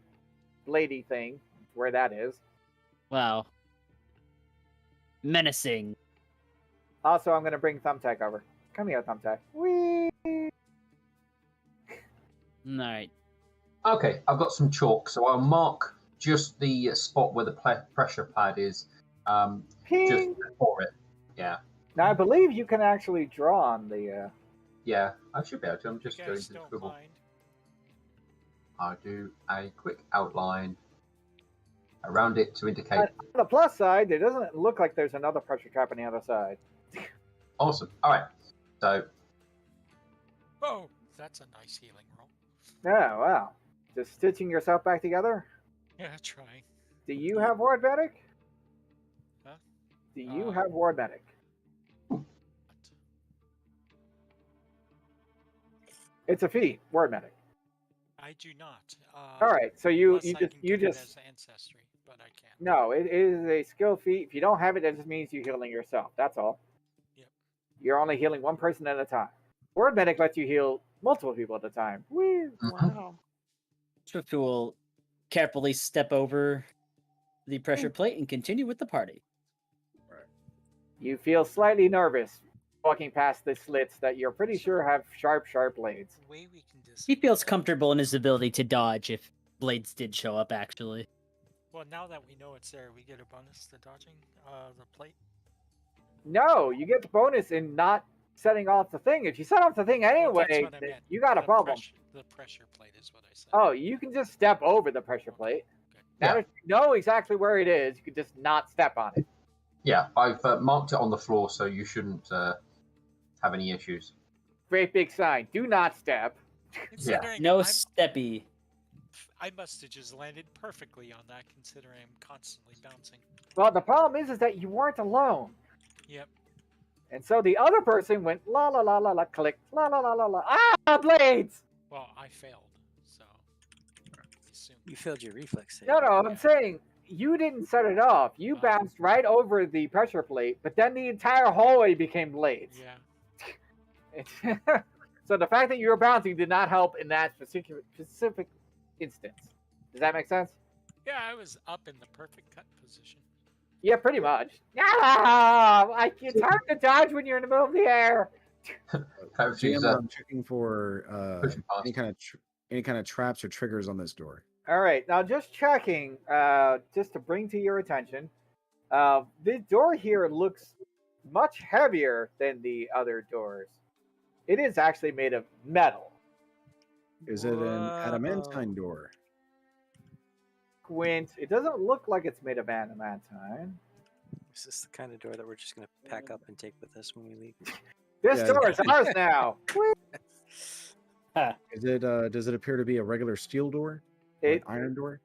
lady thing where that is. Wow. Menacing. Also, I'm going to bring Thumbtack over. Come here, Thumbtack. Whee! Alright. Okay, I've got some chalk, so I'll mark just the spot where the pressure pad is. Just Ping! before it. Yeah. Now, I believe you can actually draw on the... Yeah, I should be able to. I'm just You going guys to don't scribble. mind. I'll do a quick outline around it to indicate. On the plus side, it doesn't look like there's another pressure trap on the other side. Awesome. All right. So, Oh, that's a nice healing roll. Oh, wow. Just stitching yourself back together? Yeah, trying. Do you have Ward Medic? Huh? Do you have Ward Medic? What? It's a feat, Ward Medic. I do not. All right, so you unless I just can you get it just as ancestry, but I can't. no. It is a skill feat. If you don't have it, that just means you're healing yourself. That's all. Yep. You're only healing one person at a time. Ward Medic lets you heal multiple people at a time. Woo! Wow. Swift will carefully step over the pressure plate and continue with the party. You feel slightly nervous walking past the slits that you're pretty sure have sharp blades. The way we can He feels comfortable in his ability to dodge if blades did show up, actually. Well, now that we know it's there, we get a bonus to dodging the plate. No, you get the bonus in not setting off the thing. If you set off the thing Well, anyway, that's what I then meant. you got a The problem. The pressure plate is what I said. Oh, you can just step over the pressure plate. Good. Now Yeah. if you know exactly where it is, you can just not step on it. yeah, I've marked it on the floor, so you shouldn't have any issues. Great big sign. Do not step. Considering No I'm- steppy. I must have just landed perfectly on that, considering I'm constantly bouncing. Well, the problem is that you weren't alone. Yep. And so the other person went la la la la la click la la la la la blades. Well, I failed, so I assume. You failed your reflex save. No, I'm saying you didn't set it off. You bounced right over the pressure plate, but then the entire hallway became blades. Yeah. So the fact that you were bouncing did not help in that specific instance. Does that make sense? Yeah, I was up in the perfect cut position. Yeah, pretty much. It's hard to dodge when you're in the middle of the air. Coach's, GM, I'm checking for pushing past. any kind of traps or triggers on this door. All right, now just checking, just to bring to your attention, the door here looks much heavier than the other doors. It is actually made of metal. Is it an adamantine door? Squint. It doesn't look like it's made of adamantine. Is this the kind of door that we're just gonna pack up and take with us when we leave? This Yeah. door is ours now. Is it? Does it appear to be a regular steel door? Or an It iron door?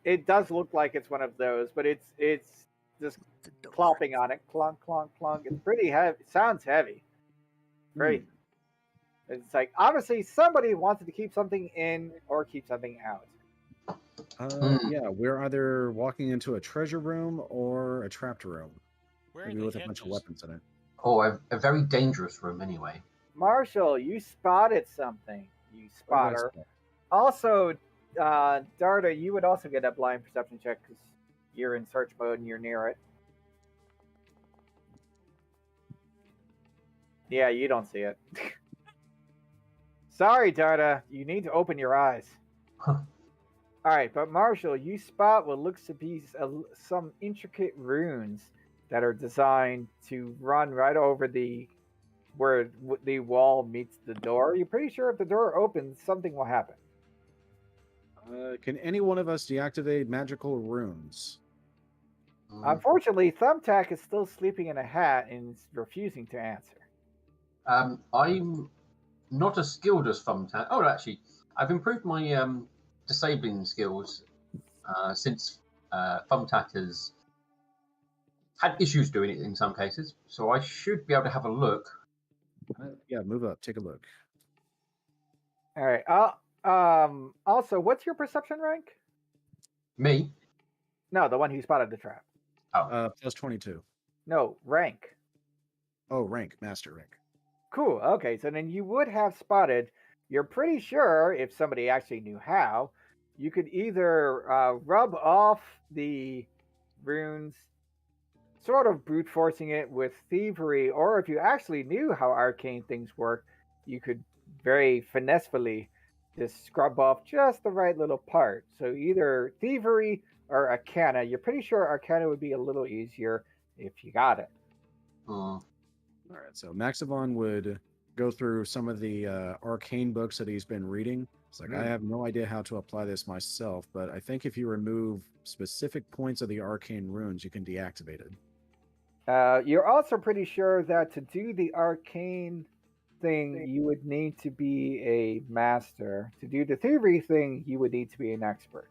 it does look like it's one of those, but it's just The door. clopping on it, clunk clunk clunk. It's pretty heavy. It sounds heavy. Great. It's like obviously somebody wanted to keep something in or keep something out. Yeah, we're either walking into a treasure room or a trapped room. Where are Maybe the with a bunch of hinges? weapons in it. Oh, a very dangerous room anyway. Marshall, you spotted something. You What did I spotter. spot? Also, Darda, you would also get a blind perception check because you're in search mode and you're near it. Yeah, you don't see it. Sorry, Darda. You need to open your eyes. All right, but Marshall, you spot what looks to be some intricate runes that are designed to run right over where the wall meets the door. You're pretty sure if the door opens, something will happen. Can any one of us deactivate magical runes? Unfortunately, Thumbtack is still sleeping in a hat and is refusing to answer. I'm not as skilled as Thumbtack. Oh, actually, I've improved my disabling skills since Thumbtack has had issues doing it in some cases. So I should be able to have a look. Yeah, move up. Take a look. All right. Also, what's your perception rank? Me? No, the one who spotted the trap. Plus 22. No, rank. Oh, rank. Master rank. Cool. Okay, so then you would have spotted. You're pretty sure if somebody actually knew how, you could either rub off the runes, sort of brute forcing it with thievery, or if you actually knew how arcane things work, you could very finessefully just scrub off just the right little part. So either thievery or arcana. You're pretty sure arcana would be a little easier if you got it. Hmm. All right, so Maxivon would go through some of the arcane books that he's been reading. It's like, I have no idea how to apply this myself, but I think if you remove specific points of the arcane runes, you can deactivate it. You're also pretty sure that to do the arcane thing, you would need to be a master. To do the thievery thing, you would need to be an expert.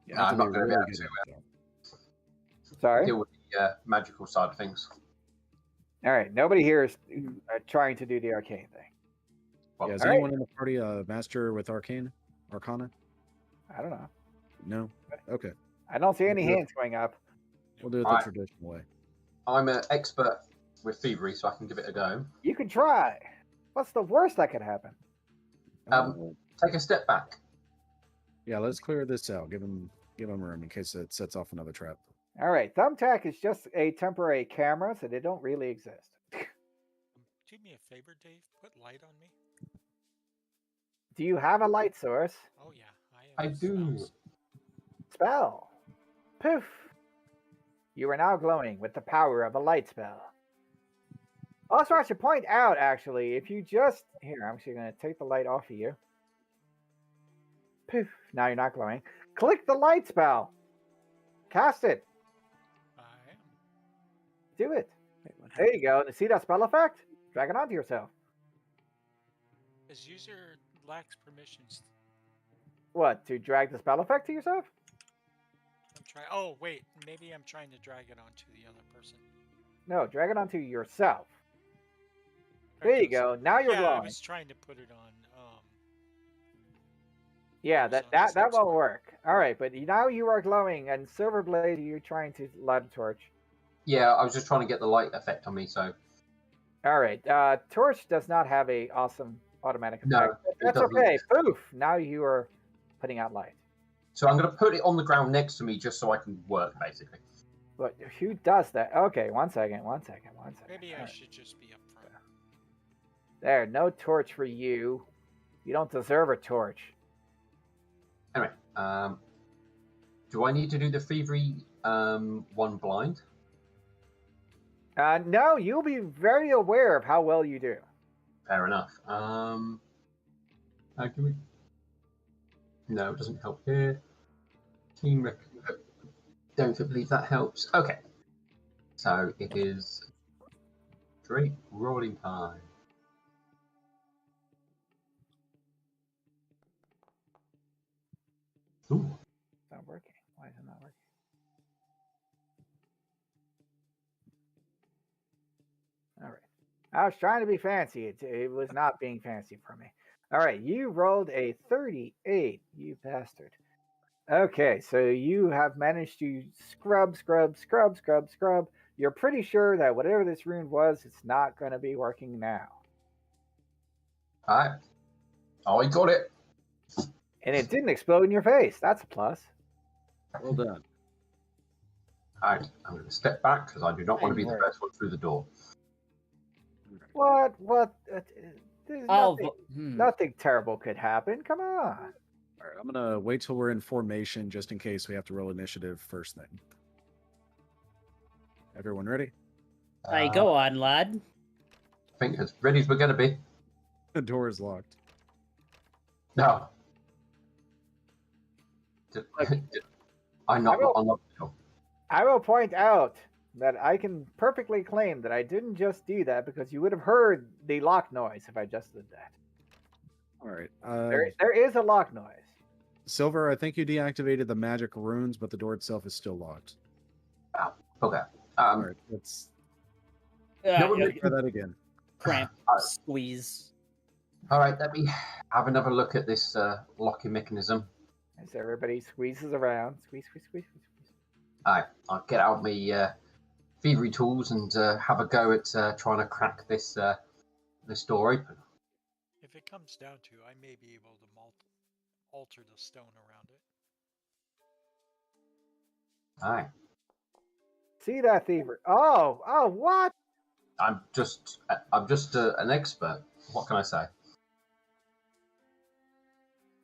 You have I'm to not be going to be really able good to at it, Sorry? deal with the magical side of things. All right, nobody here is trying to do the arcane thing. Well, Yeah, is All right. anyone in the party a master with arcana? I don't know. No? Okay. I don't see any Yeah. hands going up. We'll do it the Alright. traditional way. I'm an expert with thievery, so I can give it a go. You can try. What's the worst that could happen? Take a step back. Yeah, let's clear this out. Give him room in case it sets off another trap. All right, Thumbtack is just a temporary camera, so they don't really exist. Do me a favor, Dave. Put light on me. Do you have a light source? Oh yeah, I have do. spells. Spell. Poof. You are now glowing with the power of a light spell. Also, I should point out, actually, if you just... Here, I'm actually going to take the light off of you. Poof. Now you're not glowing. Click the light spell. Cast it. I am. Do it. Wait, what There you go. See that spell effect? Drag it onto yourself. As user lacks permissions. What, to drag the spell effect to yourself? I'm trying. Oh wait, maybe I'm trying to drag it onto the other person. No, drag it onto yourself. There you Because- go. Now you're yeah, I glowing. was trying to put it on. Yeah, was that on the won't same work. All right, but now you are glowing, and Silverblade, you're trying to light a torch. Yeah, I was just trying to get the light effect on me, so All right, torch does not have a awesome automatic effect. No, but it that's doesn't. okay. Poof! Now you are putting out light. so I'm going to put it on the ground next to me just so I can work, basically. But who does that? Okay, one second. Maybe All I right. should just be up front. There, no torch for you. You don't deserve a torch. Anyway, do I need to do the thievery one blind? No, you'll be very aware of how well you do. Fair enough. How can we? No, it doesn't help here. Team don't believe that helps. Okay, so it is straight rolling time. Ooh. It's not working. Why is it not working? All right. I was trying to be fancy. It was not being fancy for me. All right. You rolled a 38, you bastard. Okay. So you have managed to scrub. You're pretty sure that whatever this rune was, it's not going to be working now. Alright. Oh, I got it. And it didn't explode in your face. That's a plus. Well done. Alright, I'm going to step back because I do not want to be the Right. first one through the door. What? There's I'll nothing, vo- nothing terrible could happen. Come on. All right, I'm gonna wait till we're in formation just in case we have to roll initiative first thing. Everyone ready? I go on, lad. I think as ready as we're going to be. The door is locked. No. I'm not sure. I will point out that I can perfectly claim that I didn't just do that because you would have heard the lock noise if I just did that. All right. There is a lock noise. Silver, I think you deactivated the magic runes, but the door itself is still locked. Okay. All right, let's No, we're try that again. Cramp, squeeze. All right, let me have another look at this locking mechanism. As everybody squeezes around. Squeeze, squeeze, squeeze, squeeze, squeeze. All right, I'll get out my thievery tools and have a go at trying to crack this this door open. If it comes down to, I may be able to alter the stone around it. All right. See that thievery? Oh, what? I'm just an expert. What can I say?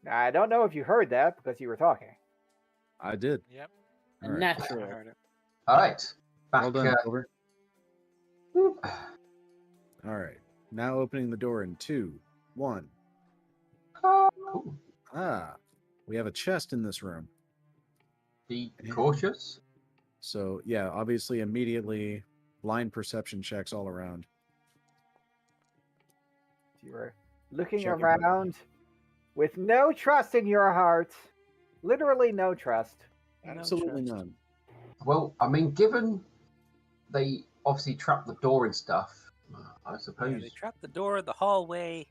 I don't know if you heard that because you were talking. I did. Yep. All right. I Natural. heard it. All right. Back, Well done, Silver. whoop. All right. Now opening the door in 2, 1. Ooh, Ah, we have a chest in this room. be cautious. So yeah, obviously immediately blind perception checks all around. You were looking Check it. around with no trust in your heart. Literally no trust. Absolutely trust. none. Well, I mean, given they obviously trapped the door and stuff, I Yeah, suppose. they trapped the door, the hallway.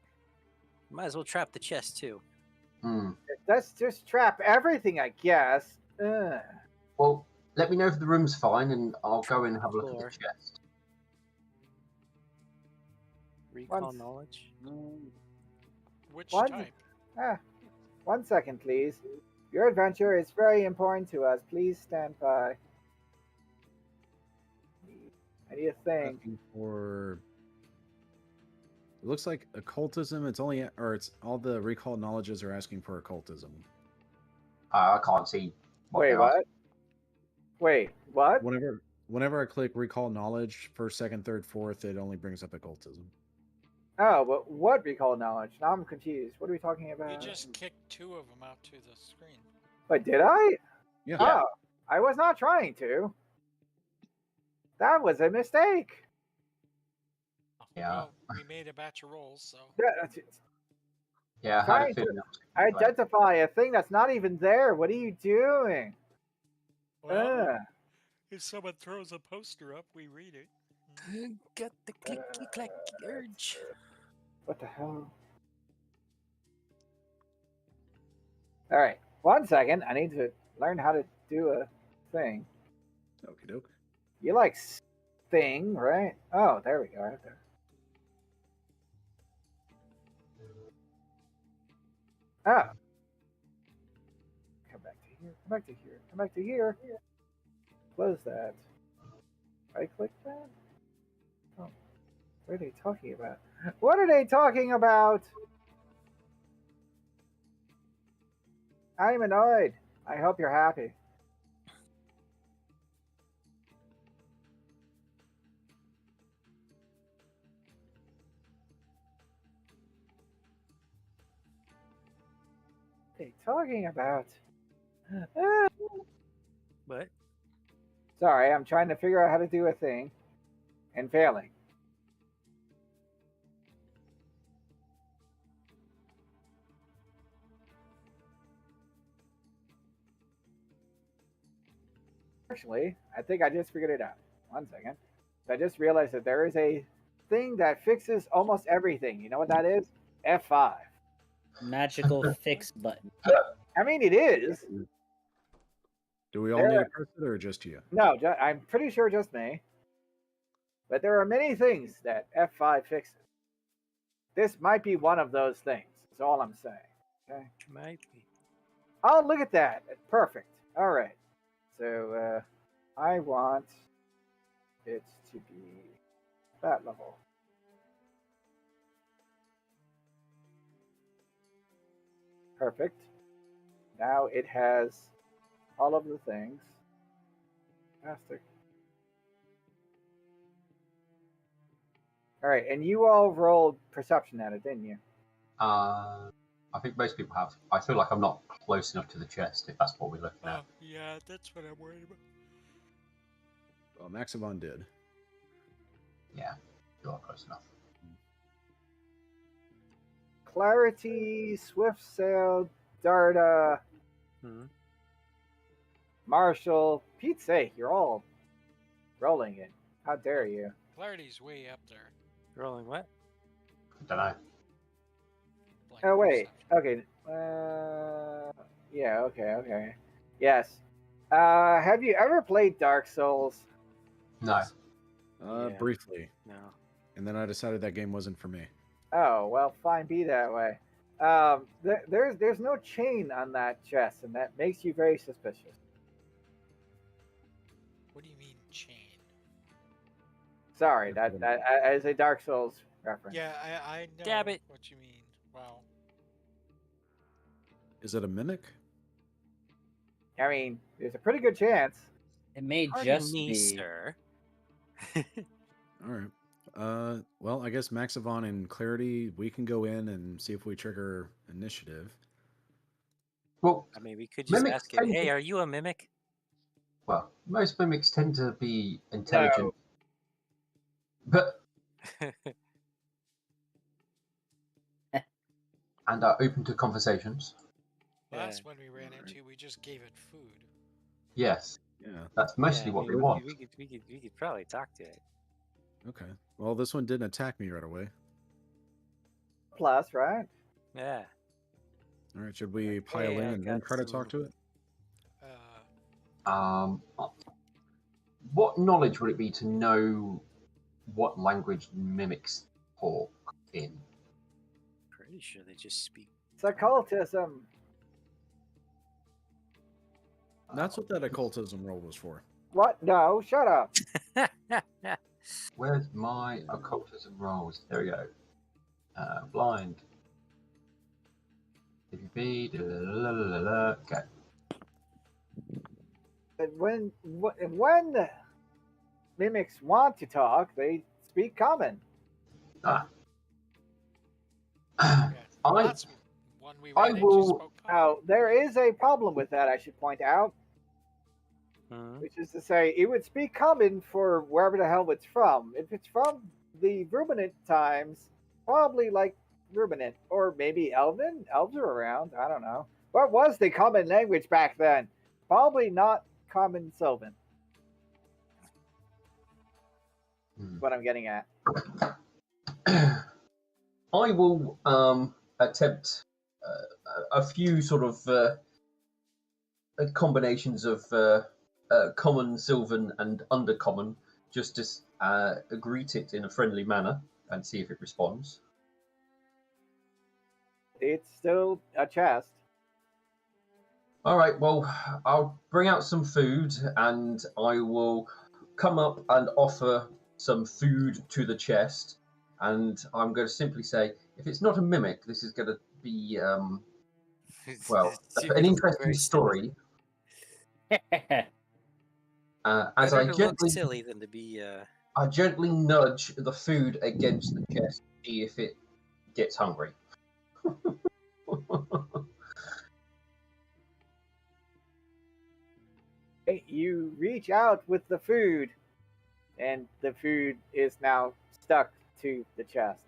Might as well trap the chest too. Let's just trap everything, I guess. Well, let me know if the room's fine, and I'll go in and have a look Floor. at the chest. Recall Once- knowledge. Which What? type? 1 second, please. Your adventure is very important to us. Please stand by. I need a thing. Asking for. It looks like occultism. It's only, or it's all the recall knowledges are asking for occultism. I can't see. Wait, they're what? Wait, what? Whenever I click recall knowledge, first, second, third, fourth, it only brings up occultism. Oh, but what recall knowledge? Now I'm confused. What are we talking about? You just kicked 2 of them out to the screen. But did I? Yeah. Oh, I was not trying to. That was a mistake. Yeah. Well, we made a batch of rolls, so. Yeah, I had a Trying to feeling that was gonna be like- Identify a thing that's not even there. What are you doing? Well, if someone throws a poster up, we read it. Got the clicky clacky urge. What the hell? All right, 1 second. I need to learn how to do a thing. Okie doke. You like thing, right? Oh, there we go. Right there. Ah. Come back to here. Come back to here. Come back to here. Close that. Right click that? Oh. What are they talking about? What are they talking about? I'm annoyed. I hope you're happy. What are they talking about? Ah. What? Sorry, I'm trying to figure out how to do a thing and failing. Actually, I think I just figured it out. 1 second. I just realized that there is a thing that fixes almost everything. You know what that is? F5. Magical fix button. I mean, it is. Do we all need to press it or just you? No, I'm pretty sure just me. But there are many things that F5 fixes. This might be one of those things. That's all I'm saying. Okay. Might be. Oh, look at that. Perfect. All right. So, I want it to be that level. Perfect. Now it has all of the things. Fantastic. All right, and you all rolled perception at it, didn't you? I think most people have. I feel like I'm not close enough to the chest, if that's what we're looking Oh, at. yeah, that's what I'm worried about. Well, Maximon did. Yeah, you are close enough. Clarity, Swift Sail, Darda, Hmm. Marshall, Pete's sake, you're all rolling it. How dare you? Clarity's way up there. Rolling what? I don't know. Like Oh wait, perception. okay. Yeah, okay. Yes. Have you ever played Dark Souls? No. Yeah. Briefly. No. And then I decided that game wasn't for me. Oh well, fine, be that way. There's no chain on that chest, and that makes you very suspicious. What do you mean chain? Sorry, that is a Dark Souls reference. Yeah, I know Dab it. what you mean. Wow. Is it a mimic? I mean, there's a pretty good chance. It may Pardon just me, be. sir. All right. Well, I guess Maxivon and Clarity, we can go in and see if we trigger initiative. Well, I mean, we could just Mimics ask it, tend hey, to- are you a mimic? well, most mimics tend to be intelligent, but and are open to conversations. Last one we ran into, we just gave it food. Yes, Yeah. that's mostly Yeah, what I we mean, want. We could probably talk to it. Okay. Well, this one didn't attack me right away. Plus, right? Yeah. All right. Should we pile Hey, in I and then got try to talk to it? What knowledge would it be to know what language mimics talk in? Pretty sure they just speak. It's occultism. That's what that occultism roll was for. What? No, shut up. Where's my occultism rolls? There we go. Blind. Okay. And when the mimics want to talk, they speak common. Ah. Yeah, I that's one we I ran into will- spoke common. Now, there is a problem with that, I should point out, Hmm? which is to say, it would speak common for wherever the hell it's from. If it's from the Ruminant times, probably like Ruminant, or maybe Elven. Elves are around. I don't know. What was the common language back then? Probably not common Sylvan. Hmm. What I'm getting at. I will attempt a few sort of combinations of common, sylvan, and undercommon, just to greet it in a friendly manner and see if it responds. It's still a chest. All right, well, I'll bring out some food and I will come up and offer some food to the chest. And I'm going to simply say, if it's not a mimic, this is going to be, well, an interesting story. As I Better to look gently, silly than to be. I gently nudge the food against the chest to see if it gets hungry. You reach out with the food, and the food is now stuck to the chest.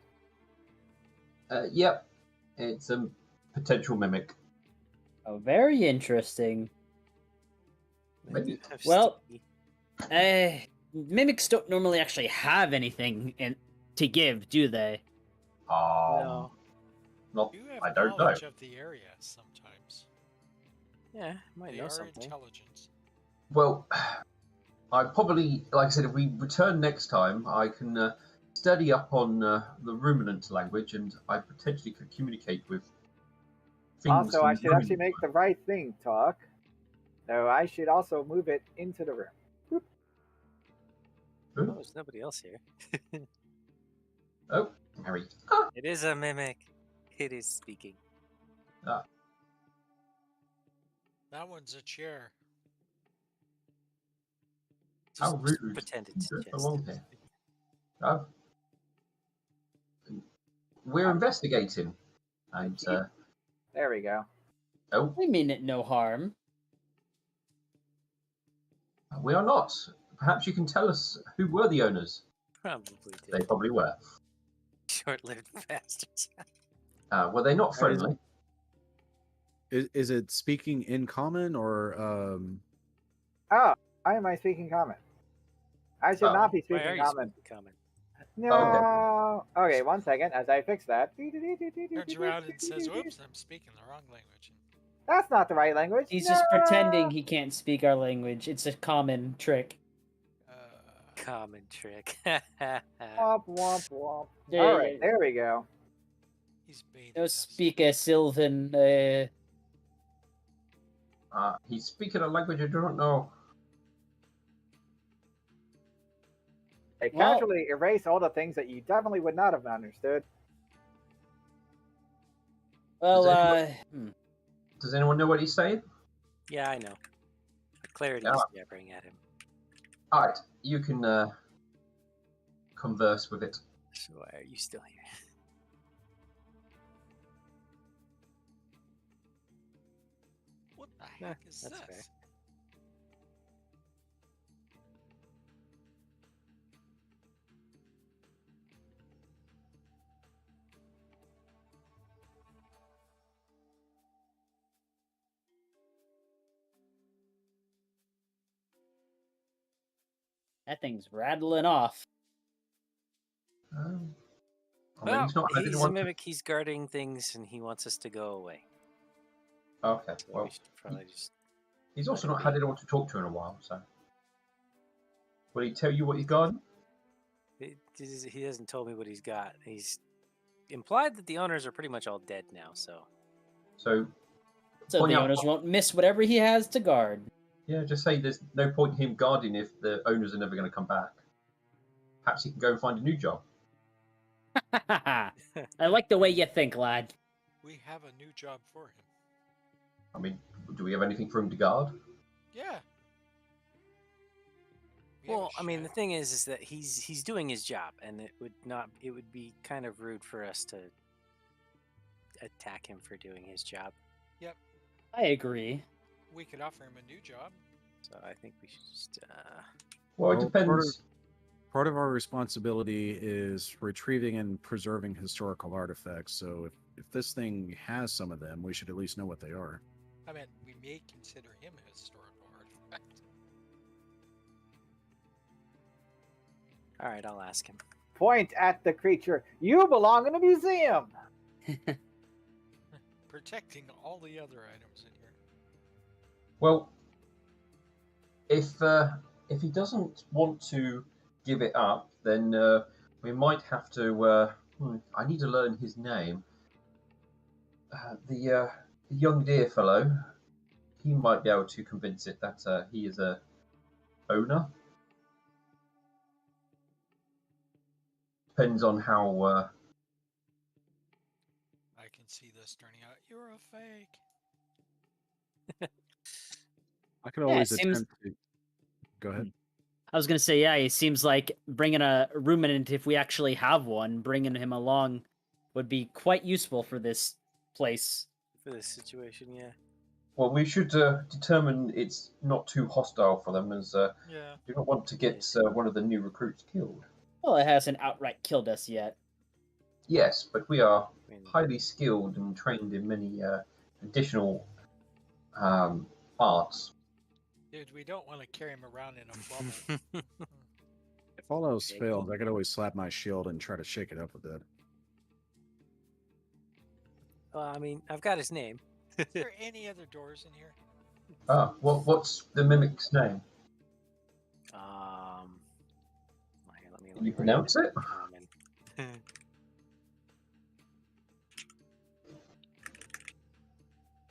Yep, it's a potential mimic. Oh, very interesting. Maybe. Well, mimics don't normally actually have anything to give, do they? No. Not. You have I don't know. knowledge of the area sometimes. Yeah, might They know are something. intelligent. Well, I probably, like I said, if we return next time, I can study up on the ruminant language, and I potentially could communicate with things. Also, I in should actually ruminant. make the right thing talk. So I should also move it into the room. Oh, there's nobody else here. Oh, Harry. It is a mimic. It is speaking. That one's a chair. How Just rude. pretend You it's don't just. belong here. We're investigating. And, There we go. oh, We mean it no harm. we are not. Perhaps you can tell us who were the owners. Probably They did. probably were. Short-lived bastards. Were they not Or is friendly? Is it speaking in common or Oh, why am I speaking common? I should Oh, not be Why are speaking you common. speaking common? No. Okay, 1 second. As I fix that. Turns around and says, "Whoops, I'm speaking the wrong language." That's not the right language. He's just pretending he can't speak our language. It's a common trick. Common trick. Womp womp womp. Yeah, All yeah, right, yeah. there we go. He's baiting No us. speak a Sylvan. He's speaking a language I do not know. They Well- casually erase all the things that you definitely would not have understood. Well, Does Does anyone know what he's saying? Yeah, I know. Clarity Yeah. is jabbering at him. All right, you can converse with it. So why are you still here? What the Nah, heck is that's this? fair. that thing's rattling off. I mean, Well, he's not. I he's didn't a want to- mimic. He's guarding things, and he wants us to go away. Okay, So well, we should probably just. he's also not had anyone to talk to in a while. So, will he tell you what he's got? He hasn't told me what he's got. He's implied that the owners are pretty much all dead now. So So, So Point the out- owners won't miss whatever he has to guard. yeah, just say there's no point in him guarding if the owners are never going to come back. Perhaps he can go and find a new job. I like the way you think, lad. We have a new job for him. I mean, do we have anything for him to guard? Yeah. We have a well, I mean, the chef. thing is that he's doing his job, and it would be kind of rude for us to attack him for doing his job. I agree. We could offer him a new job. So I think we should just. Well, it Well, depends. part of our responsibility is retrieving and preserving historical artifacts. So if this thing has some of them, we should at least know what they are. I mean, we may consider him a historical artifact. All right, I'll ask him. Point at the creature. You belong in a museum. Protecting all the other items in here. Well, if he doesn't want to give it up, then we might have to. I need to learn his name. The young deer fellow. He might be able to convince it that he is a owner. Depends on how. I can see this turning out. You're a fake. I could Yeah, always it seems- attempt to. Go ahead. I was gonna say, yeah, it seems like bringing a ruminant, if we actually have one, bringing him along would be quite useful for this place. For this situation, yeah. Well, we should determine it's not too hostile for them, as Yeah. do not want to get one of the new recruits killed. Well, it hasn't outright killed us yet. Yes, but we are I mean, highly skilled and trained in many additional arts. Dude, we don't want to carry him around in a bubble. If all else Okay, fails, cool. I could always slap my shield and try to shake it up a bit. well, I mean, I've got his name. Is there any other doors in here? What's the mimic's name? Here, let me Can you write pronounce it? Common.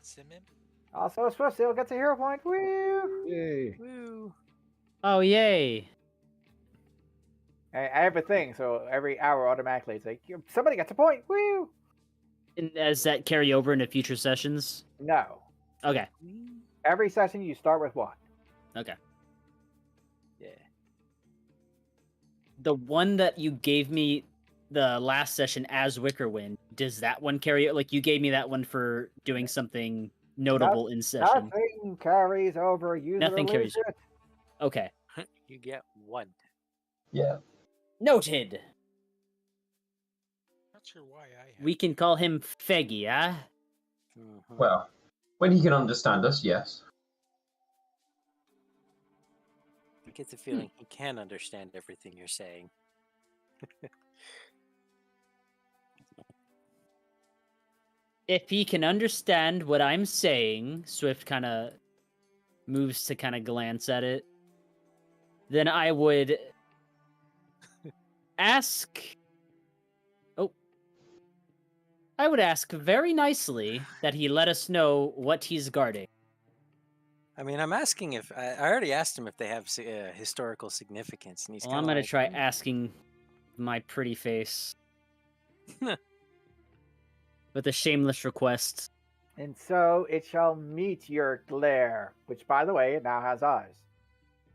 Simim? Also, Swift still gets a hero point. Woo! Yay! Woo. Oh, yay! I have a thing, so every hour automatically it's like somebody gets a point. Woo! And does that carry over into future sessions? No. Okay. Every session you start with one. Okay. Yeah. The one that you gave me the last session as Wickerwind, does that one carry it? Like, you gave me that one for doing something notable in session. Nothing carries over. Use Nothing it or carries lose it. Okay. You get one. Yeah. Noted. Not sure why I have. We can call him Feggy, huh? Mhm. Well, when he can understand us, yes. I get the feeling he can understand everything you're saying. If he can understand what I'm saying, Swift kind of moves to kind of glance at it, then I would ask. Oh. I would ask very nicely that he let us know what he's guarding. I mean, I'm asking if I already asked him if they have historical significance, and he's Well, kind I'm of gonna like, try asking my pretty face with a shameless request. And so it shall meet your glare, which, by the way, it now has eyes.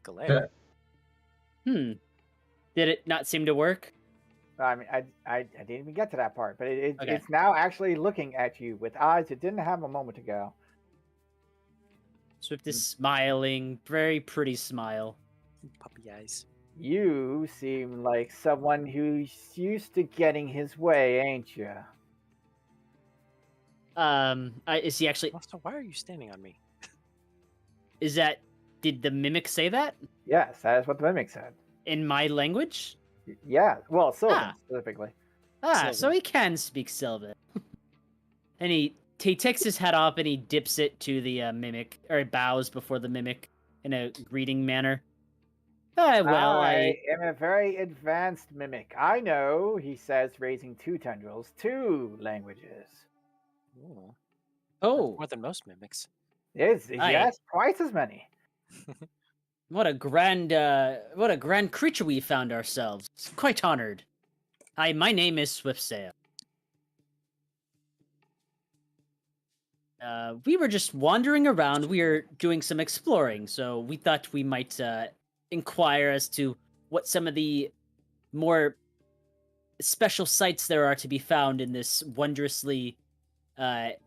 glare. Did it not seem to work? I mean, I didn't even get to that part, but Okay. it's now actually looking at you with eyes it didn't have a moment ago. Swift is smiling, very pretty smile. Puppy eyes. You seem like someone who's used to getting his way, ain't you? Is he actually? Also, why are you standing on me? Is that? Did the mimic say that Yes, that is what the mimic said. in my language? Yeah, well, Sylvan Ah. specifically. So Sylvan. he can speak Sylvan. And he takes his hat off and he dips it to the mimic, or bows before the mimic in a greeting manner. I am a very advanced mimic. I know, he says, raising 2 tendrils, 2 languages. Ooh, Oh, more than most mimics. Yes, twice as many. what a grand creature we found ourselves. Quite honored. Hi, my name is Swiftsail. We were just wandering around. We were doing some exploring, so we thought we might inquire as to what some of the more special sights there are to be found in this wondrously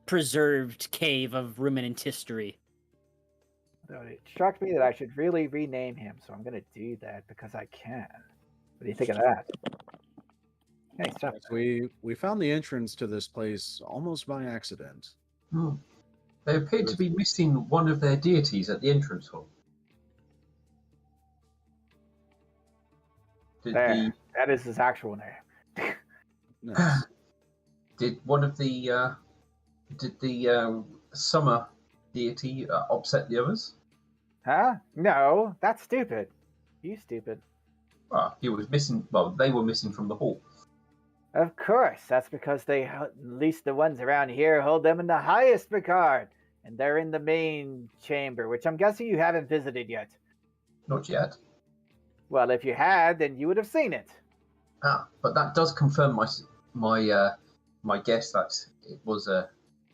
preserved cave of ruminant history. So it struck me that I should really rename him, so I'm going to do that because I can. What do you think of that? Hey, stop. We found the entrance to this place almost by accident. Hmm. They appeared to be missing one of their deities at the entrance hall. Did There, that is his actual name. Nice. did one of the summer deity upset the others? Huh? No, that's stupid. You stupid. Well, he was missing. Well, they were missing from the hall. Of course, that's because at least the ones around here hold them in the highest regard, and they're in the main chamber, which I'm guessing you haven't visited yet. Not yet. Well, if you had, then you would have seen it. But that does confirm my guess that it was a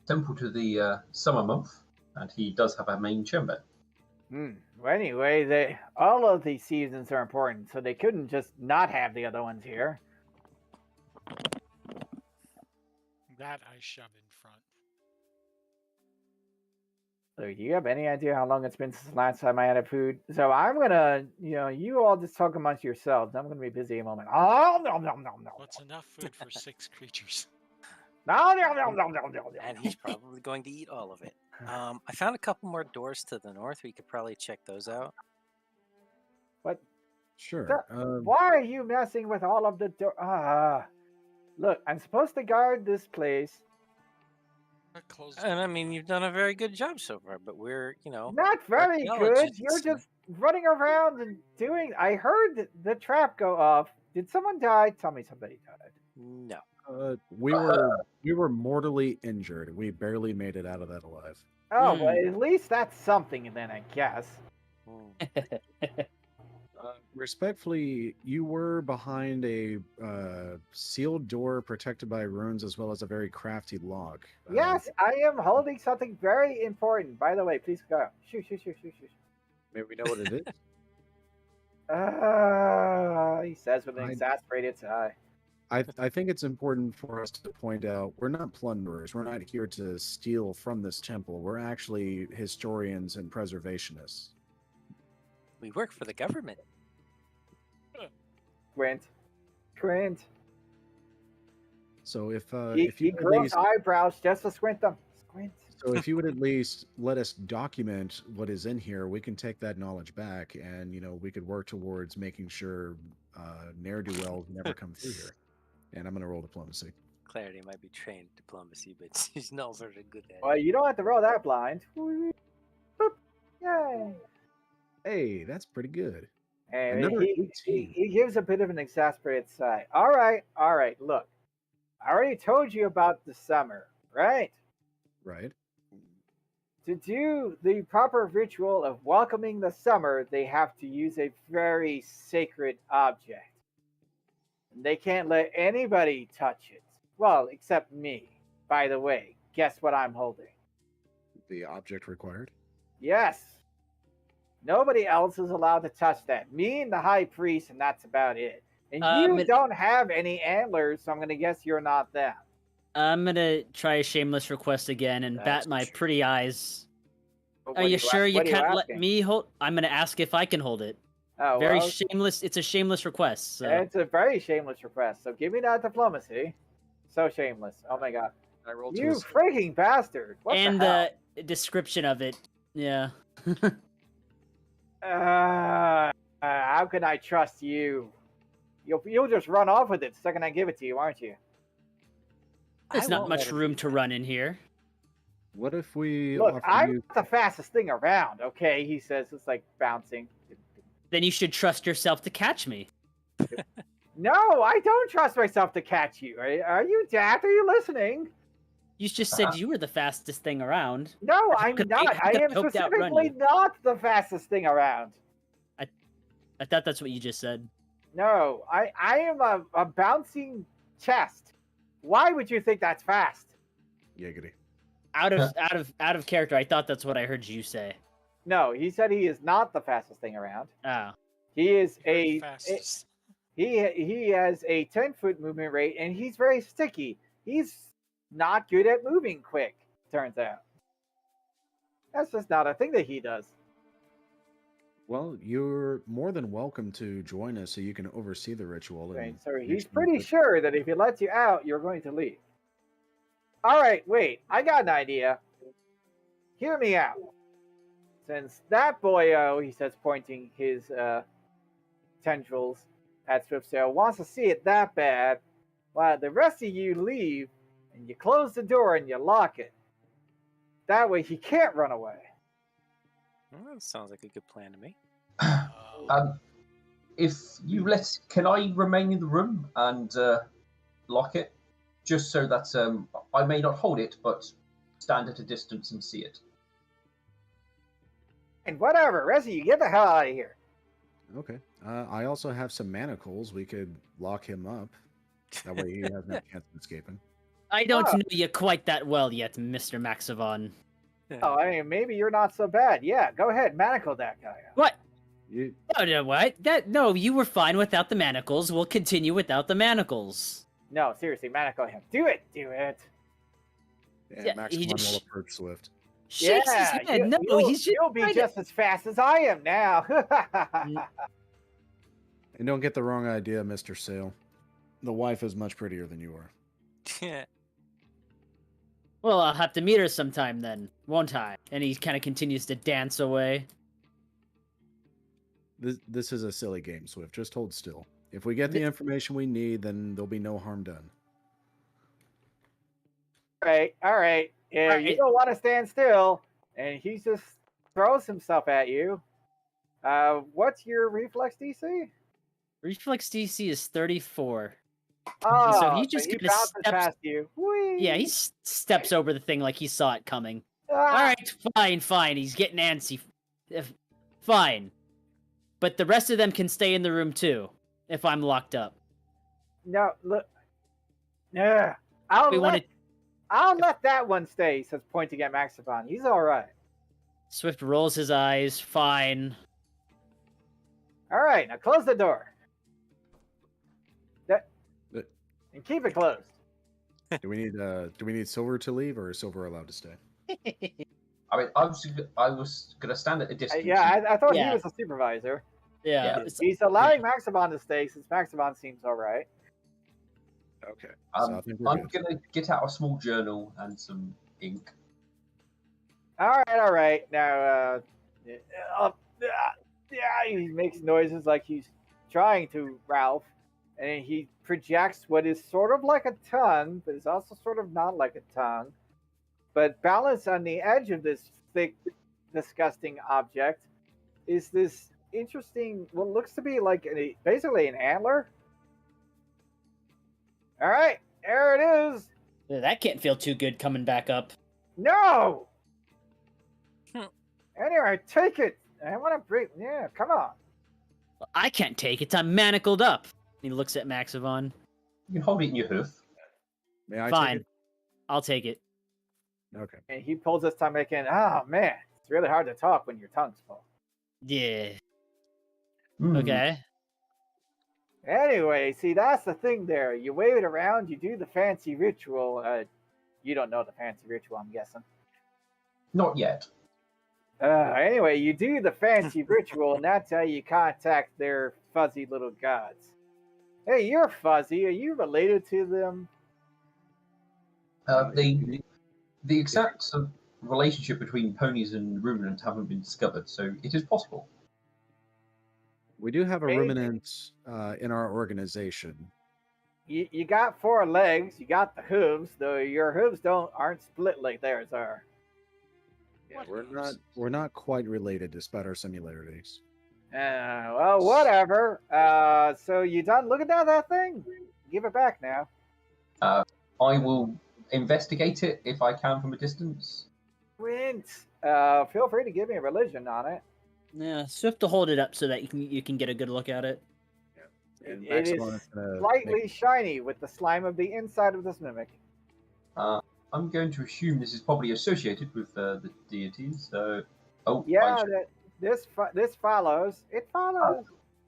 temple to the summer month, and he does have a main chamber. Well, anyway, all of these seasons are important, so they couldn't just not have the other ones here. That I shove in front. So, do you have any idea how long it's been since the last time I had food? So I'm gonna, you all just talk amongst yourselves. I'm gonna be busy a moment. Oh no. What's enough food for 6 creatures? No. And he's probably going to eat all of it. I found a couple more doors to the north. We could probably check those out. What? Sure. Why are you messing with all of the Look, I'm supposed to guard this place. Close And I mean, you've done a very good job so far, but we're, Not very good. archaeologists. You're just running around and doing. I heard the trap go off. Did someone die? Tell me somebody died. No. We were mortally injured. We barely made it out of that alive. Oh, well, at least that's something then, I guess. Hmm. Respectfully, you were behind a sealed door protected by runes as well as a very crafty lock. Yes, I am holding something very important. By the way, please go. Shoot. May we know what it is? He says with an I- exasperated sigh. I think it's important for us to point out we're not plunderers. We're not here to steal from this temple. We're actually historians and preservationists. We work for the government. Squint. So if He you would at grows least, eyebrows just to squint them. Squint. so if you would at least let us document what is in here, we can take that knowledge back, and we could work towards making sure ne'er-do-wells never come through here. And I'm gonna roll diplomacy. Clarity might be trained diplomacy, but she's not very good at it. Well, you don't have to roll that blind. Boop. Yay. Hey, that's pretty good. And Another he 18. gives a bit of an exasperated sigh. All right. Look, I already told you about the summer, right? Right. To do the proper ritual of welcoming the summer, they have to use a very sacred object. They can't let anybody touch it. Well, except me. By the way, guess what I'm holding? The object required. Yes. Nobody else is allowed to touch that. Me and the high priest, and that's about it. And you don't have any antlers, so I'm going to guess you're not them. I'm gonna try a shameless request again and That's bat my true. pretty eyes. But Are what you do sure you what are can't let asking? me hold? I'm gonna ask if I can hold it. Oh, Very well, shameless. It's a shameless request. So. it's a very shameless request. So give me that diplomacy. So shameless. Oh my god. I rolled You freaking bastard. What and the hell? the description of it. Yeah. How can I trust you? You'll just run off with it the second I give it to you, aren't you? There's I not won't much let it room be to that. run in here. What if we Look, offer I'm you? not the fastest thing around, okay? He says it's like bouncing. Then you should trust yourself to catch me. No, I don't trust myself to catch you. Are you daft? Are you listening? You just said you were the fastest thing around. No, I'm could I- not. how I could I am hope to outrun specifically you? not the fastest thing around. I thought that's what you just said. No, I am a bouncing chest. Why would you think that's fast? Giggity. Out of character. I thought that's what I heard you say. No, he said he is not the fastest thing around. Oh. He is Very a fastest. he has a 10-foot movement rate, and he's very sticky. He's not good at moving quick. Turns out, that's just not a thing that he does. Well, you're more than welcome to join us so you can oversee the ritual. Right, And so make he's sure pretty that- sure that if he lets you out, you're going to leave. All right, wait, I got an idea. Hear me out. Since that boyo, he says, pointing his tendrils at Swiftsail, wants to see it that bad, while the rest of you leave and you close the door and you lock it. That way he can't run away. Well, that sounds like a good plan to me. If you can I remain in the room and lock it, just so that I may not hold it, but stand at a distance and see it. And whatever, rest of you, get the hell out of here. Okay. I also have some manacles. We could lock him up. That way he has no chance of escaping. I don't Ah. know you quite that well yet, Mr. Maxavon. Oh, I mean, maybe you're not so bad. Yeah, go ahead, manacle that guy. What? You, No, what? No, you were fine without the manacles. We'll continue without the manacles. No, seriously, manacle him. Do it. Yeah, Max he One just- will approach Swift. Shakes his head. No, he's just you'll be trying to- just as fast as I am now. And don't get the wrong idea, Mr. Sale. The wife is much prettier than you are. Well, I'll have to meet her sometime then, won't I? And he kind of continues to dance away. This is a silly game, Swift. Just hold still. If we get the information we need, then there'll be no harm done. All right. Yeah, you Alright. don't want to stand still, and he just throws himself at you. What's your reflex DC? Reflex DC is 34. Oh, So he just kinda bounces steps- past you. Whee! Yeah, he steps over the thing like he saw it coming. Ah! All right, fine. He's getting antsy. Fine. but the rest of them can stay in the room too if I'm locked up. No, look. Yeah, I'll We let, wanted I'll let that one stay. He says, pointing at Maximon. He's all right. Swift rolls his eyes. Fine. All right, now close the door. But- And keep it closed. Do we need Silver to leave, or is Silver allowed to stay? I mean, I was gonna stand at a distance. I thought he Yeah. was a supervisor. Yeah. Yeah. it's- He's allowing Maximon to stay since Maximon seems all right. Okay. So I think we're I'm good. gonna get out a small journal and some ink. All right. Now, he makes noises like he's trying to, Ralph, and he projects what is sort of like a tongue, but is also sort of not like a tongue. But balanced on the edge of this thick, disgusting object is this interesting, what looks to be like basically an antler. All right, there it is. Yeah, that can't feel too good coming back up. No. Anyway, take it. I want to break. Yeah, come on. I can't take it. I'm manacled up. He looks at Maxivon. You can hold it in your hoof. May I Fine. take I'll take it. it? Okay. And he pulls his stomach in. Oh man, it's really hard to talk when your tongue's full. Yeah. Mm. Okay. Anyway, see that's the thing there. You wave it around, you do the fancy ritual. You don't know the fancy ritual, I'm guessing. Not yet. Anyway, you do the fancy ritual, and that's how you contact their fuzzy little gods. Hey, you're fuzzy. Are you related to them? The exact sort of relationship between ponies and ruminants haven't been discovered, so it is possible. We do have a Maybe. ruminant in our organization. You got 4 legs. You got the hooves, though your hooves aren't split like theirs are. Yeah, What we're not quite related despite our similarities. Well, whatever. So you done looking at that thing? Give it back now. I will investigate it if I can from a distance. Wint. Feel free to give me a religion on it. Yeah, Swift to hold it up so that you can get a good look at it. And It is Maximon gonna slightly make- shiny with the slime of the inside of this mimic. I'm going to assume this is probably associated with the deities. So, Yeah, this follows. It follows.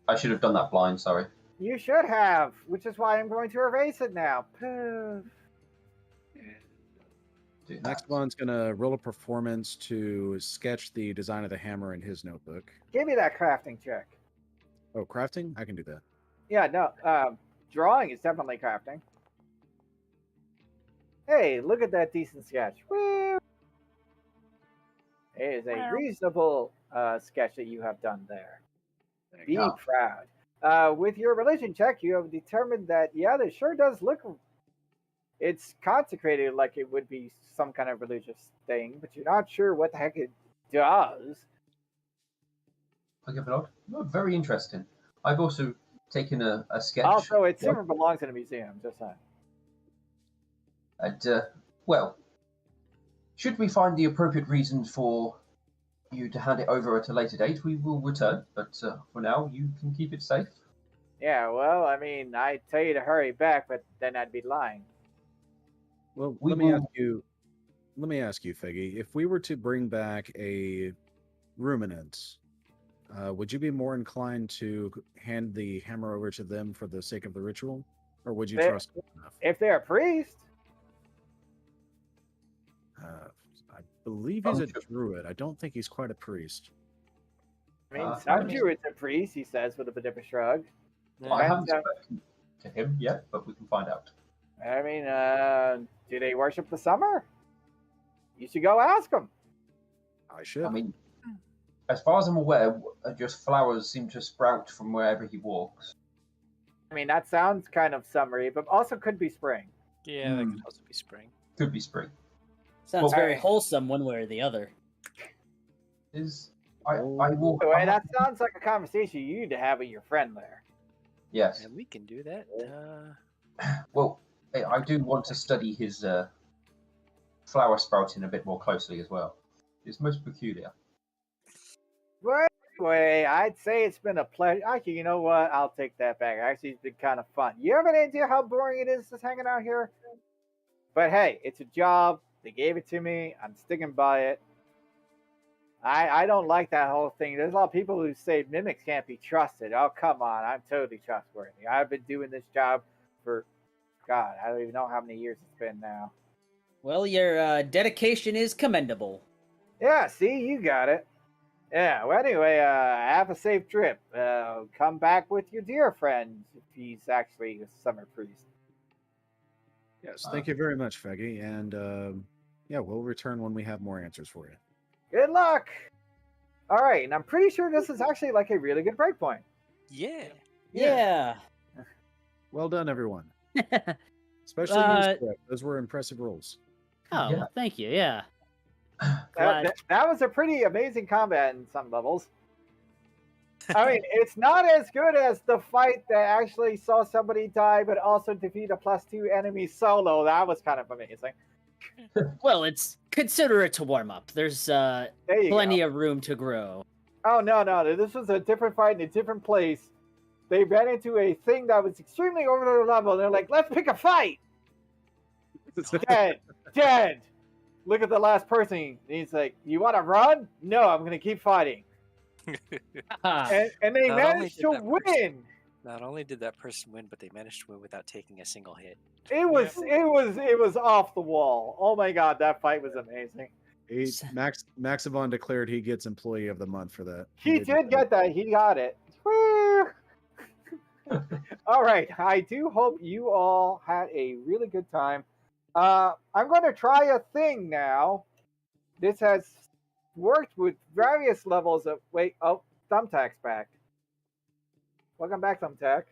I should have done that blind. Sorry. You should have, which is why I'm going to erase it now. Poof. Do that. Maximon's gonna roll a performance to sketch the design of the hammer in his notebook. Give me that crafting check. Oh, crafting? I can do that. Yeah, no. Drawing is definitely crafting. Hey, look at that decent sketch. Woo! It is a reasonable sketch that you have done there. Be Yeah. proud. With your religion check, you have determined that, yeah, this sure does look. It's consecrated like it would be some kind of religious thing, but you're not sure what the heck it does. I'll give it a nod. Oh, very interesting. I've also taken a sketch. Also, it super belongs in a museum, just saying. And, well, should we find the appropriate reason for you to hand it over at a later date, we will return. But for now, you can keep it safe. Yeah, well, I mean, I'd tell you to hurry back, but then I'd be lying. Well, We let me ask will- you. Let me ask you, Figgy. If we were to bring back a ruminant, would you be more inclined to hand the hammer over to them for the sake of the ritual, or would you They- trust them enough? If they're a priest, I believe he's a Sure. druid. I don't think he's quite a priest. I mean, I some mean- Druid's a priest, he says with a bit of a shrug. I haven't Yeah. spoken to him yet, but we can find out. I mean, do they worship the summer? You should go ask them. I should. I mean, as far as I'm aware, just flowers seem to sprout from wherever he walks. I mean, that sounds kind of summery, but also could be spring. Yeah, that could also be spring. Could be spring. Sounds Well, very alright. wholesome one way or the other. I will. Anyway, that sounds like a conversation you need to have with your friend there. Yes. And we can do that. Well, I do want to study his flower sprouting a bit more closely as well. It's most peculiar. Well, Anyway, I'd say it's been a pleasure. Actually, you know what? I'll take that back. Actually, it's been kind of fun. You have any idea how boring it is just hanging out here? But hey, it's a job. They gave it to me. I'm sticking by it. I don't like that whole thing. There's a lot of people who say mimics can't be trusted. Oh, come on. I'm totally trustworthy. I've been doing this job for, God, I don't even know how many years it's been now. Well, your dedication is commendable. Yeah, see, you got it. Yeah, well, anyway, have a safe trip. Come back with your dear friend if he's actually a summer priest. Yes, thank you very much, Feggy. And yeah, we'll return when we have more answers for you. Good luck! Alright, and I'm pretty sure this is actually like a really good breakpoint. Yeah. Yeah. Well done, everyone. Especially you, Swift. Those were impressive rolls. Oh, Yeah. thank you. Yeah. That was a pretty amazing combat in some levels. I mean, it's not as good as the fight that actually saw somebody die, but also defeat a +2 enemy solo. That was kind of amazing. Well, consider it to warm up. There's There you plenty go. of room to grow. Oh, no. This was a different fight in a different place. They ran into a thing that was extremely over their level. And they're like, let's pick a fight. Dead. Look at the last person. And he's like, you want to run? No, I'm going to keep fighting. And they Not only managed did to that person- win. Not only did that person win, but they managed to win without taking a single hit. It was off the wall. Oh my god, that fight was amazing. Maxivon declared he gets Employee of the Month for that. He did get that. He got it. Woo! All right. I do hope you all had a really good time. I'm going to try a thing now. This has worked with various levels of. Wait. Oh, Thumbtack's back. Welcome back, Thumbtack.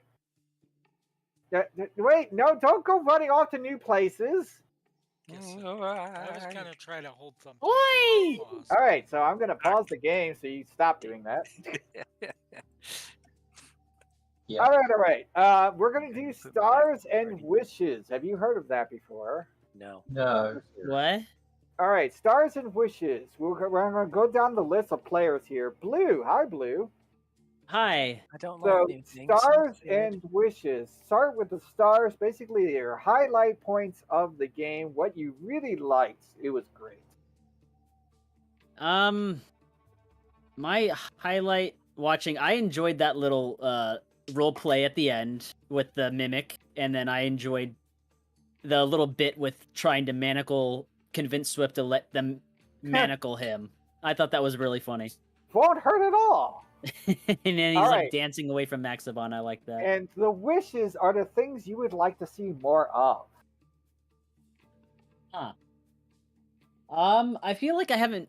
Wait, no, don't go running off to new places. Guess so. I was kind of trying to hold something. Oi! All right, so I'm going to pause the game so you stop doing that. Yeah. All right. We're going to do stars and wishes. Have you heard of that before? No. No. What? All right, stars and wishes. We're going to go down the list of players here. Blue, hi, Blue. Hi. I don't So, like new things. stars Sounds good. and wishes. Start with the stars, basically your highlight points of the game, what you really liked. It was great. My highlight watching, I enjoyed that little role play at the end with the mimic, and then I enjoyed the little bit with trying to convince Swift to let them manacle him. I thought that was really funny. Won't hurt at all. And then he's All like right. dancing away from Maxivon. I like that. And the wishes are the things you would like to see more of. I feel like I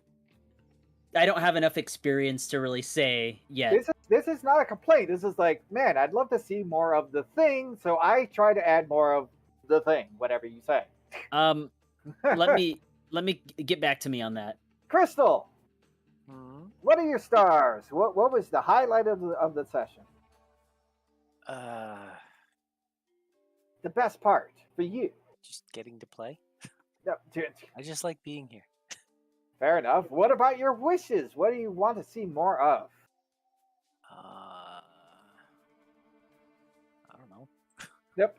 don't have enough experience to really say yet. This is not a complaint. This is like, man, I'd love to see more of the thing, so I try to add more of the thing, whatever you say. Let me get back to me on that. Crystal, Hmm? what are your stars? What was the highlight of the session? The best part for you? Just getting to play. No, dude, I just like being here. fair enough. What about your wishes? What do you want to see more of? I don't know. Yep.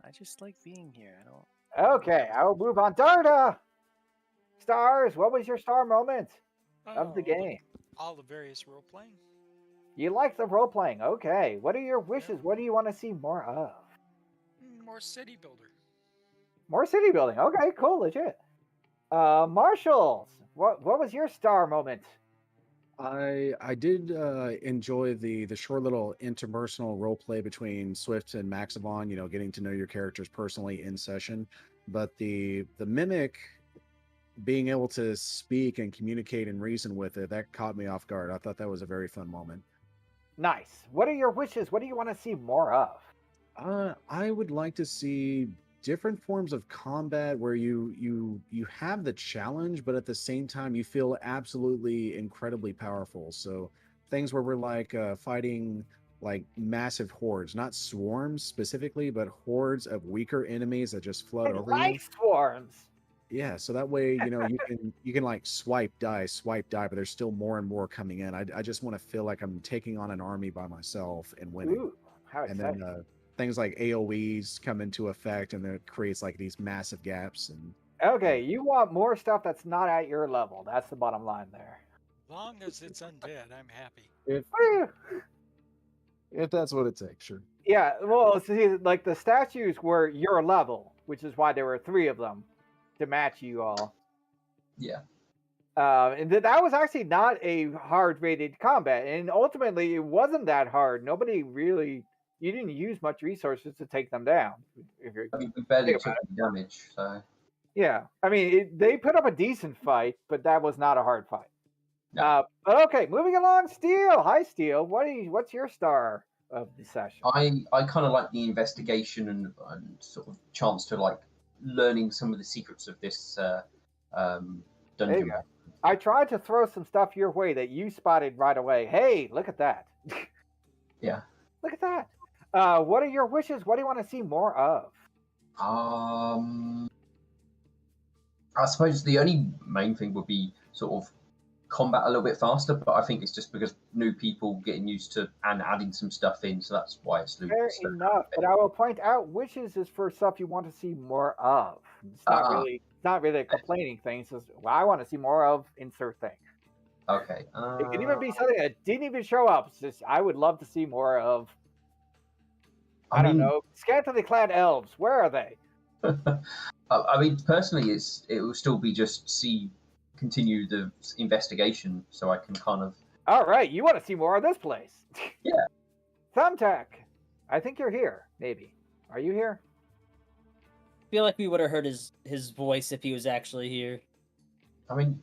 I just like being here. I don't. Okay, I will move on. Darda! Stars, what was your star moment of the game? All the various role playing. You like the role playing. Okay. What are your wishes? What do you want to see more of? More city builder. More city building. Okay, cool, legit. Marshalls, what was your star moment? I did enjoy the short little interpersonal role play between Swift and Maxivon, you know, getting to know your characters personally in session. But the mimic being able to speak and communicate and reason with it, that caught me off guard. I thought that was a very fun moment. Nice. What are your wishes? What do you want to see more of? I would like to see different forms of combat where you have the challenge, but at the same time you feel absolutely incredibly powerful. So things where we're like fighting like massive hordes, not swarms specifically, but hordes of weaker enemies that just flood I over like you. swarms. Yeah, so that way, you can like swipe die, but there's still more and more coming in. I just want to feel like I'm taking on an army by myself and winning. Ooh, how And exciting! then things like AoEs come into effect, and then it creates like these massive gaps. And Okay, you want more stuff that's not at your level. That's the bottom line there. Long as it's undead, I'm happy. Woo! if that's what it takes, sure. Yeah, well, see, like the statues were your level, which is why there were 3 of them to match you all. Yeah. And that was actually not a hard rated combat, and ultimately it wasn't that hard. Nobody really, you didn't use much resources to take them down. If you're, I mean, we barely Think took about any damage, so yeah, I mean, they put up a decent fight, but that was not a hard fight. No. But okay, moving along. Steel, hi Steel. What's your star of the session? I kind of like the investigation and sort of chance to like learning some of the secrets of this There you dungeon. go. I tried to throw some stuff your way that you spotted right away. Hey, look at that. Yeah. Look at that. What are your wishes? What do you want to see more of? I suppose the only main thing would be sort of combat a little bit faster, but I think it's just because new people getting used to and adding some stuff in, so that's why it's Fair enough, but I will point out wishes is for stuff you want to see more of. It's not really a complaining thing. It's just, well, I want to see more of insert thing. Okay. It could even be something that didn't even show up. It's just I would love to see more of. I don't know, scantily clad elves. Where are they? I mean, personally, it will still be just continue the investigation, so I can kind of. All right, you want to see more of this place? Yeah. Thumbtack, I think you're here. Maybe. Are you here? I feel like we would have heard his voice if he was actually here. I mean,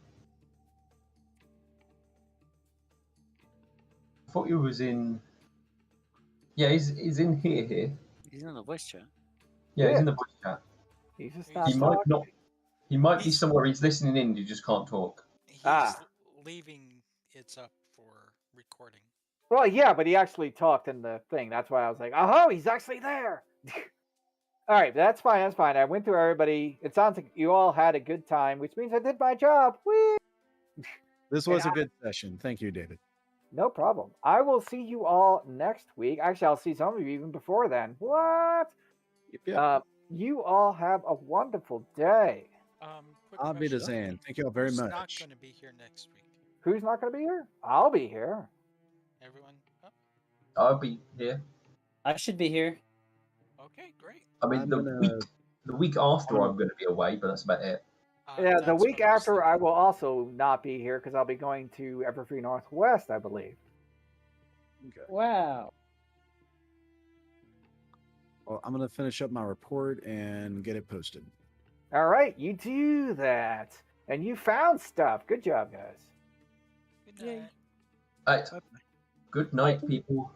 I thought he was in. Yeah, he's in here. He's in the voice chat. Yeah, Yeah. he's in the voice chat. He's just He not He might talking. not. He might be He's- somewhere. He's listening in. You just can't talk. He's Ah. leaving it's up for recording. Well, yeah, but he actually talked in the thing. That's why I was like, oh, he's actually there. All right, that's fine. That's fine. I went through everybody. It sounds like you all had a good time, which means I did my job. Whee! This was a good session. Thank you, David. No problem. I will see you all next week. Actually, I'll see some of you even before then. What? Yep. You all have a wonderful day. Quick Auf question. Wiedersehen. Thank you all very Who's much. not going to be here next week? Who's not going to be here? I'll be here. Everyone? Oh, I'll be here. I should be here. okay, great. I mean, I'm the gonna- week after I'm going to be away, but that's about it. Yeah, the That's week what I was after I thinking. will also not be here because I'll be going to Everfree Northwest, I believe. Okay. Wow. Well, I'm gonna finish up my report and get it posted. All right, you do that. And you found stuff. Good job, guys. Good night. Right. Good night, people.